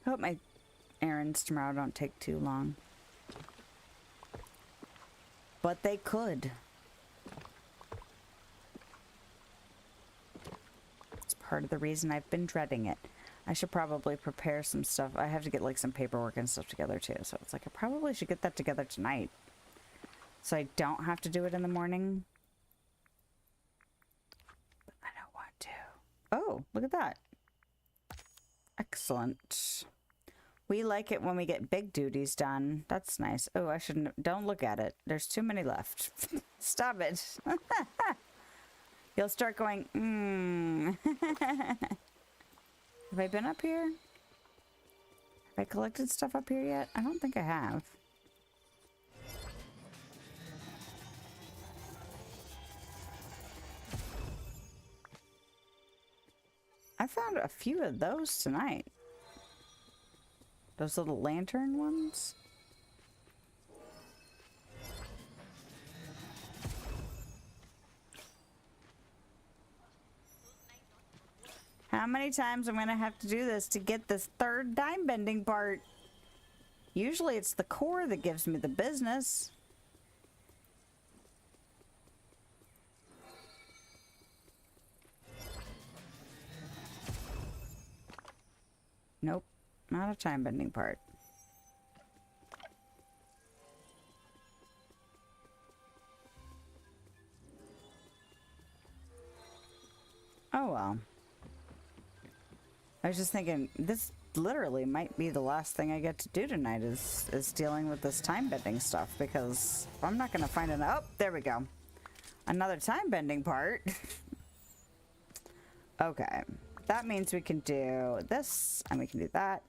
Hope my errands tomorrow don't take too long. But they could. It's part of the reason I've been dreading it. I should probably prepare some stuff. I have to get like some paperwork and stuff together too. So it's like I probably should get that together tonight. So I don't have to do it in the morning. But I don't want to. Oh, look at that. Excellent. We like it when we get big duties done. That's nice. Oh, I shouldn't. Don't look at it. There's too many left. Stop it. You'll start going, Have I been up here? Have I collected stuff up here yet? I don't think I have. I found a few of those tonight. Those little lantern ones. How many times I'm going to have to do this to get this third time bending part? Usually it's the core that gives me the business. Nope. Not a time bending part. Oh well. I was just thinking, this literally might be the last thing I get to do tonight is dealing with this time bending stuff, because I'm not gonna find an oh, there we go. Another time bending part. Okay. That means we can do this and we can do that.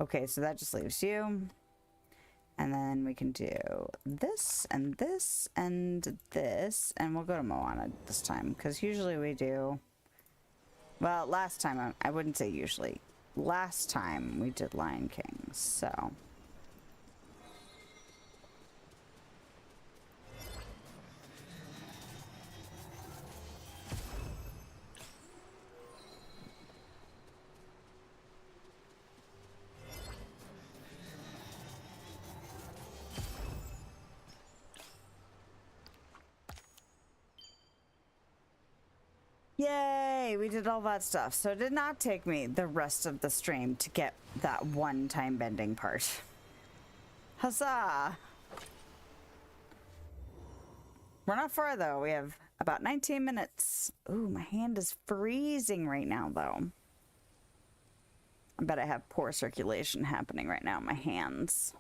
Okay, so that just leaves you. And then we can do this and this and this. And we'll go to Moana this time. Because usually we do... Well, last time, I wouldn't say usually. Last time we did Lion King, so... Yay! We did all that stuff. So it did not take me the rest of the stream to get that one time bending part. Huzzah! We're not far though. We have about 19 minutes. Ooh, my hand is freezing right now though. I bet I have poor circulation happening right now in my hands.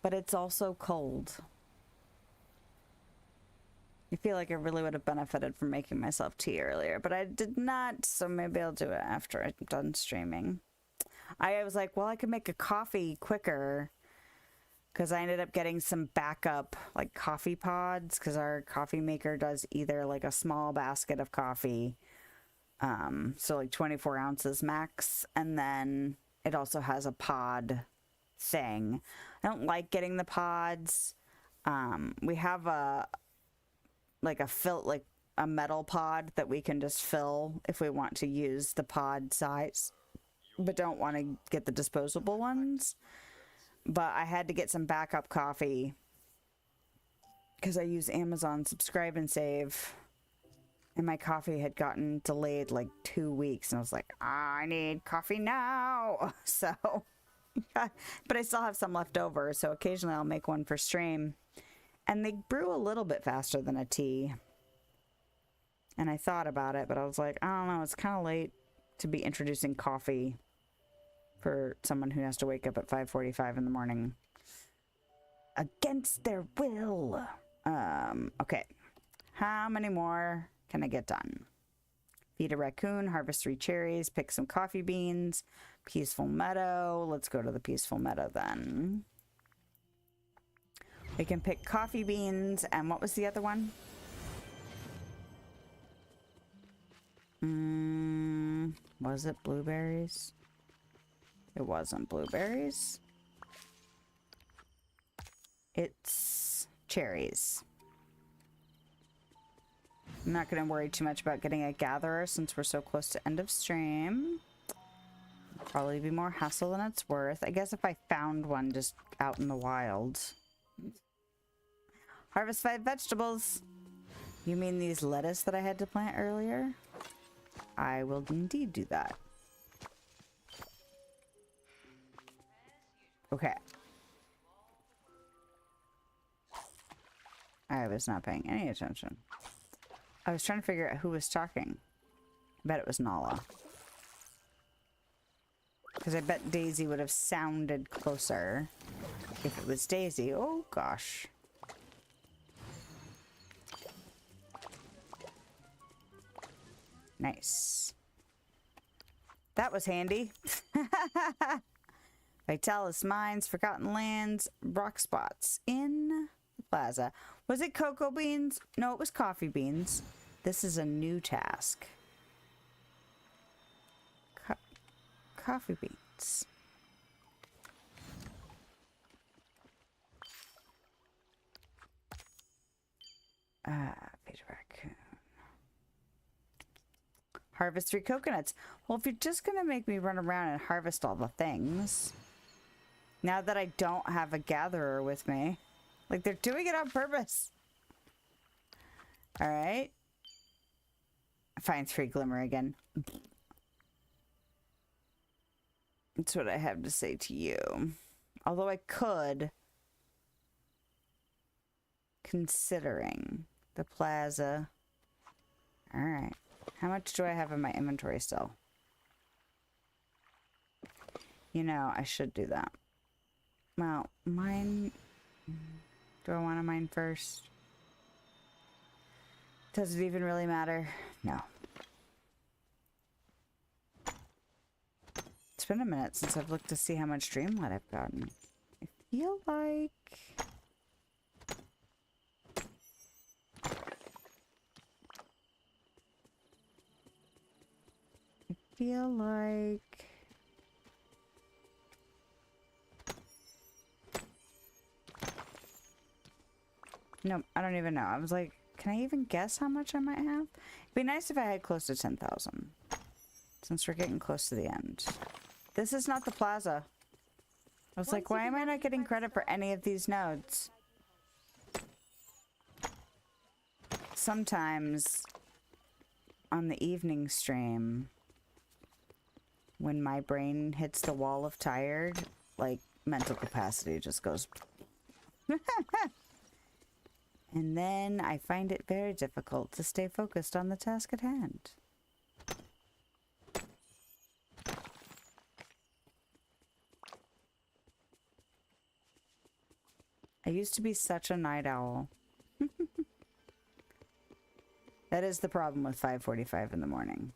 But it's also cold. I feel like I really would have benefited from making myself tea earlier, but I did not, so maybe I'll do it after I'm done streaming. I was like, well, I could make a coffee quicker, because I ended up getting some backup, like, coffee pods, because our coffee maker does either, like, a small basket of coffee, so, like, 24 ounces max, and then it also has a pod thing. I don't like getting the pods. We have a metal pod that we can just fill if we want to use the pod size, but don't want to get the disposable ones. But I had to get some backup coffee because I use Amazon Subscribe and Save, and my coffee had gotten delayed like 2 weeks, and I was like, I need coffee now. So, but I still have some left over, so occasionally I'll make one for stream. And they brew a little bit faster than a tea. And I thought about it, but I was like, I don't know, it's kind of late to be introducing coffee for someone who has to wake up at 5:45 in the morning against their will. Okay. How many more can I get done? Feed a raccoon, harvest 3 cherries, pick some coffee beans, peaceful meadow. Let's go to the peaceful meadow then. We can pick coffee beans, and what was the other one? Was it blueberries? It wasn't blueberries. It's cherries. I'm not going to worry too much about getting a gatherer since we're so close to end of stream. Probably be more hassle than it's worth. I guess if I found one just out in the wild. Harvest 5 vegetables. You mean these lettuce that I had to plant earlier? I will indeed do that. Okay. I was not paying any attention. I was trying to figure out who was talking. I bet it was Nala. Because I bet Daisy would have sounded closer if it was Daisy. Oh, gosh. Nice. That was handy. Vitalis Mines, Forgotten Lands, rock spots in the plaza. Was it cocoa beans? No, it was coffee beans. This is a new task. Coffee beans. Peter Raccoon. Harvest 3 coconuts. Well, if you're just gonna make me run around and harvest all the things, now that I don't have a gatherer with me, like they're doing it on purpose. All right. Find 3 glimmer again. That's what I have to say to you. Although I could, considering the plaza. All right. How much do I have in my inventory still? You know, I should do that. Well, mine... Do I want to mine first? Does it even really matter? No. It's been a minute since I've looked to see how much Dreamlight I've gotten. I feel like... No, I don't even know. I was like, can I even guess how much I might have? It'd be nice if I had close to 10,000. Since we're getting close to the end. This is not the plaza. I was like, why am I not getting credit for any of these nodes? Sometimes on the evening stream, when my brain hits the wall of tired, like mental capacity just goes. And then I find it very difficult to stay focused on the task at hand. I used to be such a night owl. That is the problem with 5:45 in the morning.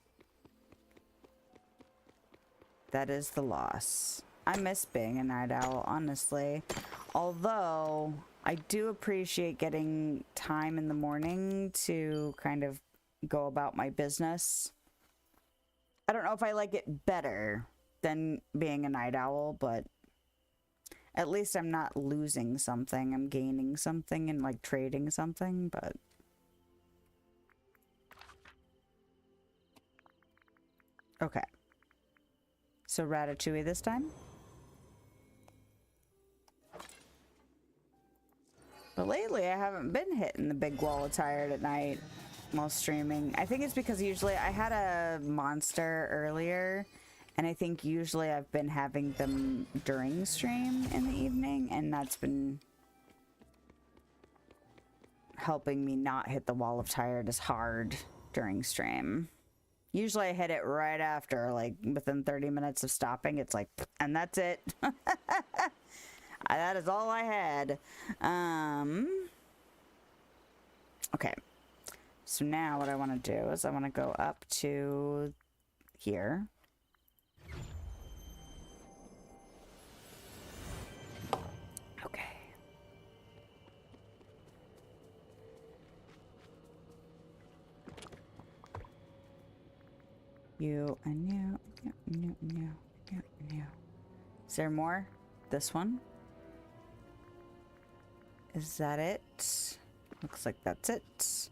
That is the loss. I miss being a night owl, honestly. Although, I do appreciate getting time in the morning to kind of go about my business. I don't know if I like it better than being a night owl, but At least I'm not losing something. I'm gaining something and like trading something, but... Okay. So Ratatouille this time? But lately I haven't been hitting the big wall of tired at night while streaming. I think it's because usually I had a monster earlier, and I think usually I've been having them during stream in the evening, and that's been helping me not hit the wall of tired as hard during stream. Usually I hit it right after, like within 30 minutes of stopping. It's like, and that's it. That is all I had. Okay. So now what I want to do is I want to go up to here. Okay. You and you. Is there more? This one? Is that it? Looks like that's it.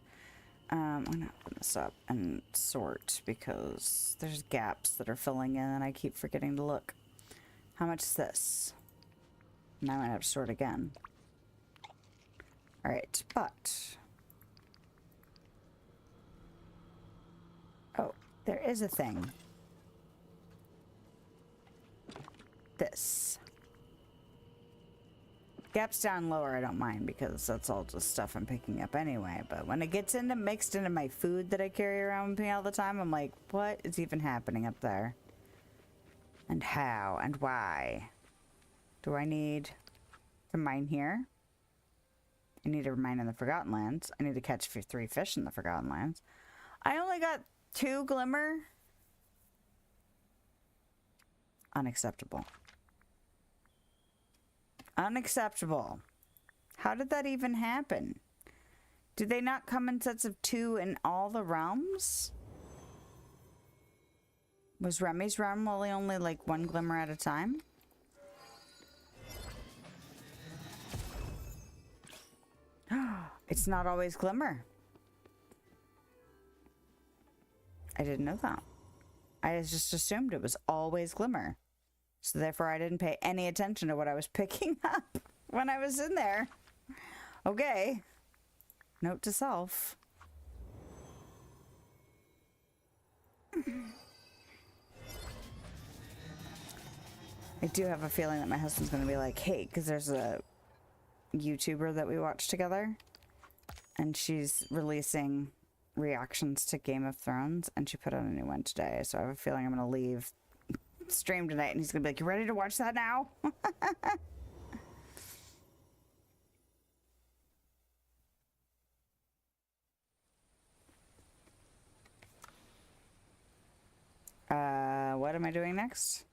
I'm gonna open this up and sort because there's gaps that are filling in and I keep forgetting to look. How much is this? Now I have to sort again. Alright, but... Oh, there is a thing. This. Gaps down lower I don't mind because that's all just stuff I'm picking up anyway, but when it gets mixed into my food that I carry around with me all the time, I'm like, what is even happening up there? And how and why? Do I need to mine here? I need to mine in the Forgotten Lands. I need to catch 3 fish in the Forgotten Lands. I only got 2 glimmer. Unacceptable. Unacceptable. How did that even happen? Did they not come in sets of 2 in all the realms? Was Remy's realm only like 1 glimmer at a time? It's not always glimmer. I didn't know that. I just assumed it was always glimmer. So therefore I didn't pay any attention to what I was picking up when I was in there. Okay. Note to self. I do have a feeling that my husband's going to be like, hey, because there's a YouTuber that we watch together, and she's releasing reactions to Game of Thrones, and she put out a new one today, so I have a feeling I'm going to leave stream tonight and he's going to be like, you ready to watch that now? What am I doing next?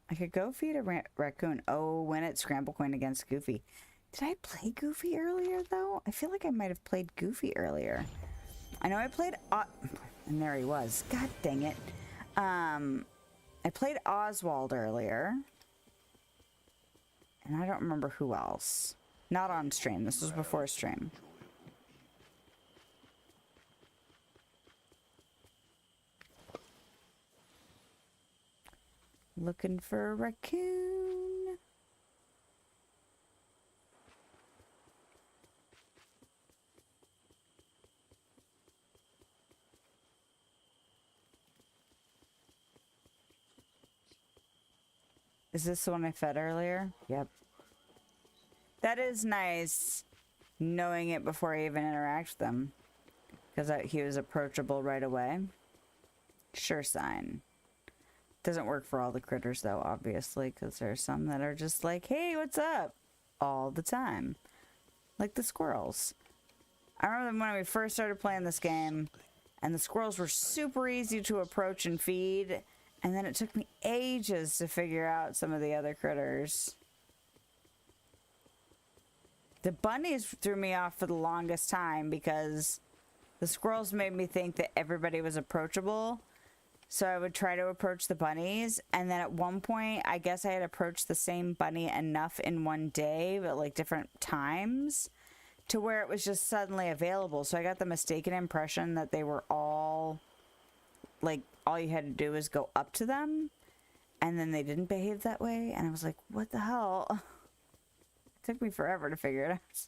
I could go feed a raccoon. Oh, win it Scramble Coin against Goofy. Did I play Goofy earlier, though? I feel like I might have played Goofy earlier. I know I played... and there he was. God dang it. I played Oswald earlier. And I don't remember who else. Not on stream. This was before stream. Looking for a raccoon. Is this the one I fed earlier? Yep. That is nice, knowing it before I even interact with them. Because he was approachable right away. Sure sign. Doesn't work for all the critters, though, obviously, because there's some that are just like, hey, what's up? All the time. Like the squirrels. I remember when we first started playing this game, and the squirrels were super easy to approach and feed, and then it took me ages to figure out some of the other critters. The bunnies threw me off for the longest time because the squirrels made me think that everybody was approachable. So I would try to approach the bunnies, and then at one point, I guess I had approached the same bunny enough in one day, but like different times, to where it was just suddenly available. So I got the mistaken impression that they were all, like, all you had to do was go up to them, and then they didn't behave that way, and I was like, what the hell? It took me forever to figure it out.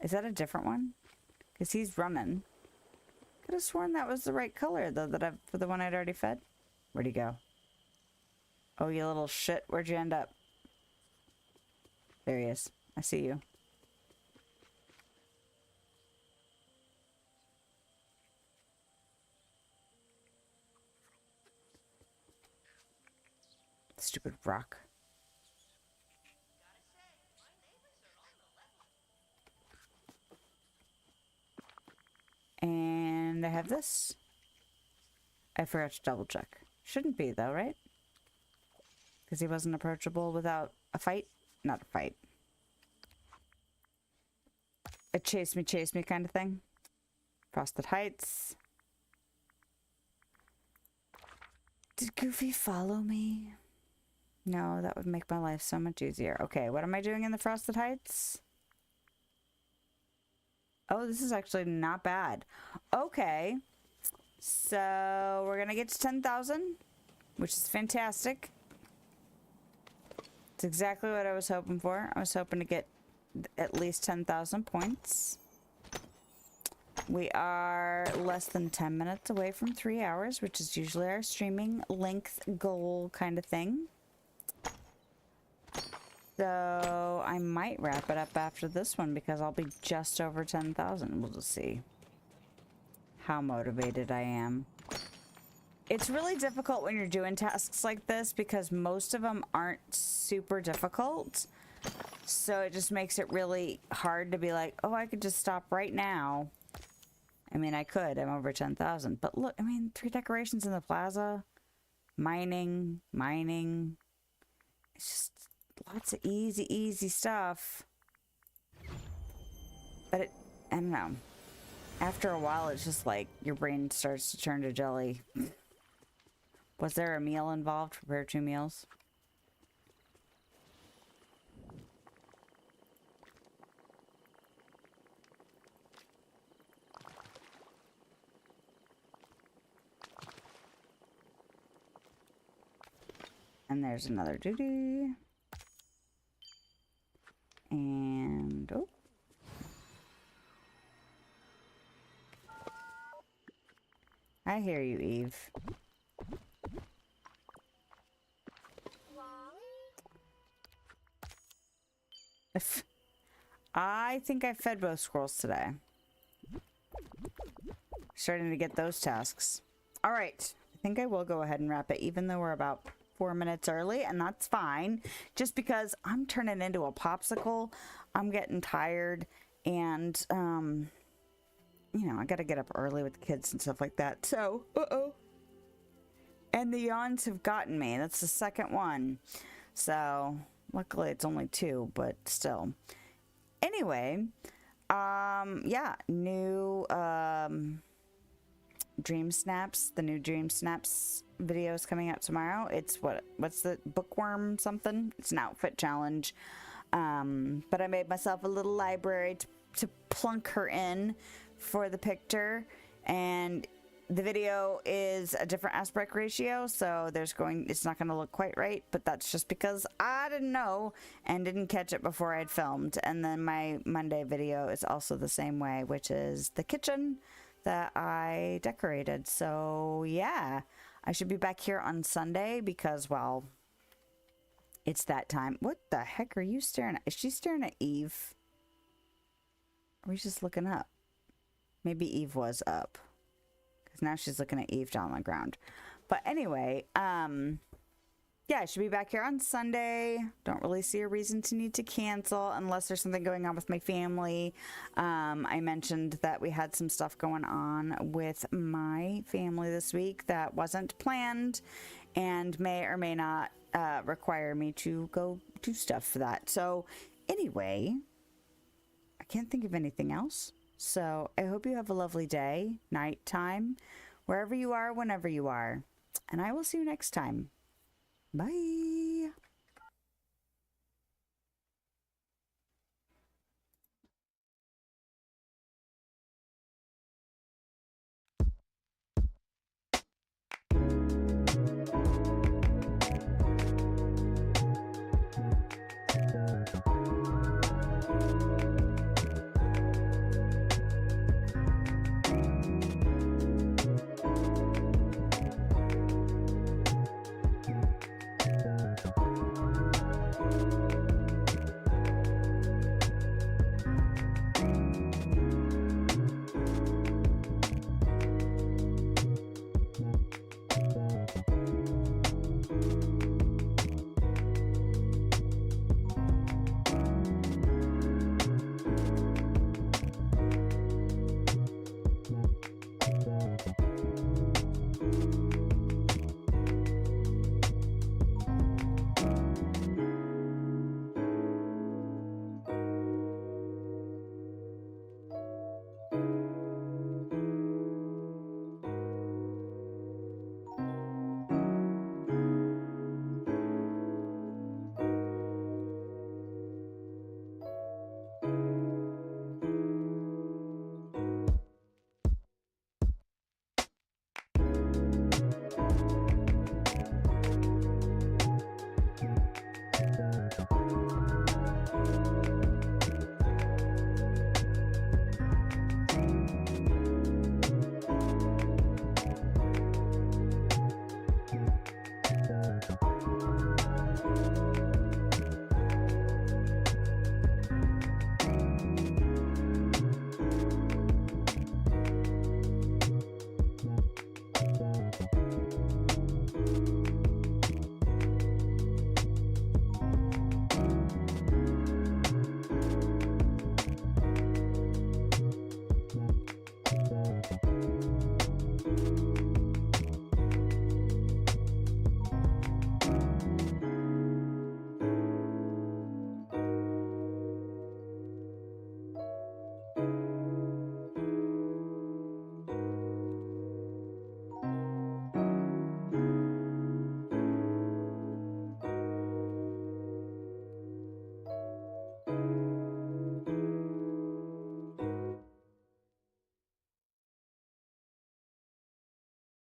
Is that a different one? Because he's running. Could have sworn that was the right color, though, that for the one I'd already fed. Where'd he go? Oh, you little shit. Where'd you end up? There he is. I see you. Stupid rock. And I have this. I forgot to double check. Shouldn't be though, right? Because he wasn't approachable without a fight. Not a fight. A chase me kind of thing. Frosted Heights. Did Goofy follow me? No, that would make my life so much easier. Okay, what am I doing in the Frosted Heights? Oh, this is actually not bad. Okay. So, we're going to get to 10,000, which is fantastic. It's exactly what I was hoping for. I was hoping to get at least 10,000 points. We are less than 10 minutes away from 3 hours, which is usually our streaming length goal kind of thing. So I might wrap it up after this one because I'll be just over 10,000. We'll just see how motivated I am. It's really difficult when you're doing tasks like this because most of them aren't super difficult. So it just makes it really hard to be like, oh, I could just stop right now. I mean, I could. I'm over 10,000. But look, I mean, 3 decorations in the plaza. Mining. It's just lots of easy stuff. But I don't know. After a while, it's just like your brain starts to turn to jelly. Was there a meal involved? Prepare 2 meals? And there's another duty. And oh. I hear you, Eve. I think I fed both squirrels today. Starting to get those tasks. All right. I think I will go ahead and wrap it, even though we're about 4 minutes early, and that's fine. Just because I'm turning into a popsicle. I'm getting tired, and, you know, I gotta get up early with the kids and stuff like that. So, and the yawns have gotten me. That's the second one. So, luckily it's only 2, but still. Anyway, yeah, new, Dream Snaps, the new Dream Snaps video is coming out tomorrow. It's what's the bookworm something? It's an outfit challenge. But I made myself a little library to plunk her in for the picture, and the video is a different aspect ratio, so it's not going to look quite right, but that's just because I didn't know and didn't catch it before I'd filmed. And then my Monday video is also the same way, which is the kitchen that I decorated. So yeah, I should be back here on Sunday because, well, it's that time. What the heck are you staring at? Is she staring at Eve? Or are we just looking up? Maybe Eve was up. Because now she's looking at Eve down on the ground. But anyway, yeah, I should be back here on Sunday. Don't really see a reason to need to cancel unless there's something going on with my family. I mentioned that we had some stuff going on with my family this week that wasn't planned and may or may not require me to go do stuff for that. So anyway, I can't think of anything else. So I hope you have a lovely day, nighttime, wherever you are, whenever you are. And I will see you next time. Bye.